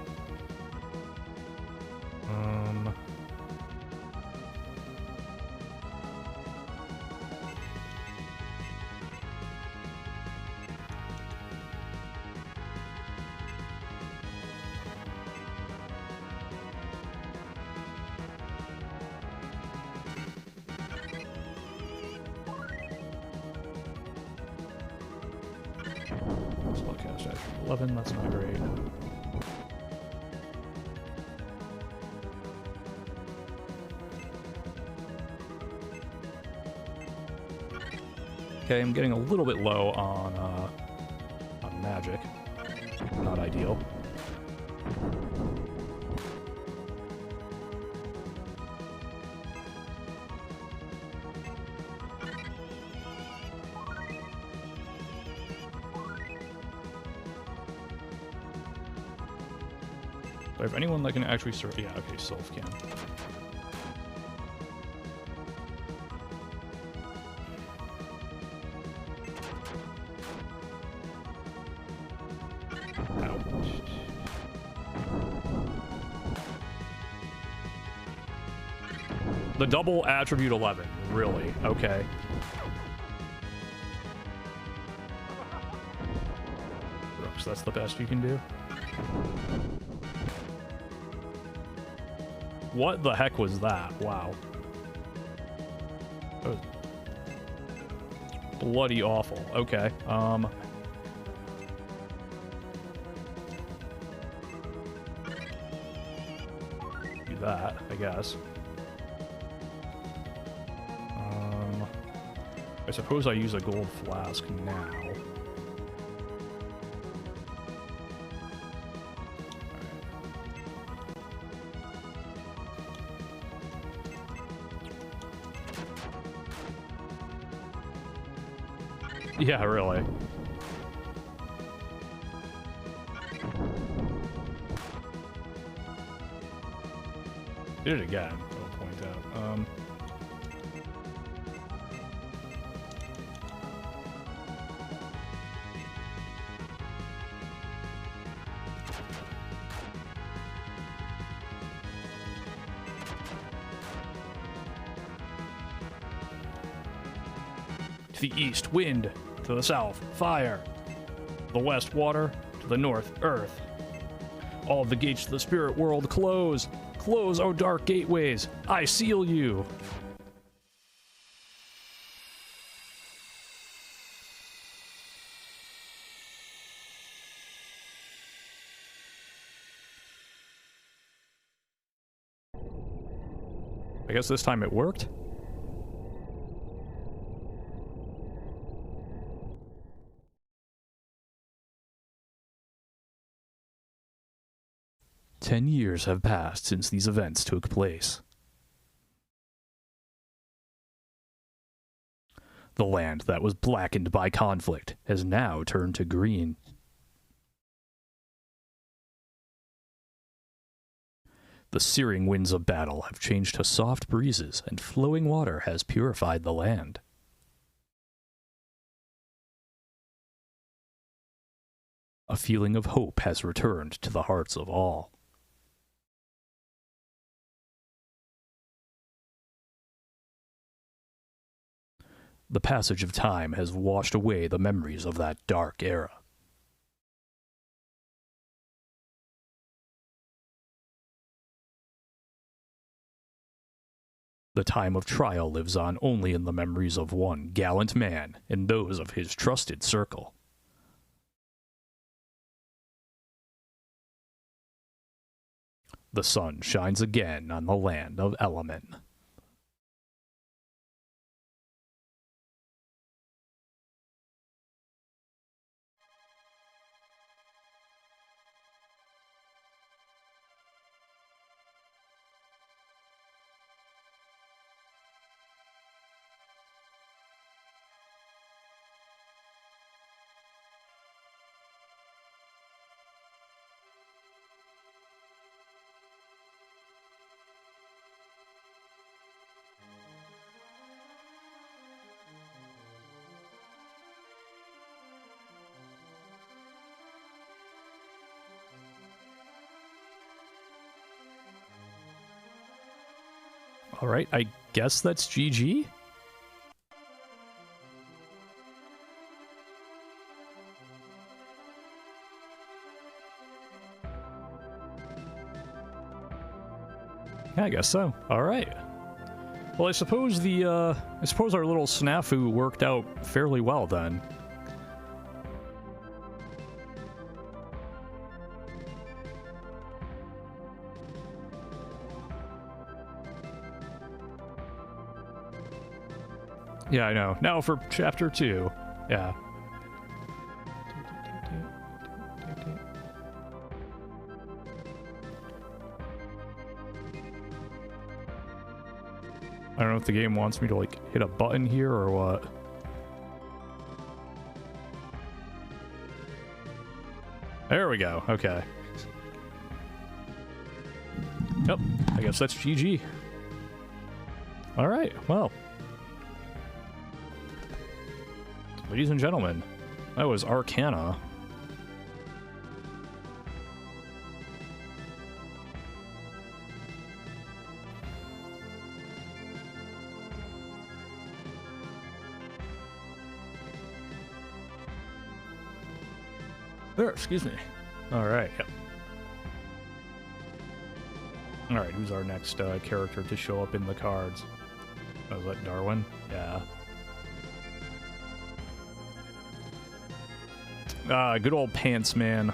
Spellcast at 11, that's not great. Okay, I'm getting a little bit low on magic. Not ideal. Do I have anyone that can actually serve? Yeah, okay, Sylph can. The double attribute 11, really? Okay. Brooks, that's the best you can do? What the heck was that? Wow. That was bloody awful. Okay, do that, I guess. I suppose I use a gold flask now. Yeah, really. Did it again, I'll point out. To the east, wind. To the south, fire. To the west, water. To the north, earth. All the gates to the spirit world close. Close, O dark gateways. I seal you. I guess this time it worked. "10 years have passed since these events took place. The land that was blackened by conflict has now turned to green. The searing winds of battle have changed to soft breezes, and flowing water has purified the land. A feeling of hope has returned to the hearts of all. The passage of time has washed away the memories of that dark era. The time of trial lives on only in the memories of one gallant man and those of his trusted circle. The sun shines again on the land of Element. Alright, I guess that's GG? Yeah, I guess so. Alright. Well, I suppose our little snafu worked out fairly well then. Yeah, I know. Now for chapter 2. Yeah. I don't know if the game wants me to, like, hit a button here or what. There we go. Okay. Yep. I guess that's GG. Alright, well. Ladies and gentlemen, that was Arcana. There, excuse me. Alright, yep. Alright, who's our next character to show up in the cards? Oh, is that Darwin? Yeah. Good old Pants Man.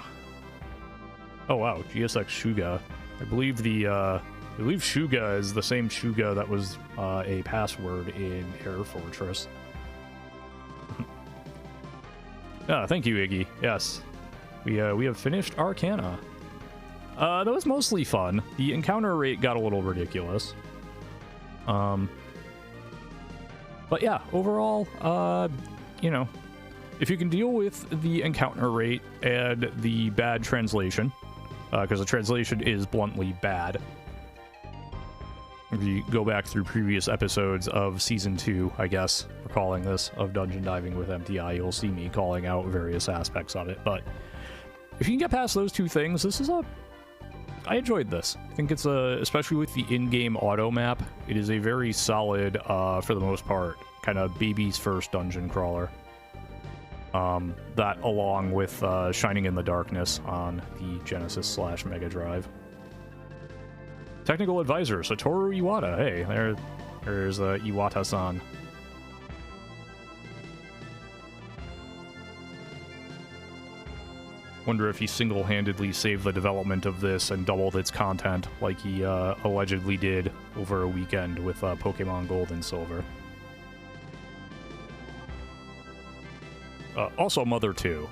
Oh wow, GSX Shuga. I believe Shuga is the same Shuga that was a password in Air Fortress. Thank you, Iggy. Yes. We have finished Arcana. That was mostly fun. The encounter rate got a little ridiculous. But yeah, overall, you know, if you can deal with the encounter rate and the bad translation, because the translation is bluntly bad, if you go back through previous episodes of Season 2, I guess, we're calling this, of Dungeon Diving with MTI, you'll see me calling out various aspects of it. But if you can get past those two things, this is I enjoyed this. I think it's especially with the in-game auto map, it is a very solid, for the most part, kind of baby's first dungeon crawler. That along with Shining in the Darkness on the Genesis/Mega Drive. Technical advisor, Satoru Iwata. Hey, there's Iwata-san. Wonder if he single-handedly saved the development of this and doubled its content like he allegedly did over a weekend with Pokemon Gold and Silver. Also Mother 2.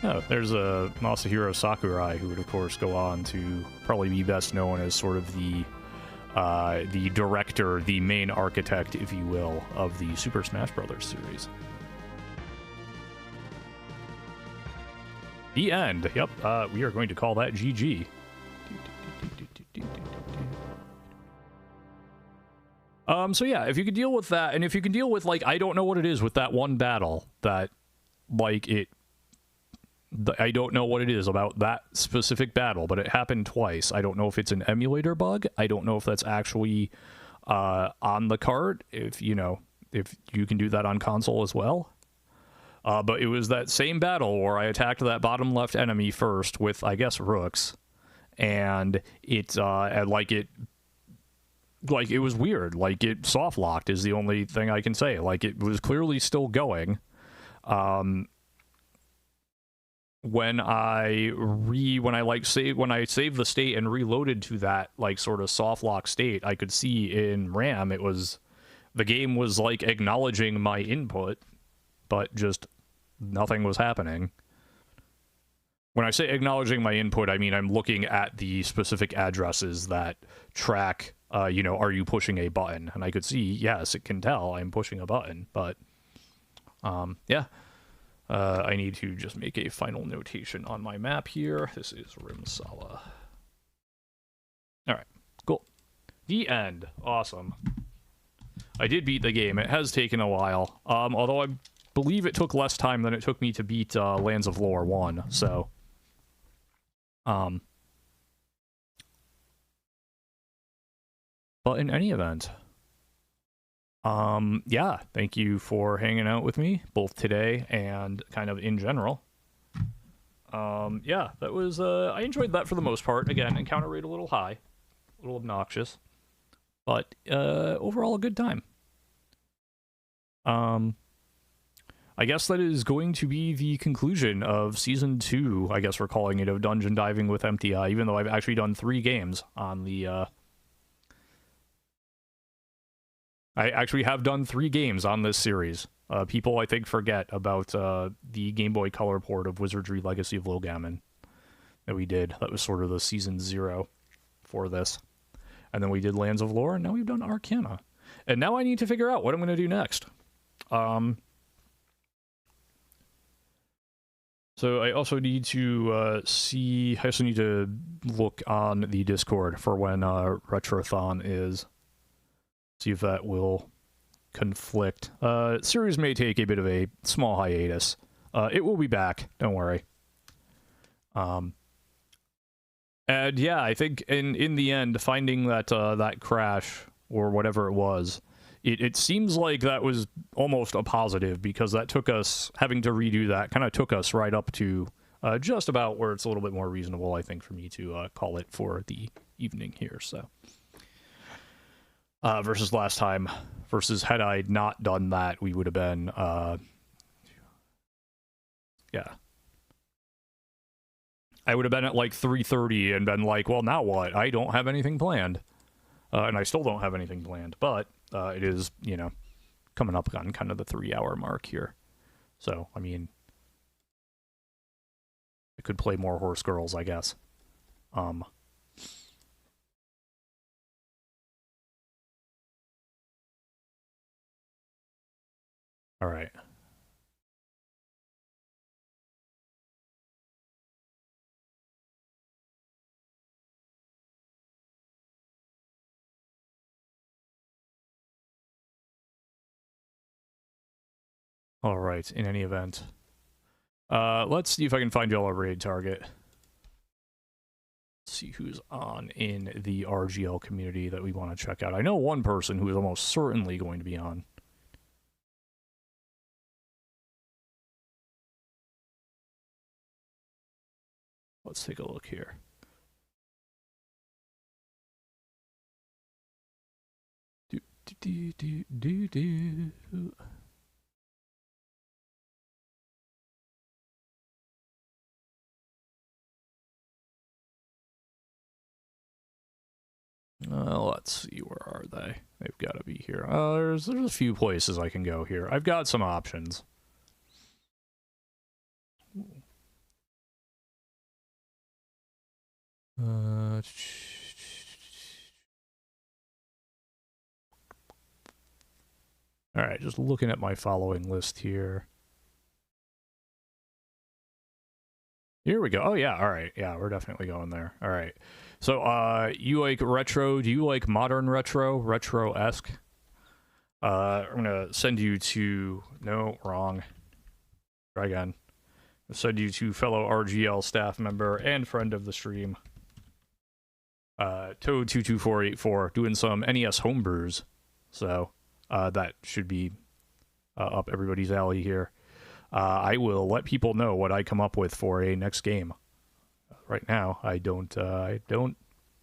Oh, there's Masahiro Sakurai, who would of course go on to probably be best known as sort of the director, the main architect, if you will, of the Super Smash Bros. Series. The end. Yep, we are going to call that GG. So yeah, if you could deal with that, and if you can deal with, like, I don't know what it is with that one battle, that, like, I don't know what it is about that specific battle, but it happened twice. I don't know if it's an emulator bug. I don't know if that's actually on the cart, if you can do that on console as well. But it was that same battle where I attacked that bottom left enemy first with, I guess, rooks, and it was weird. Like, it soft locked is the only thing I can say. Like, it was clearly still going. When I saved the state and reloaded to that, like, sort of soft lock state, I could see in RAM the game was like acknowledging my input, but just nothing was happening. When I say acknowledging my input, I mean I'm looking at the specific addresses that track, are you pushing a button? And I could see, yes, it can tell I'm pushing a button, but, yeah. I need to just make a final notation on my map here. This is Rimsala. Alright, cool. The end. Awesome. I did beat the game. It has taken a while. Although I believe it took less time than it took me to beat Lands of Lore 1, so... But in any event... yeah, thank you for hanging out with me, both today and kind of in general. Yeah, that was, I enjoyed that for the most part. Again, encounter rate a little high, a little obnoxious, but, overall a good time. I guess that is going to be the conclusion of Season 2, I guess we're calling it, of Dungeon Diving with MTI, even though I've actually done 3 games on the, I actually have done 3 games on this series. People, I think, forget about the Game Boy Color port of Wizardry Legacy of Logammon that we did. That was sort of the Season 0 for this. And then we did Lands of Lore, and now we've done Arcana. And now I need to figure out what I'm going to do next. So I also need to I also need to look on the Discord for when Retrothon is. See if that will conflict. Series may take a bit of a small hiatus. It will be back, don't worry. And yeah, I think in the end, finding that that crash or whatever it was, it seems like that was almost a positive, because that took us, having to redo that kind of took us right up to just about where it's a little bit more reasonable, I think, for me to call it for the evening here. So. Versus last time, had I not done that, we would have been, yeah. I would have been at like 3:30 and been like, well, now what? I don't have anything planned. And I still don't have anything planned, but it is, coming up on kind of the 3-hour mark here. So, I mean, I could play more Horse Girls, I guess. All right. All right, in any event. Let's see if I can find y'all a raid target. Let's see who's on in the RGL community that we want to check out. I know one person who is almost certainly going to be on. Let's take a look here. Let's see, where are they? They've got to be here. There's a few places I can go here. I've got some options. All right, just looking at my following list here. Here we go. Oh, yeah. All right. Yeah, we're definitely going there. All right. So, you like retro? Do you like modern retro? Retro-esque? I'm going to send you to... No, wrong. Try again. I'll send you to fellow RGL staff member and friend of the stream, Toad22484, doing some NES homebrews. So, that should be up everybody's alley here. I will let people know what I come up with for a next game. Right now, I don't,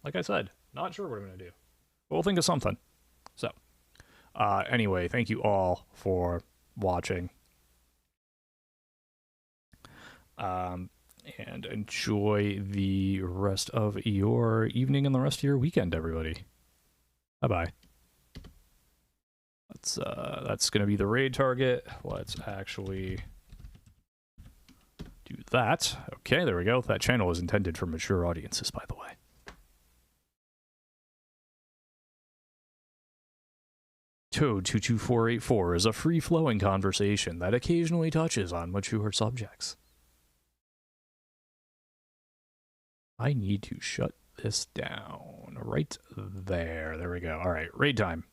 like I said, not sure what I'm going to do. But we'll think of something. So, anyway, thank you all for watching. And enjoy the rest of your evening and the rest of your weekend, everybody. Bye-bye. That's going to be the raid target. Let's actually... do that. Okay, there we go. That channel is intended for mature audiences, by the way. Toad22484 is a free-flowing conversation that occasionally touches on mature subjects. I need to shut this down right there. There we go. All right, raid time.